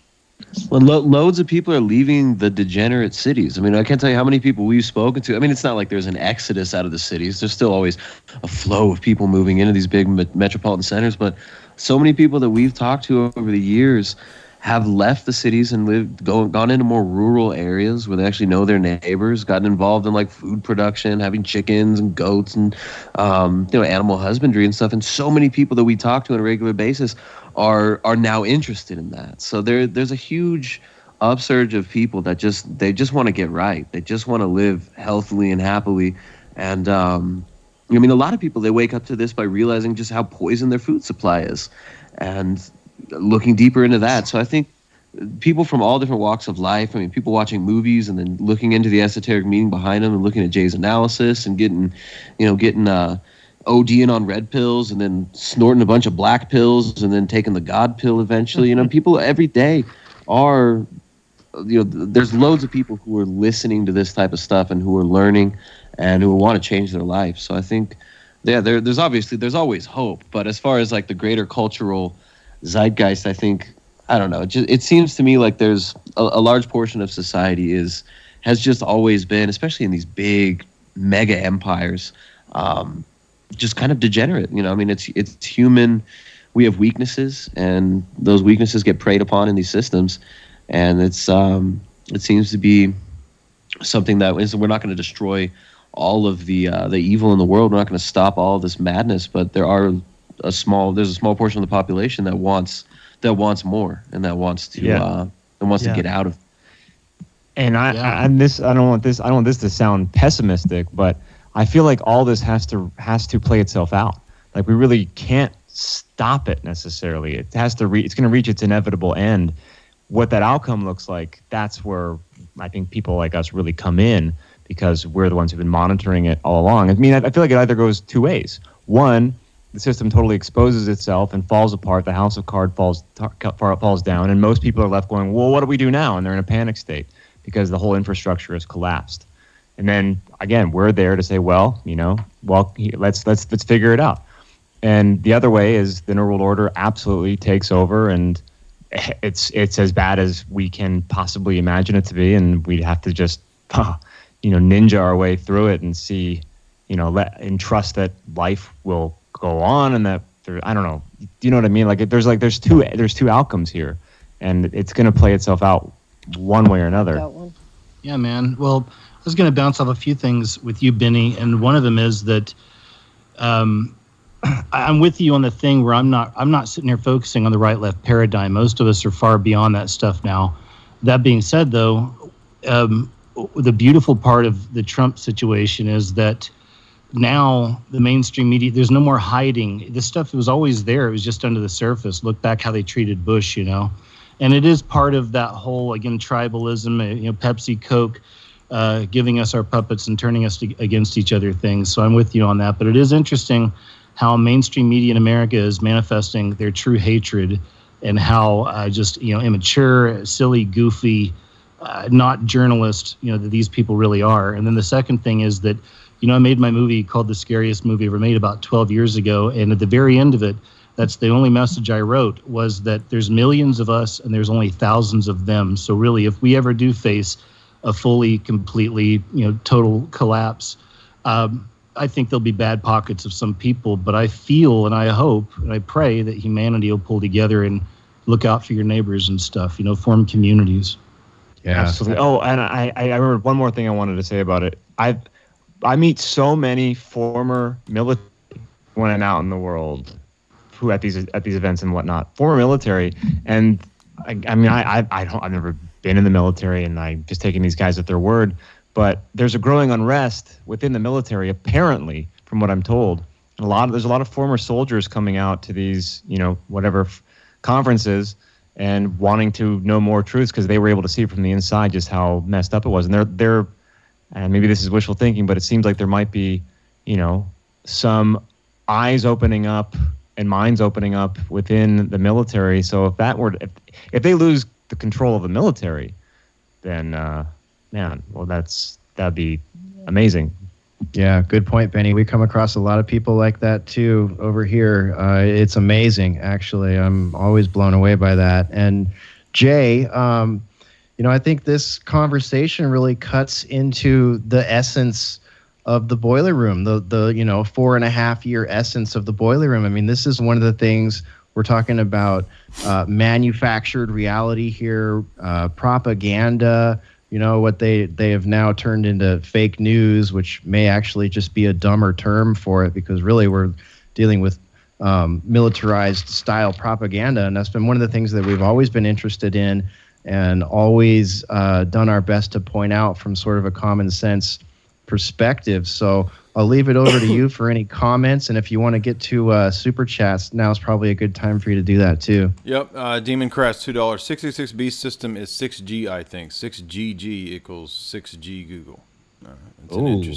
Well, loads of people are leaving the degenerate cities. I mean, I can't tell you how many people we've spoken to. I mean, it's not like there's an exodus out of the cities. There's still always a flow of people moving into these big metropolitan centers. But so many people that we've talked to over the years have left the cities and gone into more rural areas where they actually know their neighbors, gotten involved in like food production, having chickens and goats and animal husbandry and stuff. And so many people that we talk to on a regular basis are now interested in that. So there's a huge upsurge of people that just want to get right. They just want to live healthily and happily. And I mean, a lot of people, they wake up to this by realizing just how poisoned their food supply is, and looking deeper into that. So I think people from all different walks of life, I mean, people watching movies and then looking into the esoteric meaning behind them and looking at Jay's analysis and getting ODing on red pills and then snorting a bunch of black pills and then taking the God pill eventually. People every day are, there's loads of people who are listening to this type of stuff and who are learning and who want to change their life. So I think, there's always hope. But as far as like the greater cultural zeitgeist, I think, I don't know. It seems to me like there's a large portion of society has just always been, especially in these big mega empires, just kind of degenerate. I mean, it's human. We have weaknesses, and those weaknesses get preyed upon in these systems. And it seems to be something that we're not going to destroy all of the evil in the world. We're not going to stop all of this madness, but there's a small portion of the population that wants more and that wants to get out of. And I don't want this to sound pessimistic, but I feel like all this has to play itself out. Like, we really can't stop it necessarily. It has to it's going to reach its inevitable end. What that outcome looks like, that's where I think people like us really come in, because we're the ones who've been monitoring it all along. I mean, I feel like it either goes two ways. One, the system totally exposes itself and falls apart. The house of cards falls down, and most people are left going, well, what do we do now? And they're in a panic state because the whole infrastructure has collapsed. And then again, we're there to say, let's figure it out. And the other way is the New World Order absolutely takes over, and it's as bad as we can possibly imagine it to be, and we'd have to just ninja our way through it and see, and trust that life will go on, and that I don't know. Do you know what I mean? Like, there's two outcomes here, and it's going to play itself out one way or another. Yeah, man. Well, I was going to bounce off a few things with you, Benny, and one of them is that I'm with you on the thing where I'm not sitting here focusing on the right-left paradigm. Most of us are far beyond that stuff now. That being said, though, the beautiful part of the Trump situation is that now the mainstream media, there's no more hiding. This stuff was always there. It was just under the surface. Look back how they treated Bush, And it is part of that whole, again, tribalism, Pepsi, Coke, giving us our puppets and turning us against each other things. So I'm with you on that. But it is interesting how mainstream media in America is manifesting their true hatred, and how immature, silly, goofy, not journalist, that these people really are. And then the second thing is that, I made my movie called The Scariest Movie Ever Made about 12 years ago. And at the very end of it, that's the only message I wrote, was that there's millions of us and there's only thousands of them. So really, if we ever do face a fully, completely, total collapse, I think there'll be bad pockets of some people, but I feel and I hope and I pray that humanity will pull together and look out for your neighbors and stuff, form communities. Yeah, absolutely. Oh, and I remember one more thing I wanted to say about it. I meet so many former military when I'm out in the world, who at these events and whatnot, former military, and I've never been in the military, and I'm just taking these guys at their word. But there's a growing unrest within the military, apparently, from what I'm told. And there's a lot of former soldiers coming out to these, conferences and wanting to know more truths, because they were able to see from the inside just how messed up it was. And they're and maybe this is wishful thinking, but it seems like there might be, some eyes opening up and minds opening up within the military. So if they lose the control of the military, then that'd be amazing. Yeah, good point, Benny. We come across a lot of people like that too over here. It's amazing, actually. I'm always blown away by that. And Jay, I think this conversation really cuts into the essence of the boiler room, the 4.5 year essence of the boiler room. I mean, this is one of the things we're talking about, manufactured reality here, propaganda, what they have now turned into fake news, which may actually just be a dumber term for it, because really we're dealing with militarized style propaganda. And that's been one of the things that we've always been interested in and always done our best to point out from sort of a common sense perspective. So I'll leave it over to you for any comments. And if you want to get to super chats, now is probably a good time for you to do that too. Yep. Demon Crest, $2. 66B system is 6G, I think. 6GG equals 6G Google. It's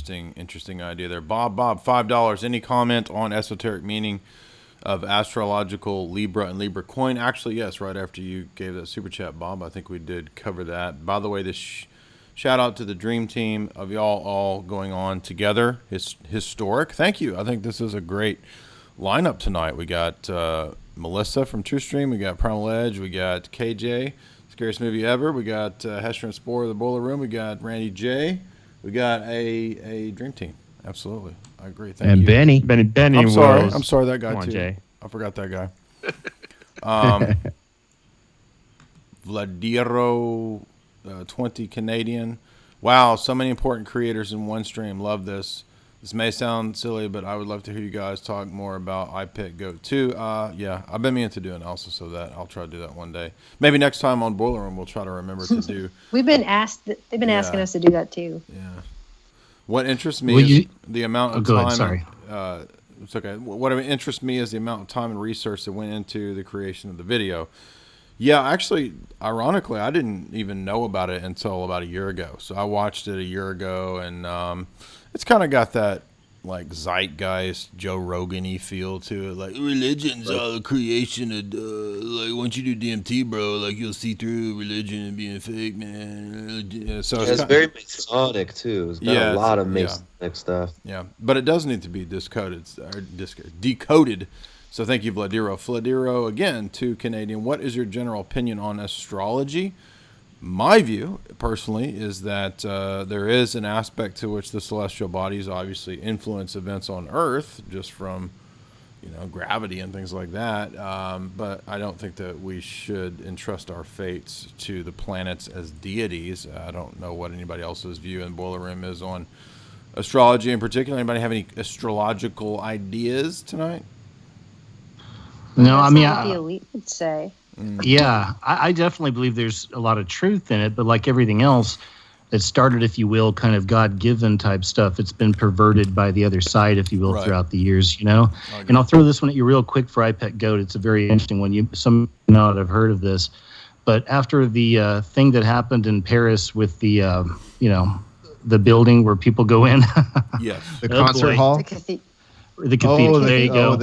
an interesting idea there. Bob, $5. Any comment on esoteric meaning of astrological Libra and Libra coin? Actually, yes, right after you gave that super chat, Bob. I think we did cover that. By the way, this shout out to the dream team of y'all all going on together. It's historic. Thank you. I think this is a great lineup tonight. We got Melissa from TrueStream. We got Primal Edge. We got KJ, Scariest Movie Ever. We got Hester and Spore of the Boiler Room. We got Randy J. We got a dream team. Absolutely. I agree. Thank you. Benny. I'm sorry, that guy too. Jay. I forgot that guy. Vladiro 20 Canadian. Wow, so many important creators in one stream. Love this. This may sound silly, but I would love to hear you guys talk more about iPet Goat 2. Yeah, I've been meaning to do an analysis of that. I'll try to do that one day. Maybe next time on Boiler Room, we'll try to remember to do. We've been asked. They've been asking us to do that too. Yeah. What interests me is the amount of time. Sorry. It's okay. What interests me is the amount of time and research that went into the creation of the video. Yeah, actually, ironically, I didn't even know about it until about a year ago. So I watched it a year ago, and it's kind of got that like zeitgeist Joe Rogan-y feel to it. Like, religion's all a creation of like, once you do DMT, bro, like you'll see through religion and being fake, man. So it's very Masonic too. It's got a lot of Masonic stuff. Yeah, but it does need to be decoded. So thank you, Vladiro. Vladiro, again, to Canadian. What is your general opinion on astrology? My view, personally, is that there is an aspect to which the celestial bodies obviously influence events on Earth, just from, gravity and things like that. But I don't think that we should entrust our fates to the planets as deities. I don't know what anybody else's view in Boiler Room is on astrology in particular. Anybody have any astrological ideas tonight? No, I mean, what the elite would say. Yeah, I definitely believe there's a lot of truth in it, but like everything else that started, if you will, kind of God-given type stuff, it's been perverted by the other side, if you will, throughout the years, And I'll throw this one at you real quick for iPet Goat. It's a very interesting one. Some may not have heard of this, but after the thing that happened in Paris with the, the building where people go in. Yes. The concert hall? The cathedral. There you go.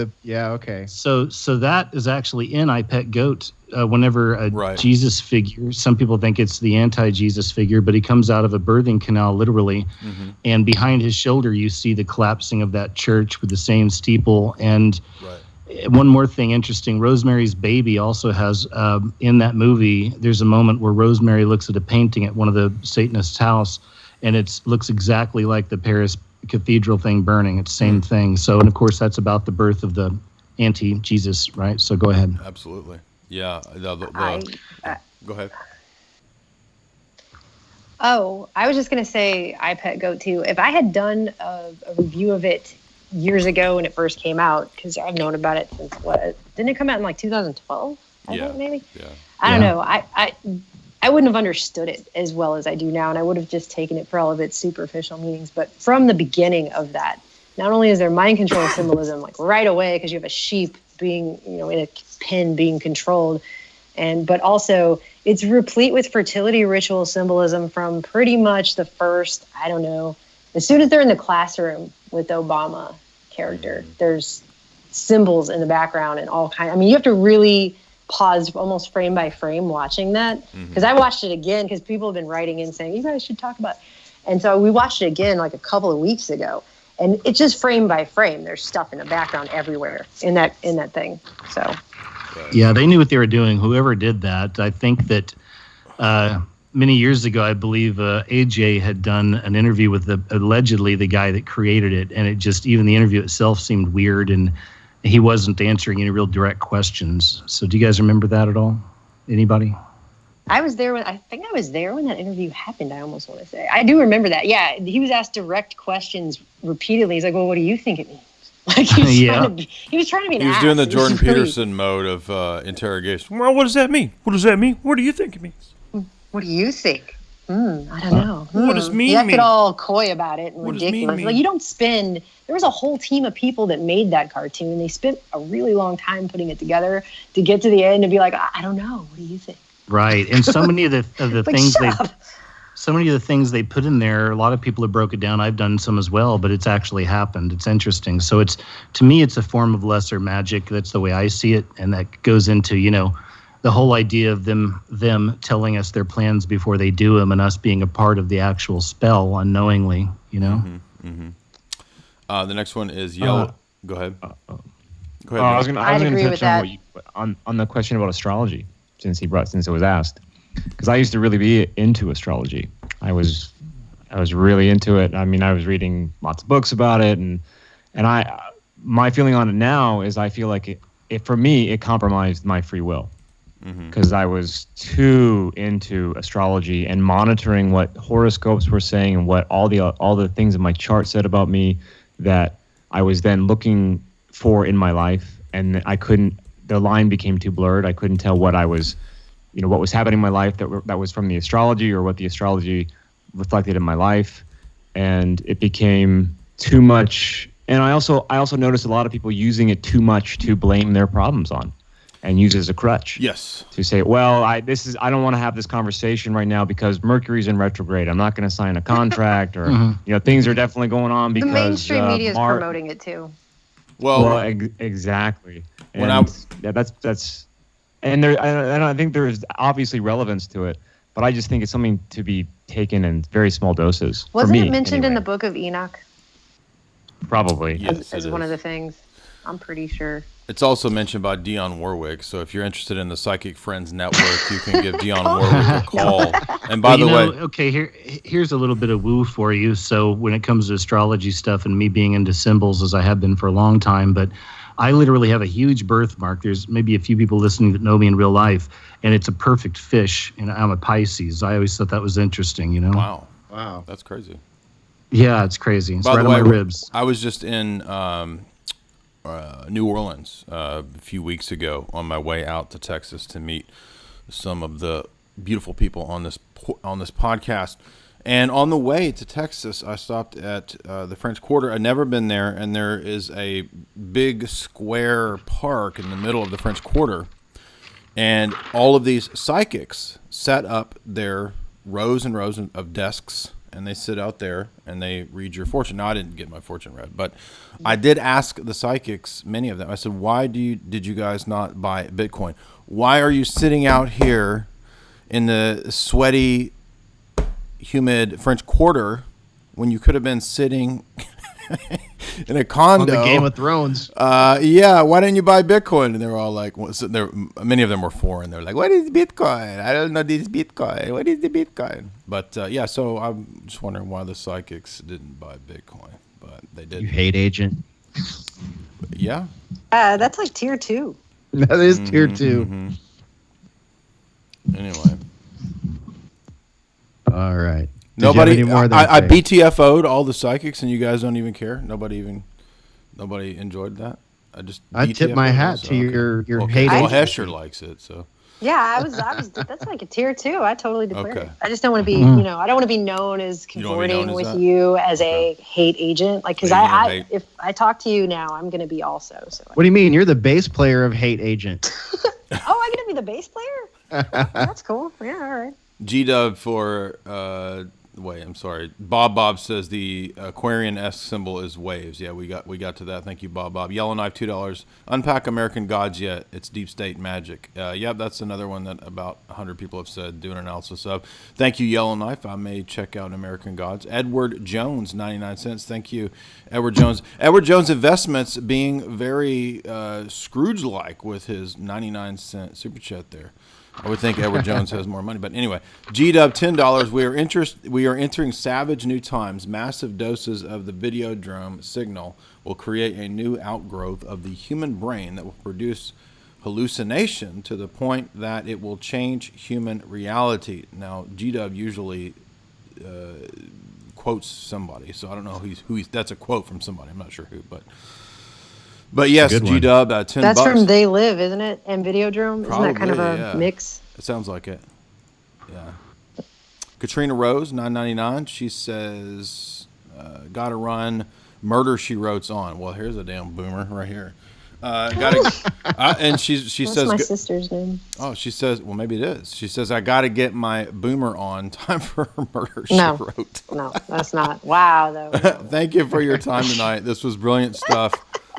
Okay. So that is actually in iPet Goat. Whenever a Jesus figure, some people think it's the anti-Jesus figure, but he comes out of a birthing canal, literally, and behind his shoulder you see the collapsing of that church with the same steeple. And one more thing interesting, Rosemary's Baby also has, in that movie, there's a moment where Rosemary looks at a painting at one of the Satanists' house, and it looks exactly like the Paris cathedral thing burning. It's the same thing. So, and of course, that's about the birth of the anti-Jesus, right? So go ahead. Absolutely. Yeah. Go ahead. Oh, I was just going to say iPet Goat 2. If I had done a review of it years ago when it first came out, because I've known about it since didn't it come out in like 2012? I think maybe. Yeah. I don't know. I wouldn't have understood it as well as I do now, and I would have just taken it for all of its superficial meanings. But from the beginning of that, not only is there mind control symbolism, like right away, because you have a sheep being, in a pen being controlled, but also it's replete with fertility ritual symbolism from pretty much the first, I don't know, as soon as they're in the classroom with the Obama character, there's symbols in the background and all kinds. I mean, you have to really pause almost frame by frame watching that, because I watched it again because people have been writing in saying you guys should talk about it. And so we watched it again like a couple of weeks ago, and it's just frame by frame. There's stuff in the background everywhere in that thing. So yeah, they knew what they were doing, whoever did that. I think that many years ago, I believe AJ had done an interview with allegedly the guy that created it, and it just, even the interview itself seemed weird, and he wasn't answering any real direct questions. So do you guys remember that at all? Anybody? I was there when that interview happened, I almost want to say. I do remember that. Yeah, he was asked direct questions repeatedly. He's like, well, what do you think it means? He was trying to be an He was ass. doing the It was Jordan really- Peterson mode of interrogation. Well, what does that mean? What does that mean? What do you think it means? What do you think? I don't know. What does mean He acted mean? all coy about it and What does mean ridiculous. mean? Like, you don't spend. There was a whole team of people that made that cartoon. They spent a really long time putting it together to get to the end and be like, I don't know. What do you think? Right, and so many of the Like, things shut up. so many of the things they put in there, a lot of people have broke it down. I've done some as well, but it's actually happened. It's interesting. So to me, it's a form of lesser magic. That's the way I see it, and that goes into the whole idea of them telling us their plans before they do them, and us being a part of the actual spell unknowingly. The next one is yellow. Go ahead. Go ahead. I was going I'd to agree touch with on that. what on the question about astrology, since it was asked, because I used to really be into astrology. I was really into it. I mean, I was reading lots of books about it, and my feeling on it now is I feel like it for me it compromised my free will, because I was too into astrology and monitoring what horoscopes were saying and what all the things in my chart said about me that I was then looking for in my life, and I couldn't. The line became too blurred. I couldn't tell what I was, what was happening in my life that was from the astrology or what the astrology reflected in my life, and it became too much. And I also noticed a lot of people using it too much to blame their problems on, and use it as a crutch. Yes. To say, well, I don't want to have this conversation right now because Mercury's in retrograde. I'm not going to sign a contract, or things are definitely going on The because mainstream media is promoting it too. Exactly. When that's and there, and I think there is obviously relevance to it, but I just think it's something to be taken in very small doses. Wasn't for me, it mentioned in anyway. the Book of Enoch Probably. Yes, as it one is. of the things? I'm pretty sure. It's also mentioned by Dionne Warwick. So if you're interested in the Psychic Friends Network, you can give Dionne Warwick a call. And by the way, okay, here's a little bit of woo for you. So when it comes to astrology stuff and me being into symbols, as I have been for a long time, but I literally have a huge birthmark. There's maybe a few people listening that know me in real life, and it's a perfect fish, and I'm a Pisces. I always thought that was interesting, Wow, that's crazy. Yeah, it's crazy. It's By right the on way, my ribs. I was just in New Orleans a few weeks ago on my way out to Texas to meet some of the beautiful people on this podcast. And on the way to Texas, I stopped at the French Quarter. I'd never been there, and there is a big square park in the middle of the French Quarter. And all of these psychics set up their rows and rows of desks, and they sit out there and they read your fortune. Now, I didn't get my fortune read, but I did ask the psychics, many of them, I said, why did you guys not buy Bitcoin? Why are you sitting out here in the sweaty, humid French Quarter when you could have been sitting in a condo On the Game of Thrones? Yeah, why didn't you buy Bitcoin? And they were all like, many of them were foreign. They were like, what is Bitcoin? I don't know this Bitcoin. What is the Bitcoin? But yeah, so I'm just wondering why the psychics didn't buy Bitcoin, but they did. You hate agent. Yeah. That's like tier 2. That is tier 2. Anyway. All right. Nobody. I BTFO'd all the psychics, and you guys don't even care. Nobody enjoyed that. I tip my hat to your hate. Well, Hesher likes it, so. Yeah, I was. That's like a tier 2. I totally declare Okay. it. I just don't want to be, I don't want to be known as You don't wanna be known consorting as with that? you as a hate agent. Like, because Agent of hate. if I talk to you now, I'm going to be also. So. What do you mean? You're the bass player of Hate Agent. Oh, I'm going to be the bass player? That's cool. Yeah, all right. G-Dub for, I'm sorry. Bob says the Aquarian-esque symbol is waves. Yeah, we got to that. Thank you, Bob. Yellowknife, $2. Unpack American Gods yet. It's deep state magic. Yep, that's another one that about 100 people have said, do an analysis of. Thank you, Yellowknife. I may check out American Gods. Edward Jones, 99 cents. Thank you, Edward Jones. Edward Jones Investments being very Scrooge-like with his 99-cent super chat there. I would think Edward Jones has more money, but anyway, G-Dub, $10. We are entering savage new times. Massive doses of the Videodrome signal will create a new outgrowth of the human brain that will produce hallucination to the point that it will change human reality. Now, G-Dub usually quotes somebody, so I don't know who he's. That's a quote from somebody. I'm not sure who, but But yes, G-Dub, $10. That's from They Live, isn't it? And Videodrome? Probably, isn't that kind of a mix? It sounds like it. Yeah. Katrina Rose, $9.99. She says, "Gotta run. Murder She Wrote's on." Well, here's a damn boomer right here. And she That's says, my sister's name. Oh, she says, well, maybe it is. She says, "I got to get my boomer on. Time for Murder She Wrote." No, that's not. Wow, though. Thank you for your time tonight. This was brilliant stuff.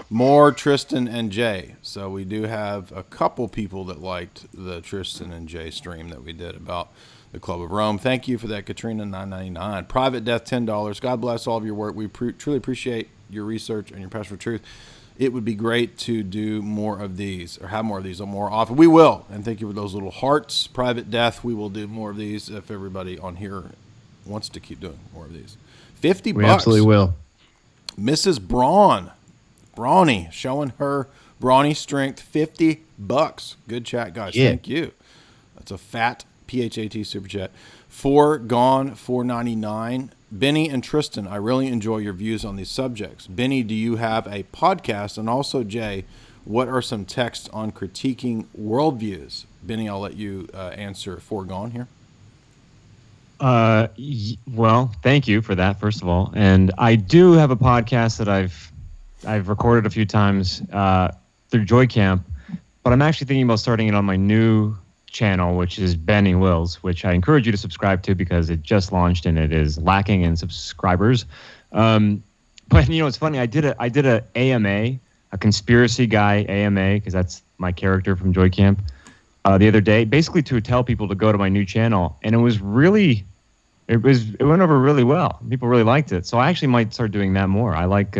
More Tristan and Jay. So we do have a couple people that liked the Tristan and Jay stream that we did about the Club of Rome. Thank you for that, Katrina, $9.99. Private Death, $10. God bless all of your work. We truly appreciate your research and your passion for truth. It would be great to do more of these, or have more of these more often. We will. And thank you for those little hearts. Private Death, we will do more of these if everybody on here wants to keep doing more of these. $50. We absolutely will. Mrs. Brawny, showing her brawny strength, $50. Good chat, guys. Yeah. Thank you. That's a fat PHAT super chat. Gone, $4.99. Benny and Tristan, I really enjoy your views on these subjects. Benny, do you have a podcast? And also, Jay, what are some texts on critiquing worldviews? Benny, I'll let you answer Gone here. Well, thank you for that, first of all. And I do have a podcast that I've recorded a few times through Joy Camp, but I'm actually thinking about starting it on my new channel, which is Benny Wills, which I encourage you to subscribe to because it just launched and it is lacking in subscribers. But it's funny. I did a AMA, a conspiracy guy AMA, because that's my character from Joy Camp, the other day, basically to tell people to go to my new channel, and it went over really well. People really liked it, so I actually might start doing that more. I like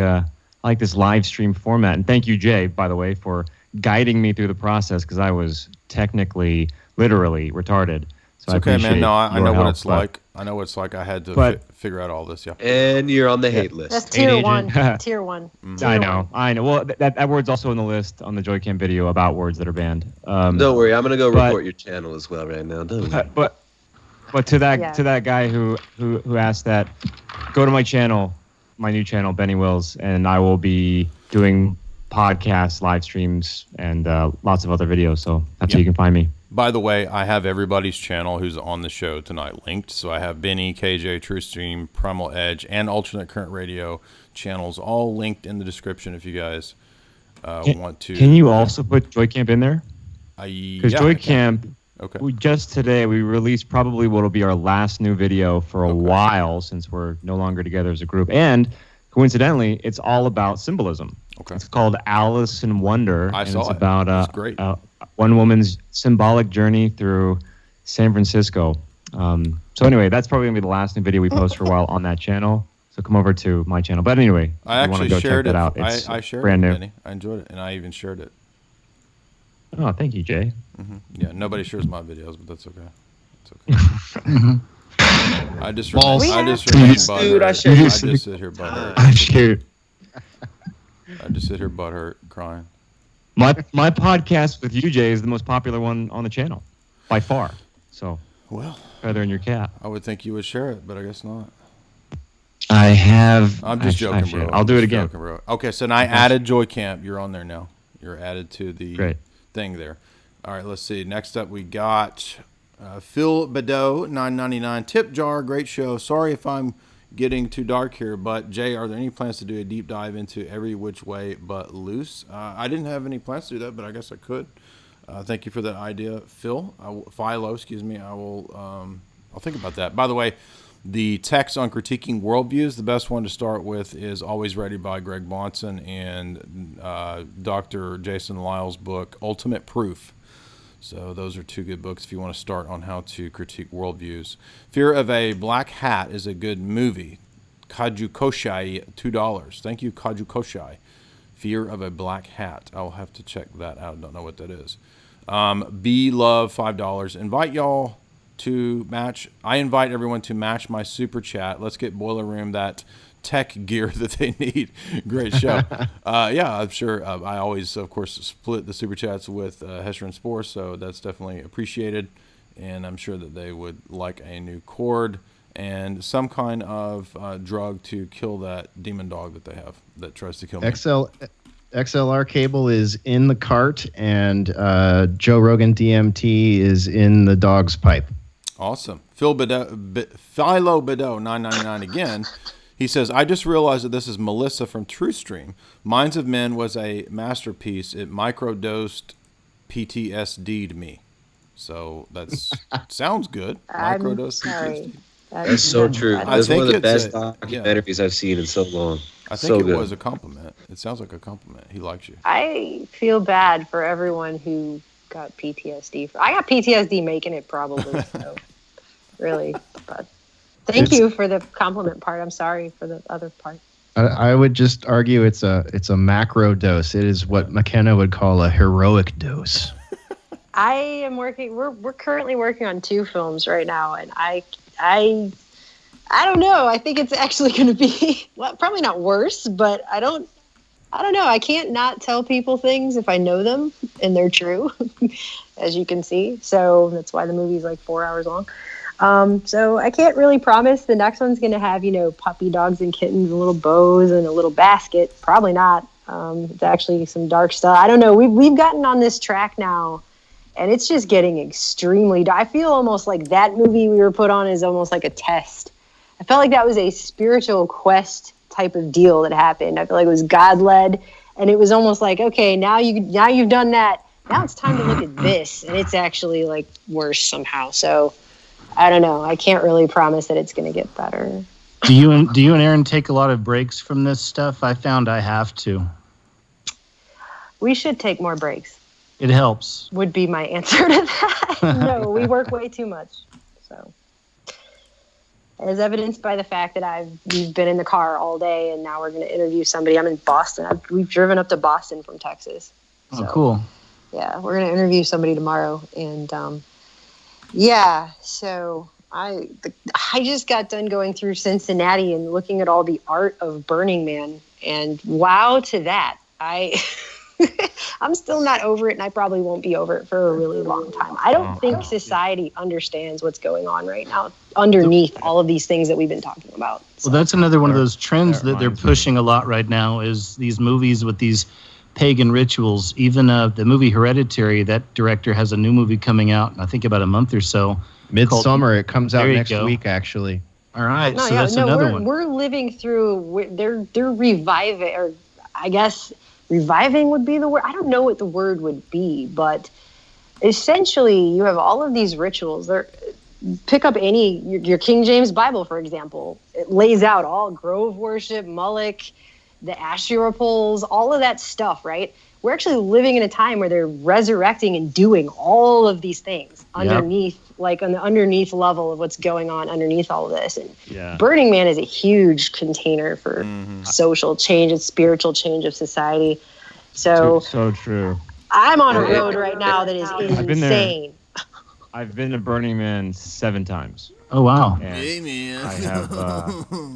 this live stream format, and thank you, Jay, by the way, for guiding me through the process because I was technically, literally retarded. So it's okay, man. No, I know what it's like. I know what it's like. I had to figure out all this. Yeah. And you're on the hate list. That's tier one. Tier one. I know. Well, that word's also on the list on the Joycam video about words that are banned. Don't worry, I'm gonna go report your channel as well right now. Don't worry. But to that guy who asked that, go to my channel, my new channel, Benny Wills, and I will be doing podcasts, live streams, and lots of other videos. So that's how you can find me. By the way, I have everybody's channel who's on the show tonight linked. So I have Benny, KJ, TrueStream, Primal Edge, and Alternate Current Radio channels all linked in the description if you guys want to. Can you also put Joycamp in there? Because Joycamp, okay. Just today we released probably what will be our last new video for a while since we're no longer together as a group. And coincidentally, it's all about symbolism. Okay. It's called Alice in Wonder. I saw it's it. About it's great. One woman's symbolic journey through San Francisco. So anyway, that's probably going to be the last new video we post for a while on that channel. So come over to my channel. But anyway, I actually shared it. Out. It's I shared brand it, new. Benny. I enjoyed it, and I even shared it. Oh, thank you, Jay. Mm-hmm. Yeah, nobody shares my videos, but that's okay. It's okay. I just sit here butthurt. I'm scared. I just sit here butthurt crying. My podcast with you, Jay, is the most popular one on the channel by far. So, feather in your cap. I would think you would share it, but I guess not. I have. I'm just joking, bro. I'll do it again. Joking, bro. Okay, so now I added Joy Camp. You're on there now. You're added to the thing there. All right, let's see. Next up, we got Phil Badeau, $9.99. Tip jar, great show. Sorry if I'm getting too dark here, but Jay, are there any plans to do a deep dive into Every Which Way But Loose? I didn't have any plans to do that, but I guess I could. Thank you for that idea, Phil. Philo, excuse me. I'll think about that. By the way, the text on critiquing worldviews, the best one to start with is Always Ready by Greg Bahnsen and Dr. Jason Lyle's book, Ultimate Proof. So those are two good books if you want to start on how to critique worldviews. Fear of a Black Hat is a good movie. Kaju Koshai, $2. Thank you, Kaju Koshai. Fear of a Black Hat. I'll have to check that out. I don't know what that is. B Love, $5. Invite y'all to match. I invite everyone to match my super chat. Let's get Boiler Room that tech gear that they need. Great show. Yeah, I'm sure. I always, of course, split the super chats with Hesher and Spore, so that's definitely appreciated. And I'm sure that they would like a new cord and some kind of drug to kill that demon dog that they have that tries to kill me. XLR cable is in the cart, and Joe Rogan DMT is in the dog's pipe. Awesome. Philo Bedeau 999 again. He says, I just realized that this is Melissa from TrueStream. Minds of Men was a masterpiece. It microdosed PTSD'd me. So that's sounds good. Microdose PTSD. That's so true. That's one of the best documentaries I've seen in so long. I think it was a compliment. It sounds like a compliment. He likes you. I feel bad for everyone who got PTSD. I got PTSD making it probably. So really, but thank you for the compliment part. I'm sorry for the other part. I would just argue it's a macro dose. It is what McKenna would call a heroic dose. I am working. We're currently working on 2 films right now, and I don't know. I think it's actually going to be probably not worse, but I don't know. I can't not tell people things if I know them and they're true, as you can see. So that's why the movie's like 4 hours long. So I can't really promise the next one's going to have, puppy dogs and kittens and little bows and a little basket. Probably not. It's actually some dark stuff. I don't know. We've gotten on this track now, and it's just getting extremely dark. I feel almost like that movie we were put on is almost like a test. I felt like that was a spiritual quest type of deal that happened. I feel like it was God-led, and it was almost like, okay, now you've done that. Now it's time to look at this, and it's actually like worse somehow. So I don't know. I can't really promise that it's going to get better. Do you and Aaron take a lot of breaks from this stuff? I found I have to. We should take more breaks. It helps. Would be my answer to that. No, we work way too much. So, as evidenced by the fact that we've been in the car all day, and now we're going to interview somebody. I'm in Boston. We've driven up to Boston from Texas. So, cool. Yeah, we're going to interview somebody tomorrow, and so I just got done going through Cincinnati and looking at all the art of Burning Man, and wow to that. I'm still not over it, and I probably won't be over it for a really long time. I don't think society understands what's going on right now underneath all of these things that we've been talking about. So. Well, that's another one of those trends that they're pushing a lot right now is these movies with these pagan rituals. Even the movie Hereditary, that director has a new movie coming out, I think about a month or so. Midsummer. It comes out next week, actually. All right, that's another one. We're living through, they're reviving, or I guess reviving would be the word. I don't know what the word would be, but essentially you have all of these rituals. Pick up your King James Bible, for example. It lays out all grove worship, Moloch, the Asherah poles, all of that stuff, right? We're actually living in a time where they're resurrecting and doing all of these things underneath, like on the underneath level of what's going on underneath all of this. And Burning Man is a huge container for social change and spiritual change of society. So true. I'm on a road right now that is insane. I've been to Burning Man 7 times. Oh wow! And I have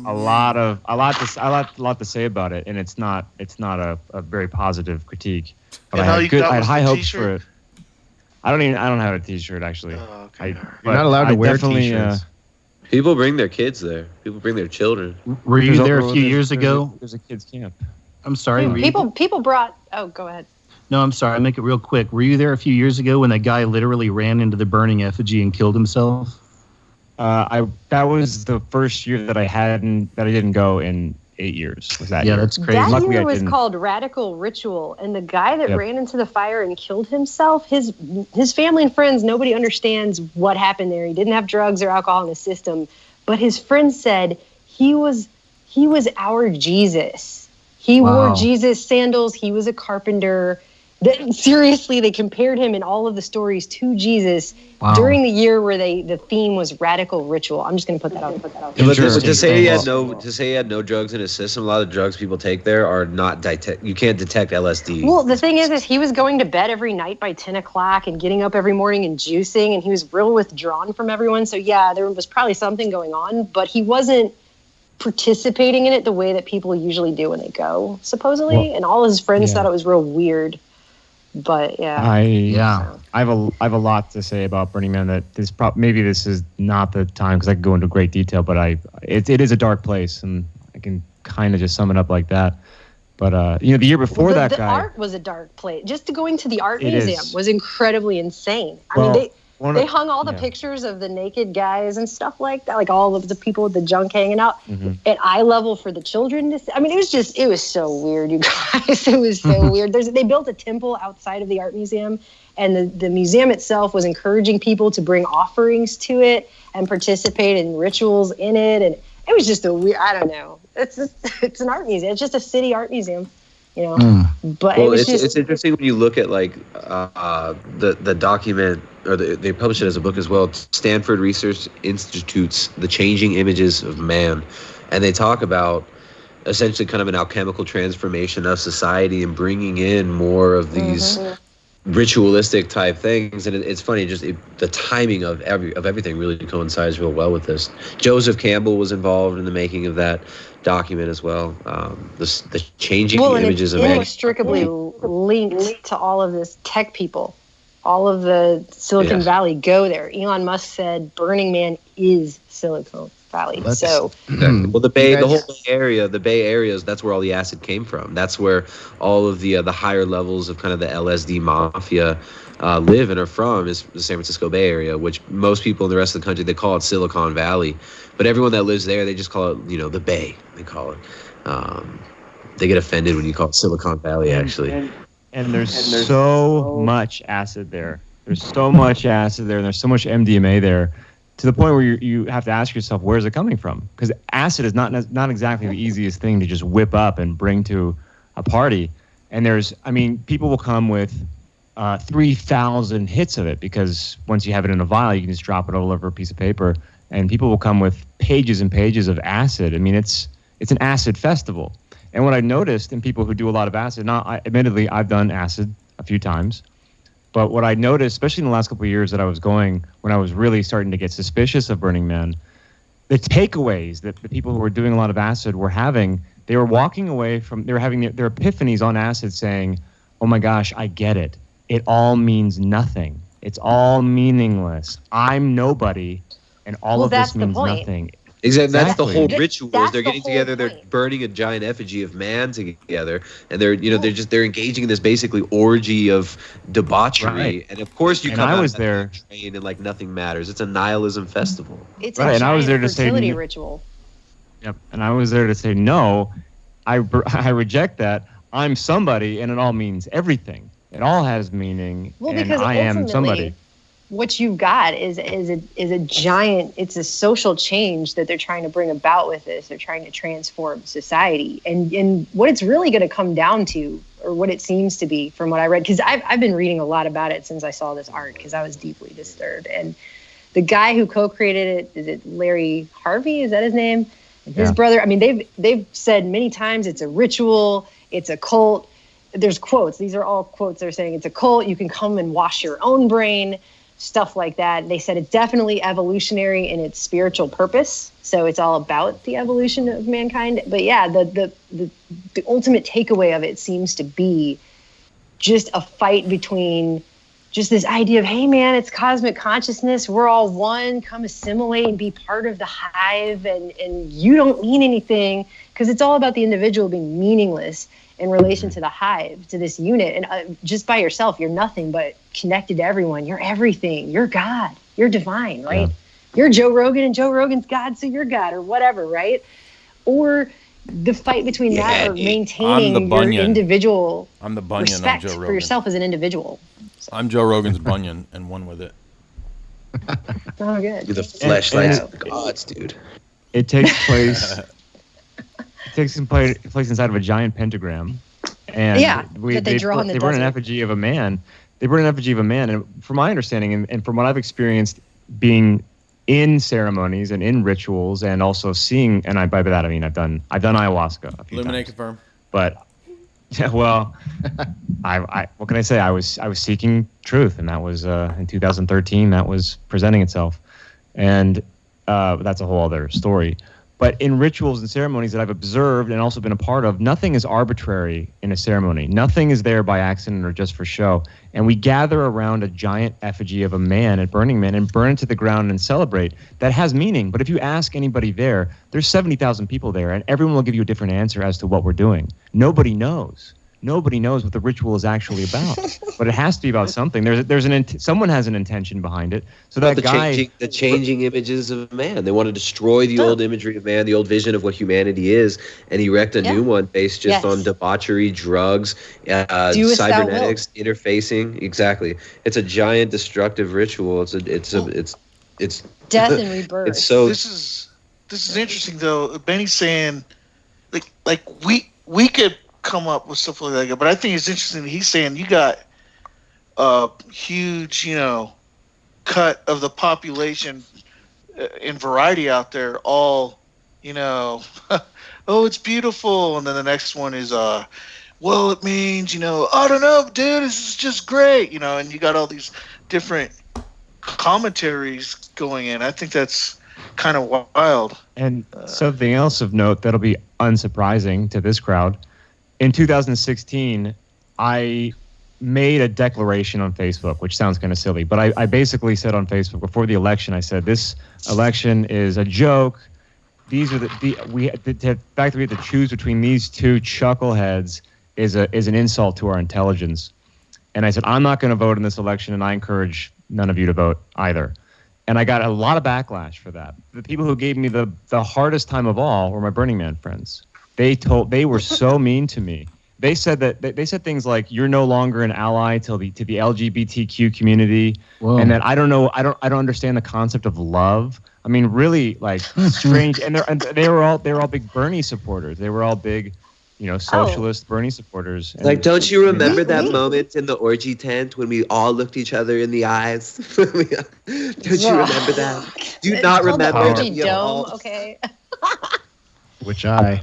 a lot to say about it, and it's not a very positive critique. But I had high hopes for it. I don't have a T-shirt actually. Oh, okay. You're not allowed to wear T-shirts. People bring their kids there. People bring their children. Were you there a few years ago? There's a kids camp. I'm sorry. People brought. Oh, go ahead. No, I'm sorry. I'll make it real quick. Were you there a few years ago when that guy literally ran into the burning effigy and killed himself? That was the first year that I didn't go in 8 years. Was that year? That's crazy. That year was called Radical Ritual, and the guy that ran into the fire and killed himself, his family and friends, nobody understands what happened there. He didn't have drugs or alcohol in his system, but his friends said he was our Jesus. He wore Jesus sandals. He was a carpenter. Seriously, they compared him in all of the stories to Jesus during the year where the theme was Radical Ritual. I'm just going to put that out. But to say he had no drugs in his system, a lot of drugs people take there are not you can't detect LSD. Well, the thing is he was going to bed every night by 10 o'clock and getting up every morning and juicing, and he was real withdrawn from everyone. So yeah, there was probably something going on, but he wasn't participating in it the way that people usually do when they go, supposedly. And all his friends thought it was real weird. But I have a lot to say about Burning Man. That maybe this is not the time because I could go into great detail. But it is a dark place, and I can kind of just sum it up like that. But the year before the guy, art was a dark place. Just going to the art It museum is. was incredibly insane. I Well, mean, one they of- hung all the yeah. pictures of the naked guys and stuff like that, like all of the people with the junk hanging out Mhm. at eye level for the children to see. I mean, it was so weird, you guys. It was so weird. They built a temple outside of the art museum, and the museum itself was encouraging people to bring offerings to it and participate in rituals in it. And it was just a weird, I don't know. It's an art museum. It's just a city art museum, But Well, it was it's just interesting when you look at like the document, or they published it as a book as well. Stanford Research Institute's "The Changing Images of Man," and they talk about essentially kind of an alchemical transformation of society and bringing in more of these ritualistic type things. And it's funny, the timing of everything really coincides real well with this. Joseph Campbell was involved in the making of that document as well. The changing images and of it's man. inextricably linked to all of this tech people. All of the Silicon Valley go there. Elon Musk said Burning Man is Silicon Valley. Well, the whole Bay Area, that's where all the acid came from. That's where all of the higher levels of kind of the LSD mafia live and are from, is the San Francisco Bay Area, which most people in the rest of the country, they call it Silicon Valley. But everyone that lives there, they just call it, the Bay, they call it. They get offended when you call it Silicon Valley, actually. And there's so much acid there. There's so much acid there, and there's so much MDMA there, to the point where you have to ask yourself, where's it coming from? Because acid is not exactly the easiest thing to just whip up and bring to a party. And people will come with 3,000 hits of it, because once you have it in a vial, you can just drop it all over a piece of paper, and people will come with pages and pages of acid. I mean, it's an acid festival. And what I noticed in people who do a lot of acid, admittedly, I've done acid a few times, but what I noticed, especially in the last couple of years that I was going, when I was really starting to get suspicious of Burning Man, the takeaways that the people who were doing a lot of acid were having, they were walking away from, they were having their epiphanies on acid saying, oh my gosh, I get it. It all means nothing. It's all meaningless. I'm nobody, and all of this means nothing. Exactly. That's the whole That's ritual. the They're getting whole together. They're burning a giant effigy of man together, and they're engaging in this basically orgy of debauchery. Right. And of course, you And come I out was of that there, train and like nothing matters. It's a nihilism festival. It's Right, a and I was giant there to say fertility no- ritual. Yep, and I was there to say, no, I reject that. I'm somebody, and it all means everything. It all has meaning, Well, and because I am ultimately, somebody. what you've got is a giant, it's a social change that they're trying to bring about with this. They're trying to transform society. And what it's really going to come down to, or what it seems to be from what I read, because I've been reading a lot about it since I saw this art, because I was deeply disturbed. And the guy who co-created it, is it Larry Harvey? Is that his name? And his brother, I mean, they've said many times it's a ritual, it's a cult. There's quotes. These are all quotes. They're saying it's a cult. You can come and wash your own brain, stuff like that. They said it's definitely evolutionary in its spiritual purpose. So it's all about the evolution of mankind. But yeah, the ultimate takeaway of it seems to be just a fight between just this idea of, hey man, it's cosmic consciousness. We're all one. Come assimilate and be part of the hive. And you don't mean anything, because it's all about the individual being meaningless in relation to the hive, to this unit. And just by yourself, you're nothing, but connected to everyone. You're everything. You're God. You're divine, right? Yeah. You're Joe Rogan, and Joe Rogan's God, so you're God, or whatever, right? Or the fight between that or maintaining your individual I'm the Bunyan respect on Joe Rogan. for yourself as an individual. So. I'm Joe Rogan's Bunyan and one with it. Oh, good. You're the fleshlights of gods, dude. It takes place... takes place inside of a giant pentagram, and they burn an effigy of a man. They burn an effigy of a man, and from my understanding, and from what I've experienced being in ceremonies and in rituals, and also seeing, and by that I mean I've done ayahuasca a few Illuminate, times. confirm. But well, I what can I say? I was seeking truth, and that was in 2013. That was presenting itself, and that's a whole other story. But in rituals and ceremonies that I've observed and also been a part of, nothing is arbitrary in a ceremony. Nothing is there by accident or just for show. And we gather around a giant effigy of a man at Burning Man and burn it to the ground and celebrate. That has meaning. But if you ask anybody there's 70,000 people there, and everyone will give you a different answer as to what we're doing. Nobody knows. Nobody knows what the ritual is actually about, but it has to be about something. Someone has an intention behind it. So that the changing images of man. They want to destroy the old imagery of man, the old vision of what humanity is, and erect a new one based just on debauchery, drugs, cybernetics, interfacing. Exactly. It's a giant destructive ritual. It's death and rebirth. It's so. This is interesting though. Benny's saying, like we could come up with stuff like that, but I think it's interesting. He's saying you got a huge, cut of the population in variety out there. All, oh, it's beautiful, and then the next one is, well, it means, I don't know, dude, this is just great, and you got all these different commentaries going in. I think that's kind of wild. And something else of note that'll be unsurprising to this crowd. In 2016, I made a declaration on Facebook, which sounds kind of silly, but I basically said on Facebook before the election, I said, this election is a joke. These are the fact that we have to choose between these two chuckleheads is an insult to our intelligence. And I said, I'm not going to vote in this election, and I encourage none of you to vote either. And I got a lot of backlash for that. The people who gave me the hardest time of all were my Burning Man friends. They were so mean to me. They said things like, you're no longer an ally to the LGBTQ community. Whoa. And that I don't understand the concept of love. I mean, really like strange. And they were all big Bernie supporters. They were all big, socialist Bernie supporters. And, don't you remember that moment in the orgy tent when we all looked each other in the eyes? Don't you remember that? Do you not remember the orgy dome? Okay. Which I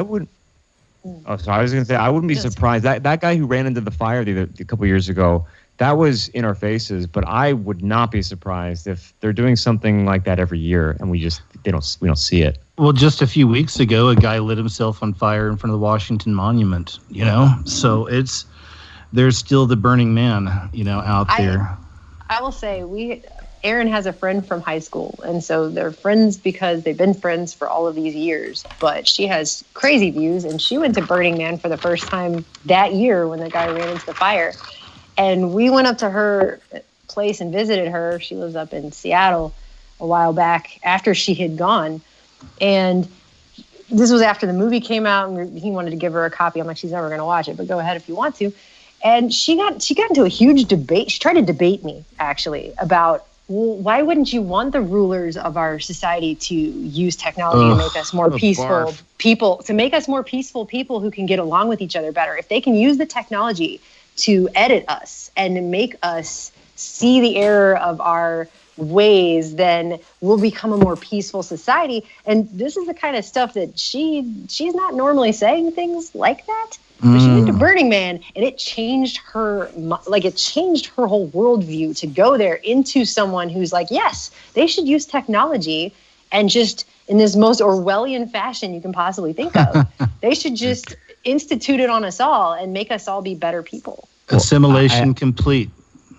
would. Oh, so I was going to say I wouldn't be surprised. That guy who ran into the fire a couple years ago, that was in our faces. But I would not be surprised if they're doing something like that every year, and we don't see it. Well, just a few weeks ago, a guy lit himself on fire in front of the Washington Monument. So there's still the Burning Man, out there. I will say Aaron has a friend from high school, and so they're friends because they've been friends for all of these years, but she has crazy views, and she went to Burning Man for the first time that year when the guy ran into the fire. And we went up to her place and visited her. She lives up in Seattle a while back after she had gone. And this was after the movie came out, and he wanted to give her a copy. I'm like, she's never going to watch it, but go ahead if you want to. And she got into a huge debate. She tried to debate me, actually, about, well, why wouldn't you want the rulers of our society to use technology to make us more peaceful people, who can get along with each other better? If they can use the technology to edit us and make us see the error of our ways, then we'll become a more peaceful society. And this is the kind of stuff that she's not normally saying things like that. But she went to Burning Man, and it changed her, whole worldview to go there into someone who's like, yes, they should use technology, and just in this most Orwellian fashion you can possibly think of, they should just institute it on us all and make us all be better people. Assimilation complete.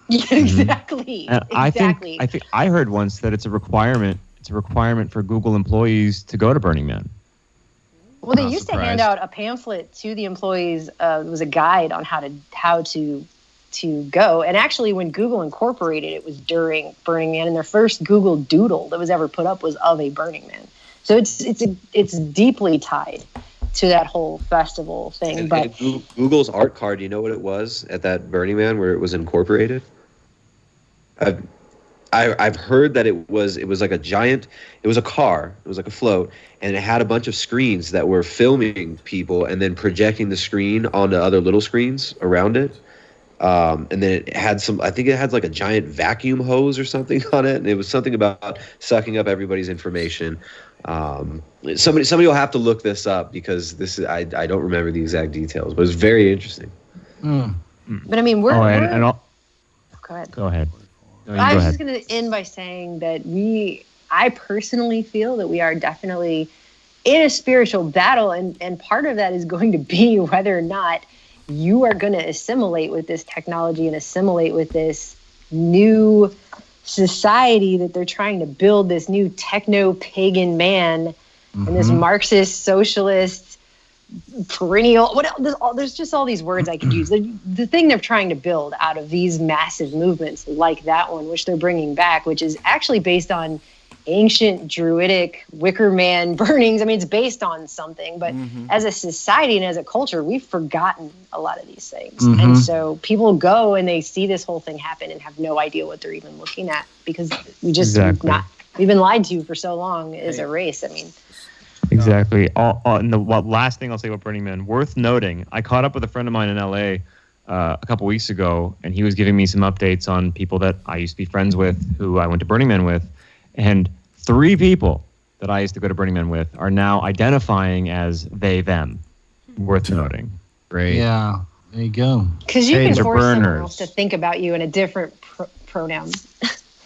Yeah, exactly. Exactly. I think I heard once that it's a requirement. It's a requirement for Google employees to go to Burning Man. Well, they used to hand out a pamphlet to the employees. It was a guide on how to go. And actually, when Google incorporated, it was during Burning Man, and their first Google Doodle that was ever put up was of a Burning Man. So it's deeply tied to that whole festival thing. And Google's art card, you know what it was at that Burning Man where it was incorporated? I've heard that it was like a giant. It was a car. It was like a float, and it had a bunch of screens that were filming people and then projecting the screen onto other little screens around it. And then it had I think it had like a giant vacuum hose or something on it, and it was something about sucking up everybody's information. Somebody will have to look this up because I don't remember the exact details, but it's very interesting. But I mean, go ahead. Go ahead. I was just going to end by saying that I personally feel that we are definitely in a spiritual battle, and part of that is going to be whether or not you are going to assimilate with this technology and assimilate with this new society that they're trying to build, this new techno-pagan man and this Marxist, socialist, perennial, there's just all these words I could use. The thing they're trying to build out of these massive movements like that one, which they're bringing back, which is actually based on ancient druidic wicker man burnings. I mean, it's based on something, but as a society and as a culture, we've forgotten a lot of these things. And so people go and they see this whole thing happen and have no idea what they're even looking at, because we just we've been lied to for so long as a race. I mean, exactly. And the last thing I'll say about Burning Man, worth noting, I caught up with a friend of mine in LA a couple weeks ago, and he was giving me some updates on people that I used to be friends with, who I went to Burning Man with. And 3 people that I used to go to Burning Man with are now identifying as they, them. Worth noting. Great. Yeah, there you go. Because you can force someone else to think about you in a different pronoun.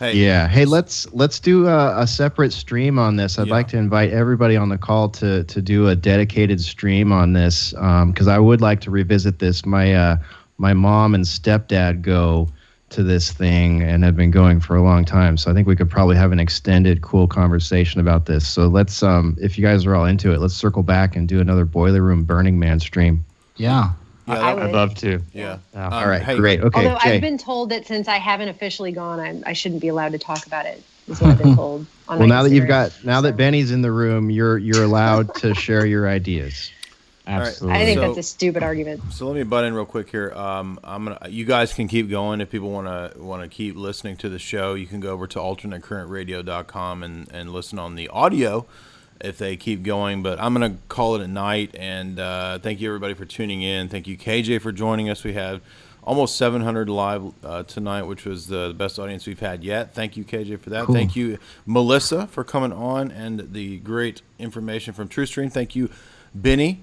Yeah. Hey, let's do a separate stream on this. I'd like to invite everybody on the call to do a dedicated stream on this, because I would like to revisit this. My mom and stepdad go to this thing and have been going for a long time, so I think we could probably have an extended cool conversation about this. So let's if you guys are all into it, let's circle back and do another Boiler Room Burning Man stream. I'd love to. All right, great. Okay, although Jay. I've been told that since I haven't officially gone, I shouldn't be allowed to talk about it, is what I've been told on Well, my now Instagram. that Benny's in the room, you're allowed to share your ideas. Absolutely. I think that's a stupid argument. So let me butt in real quick here. You guys can keep going if people want to keep listening to the show. You can go over to alternatecurrentradio.com and listen on the audio if they keep going. But I'm gonna call it a night. And thank you everybody for tuning in. Thank you KJ for joining us. We had almost 700 live tonight, which was the best audience we've had yet. Thank you KJ for that. Cool. Thank you Melissa for coming on and the great information from TrueStream. Thank you Benny.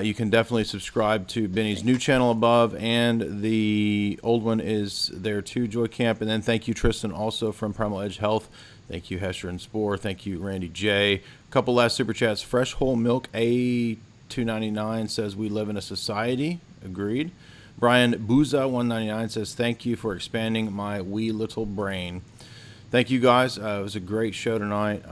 You can definitely subscribe to Benny's new channel above, and the old one is there too, Joy Camp. And then thank you, Tristan, also from Primal Edge Health. Thank you, Hesher and Spore. Thank you, Randy J. A couple last super chats. Fresh Whole Milk A299 says, we live in a society. Agreed. Brian Booza 199 says, thank you for expanding my wee little brain. Thank you guys. It was a great show tonight.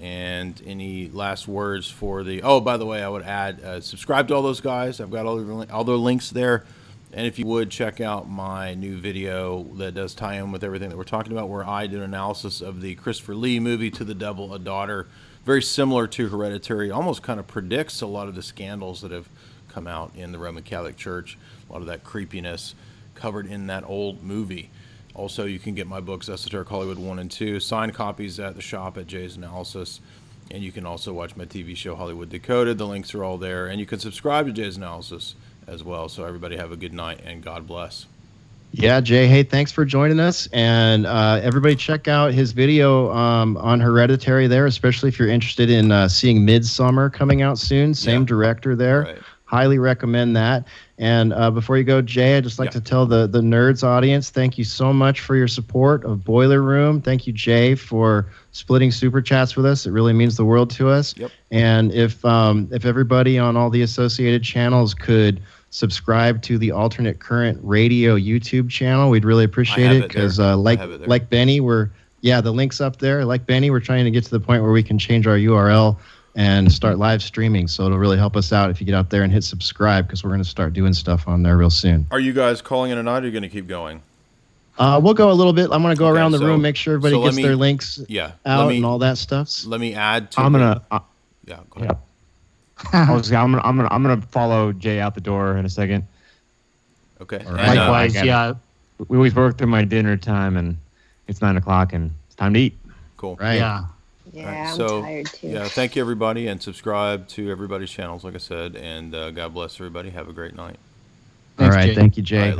And any last words for the... Oh, by the way, I would add, subscribe to all those guys. I've got all their links there. And if you would, check out my new video that does tie in with everything that we're talking about, where I did an analysis of the Christopher Lee movie, To the Devil, a Daughter. Very similar to Hereditary. Almost kind of predicts a lot of the scandals that have come out in the Roman Catholic Church. A lot of that creepiness covered in that old movie. Also, you can get my books, Esoteric Hollywood 1 and 2, signed copies at the shop at Jay's Analysis. And you can also watch my TV show, Hollywood Decoded. The links are all there. And you can subscribe to Jay's Analysis as well. So everybody have a good night, and God bless. Yeah, Jay, hey, thanks for joining us. And everybody check out his video on Hereditary there, especially if you're interested in seeing Midsummer coming out soon. Same director there. Right. Highly recommend that. And before you go, Jay, I'd just like to tell the Nerds audience, thank you so much for your support of Boiler Room. Thank you, Jay, for splitting super chats with us. It really means the world to us. Yep. And if everybody on all the associated channels could subscribe to the Alternate Current Radio YouTube channel, we'd really appreciate it, because like Benny, the link's up there. Like Benny, we're trying to get to the point where we can change our URL and start live streaming. So it'll really help us out if you get out there and hit subscribe, because we're going to start doing stuff on there real soon. Are you guys calling it a night, or are you going to keep going? We'll go a little bit. I'm going to go around the room, make sure everybody gets their links out and all that stuff. Let me add to go ahead. I'm gonna follow Jay out the door in a second. Okay. Right. Likewise, we always work through my dinner time, and it's 9 o'clock, and it's time to eat. Cool. Right. Yeah, right, I'm tired too. Yeah, thank you everybody, and subscribe to everybody's channels, like I said, and God bless everybody. Have a great night. All right, thank you, Jay.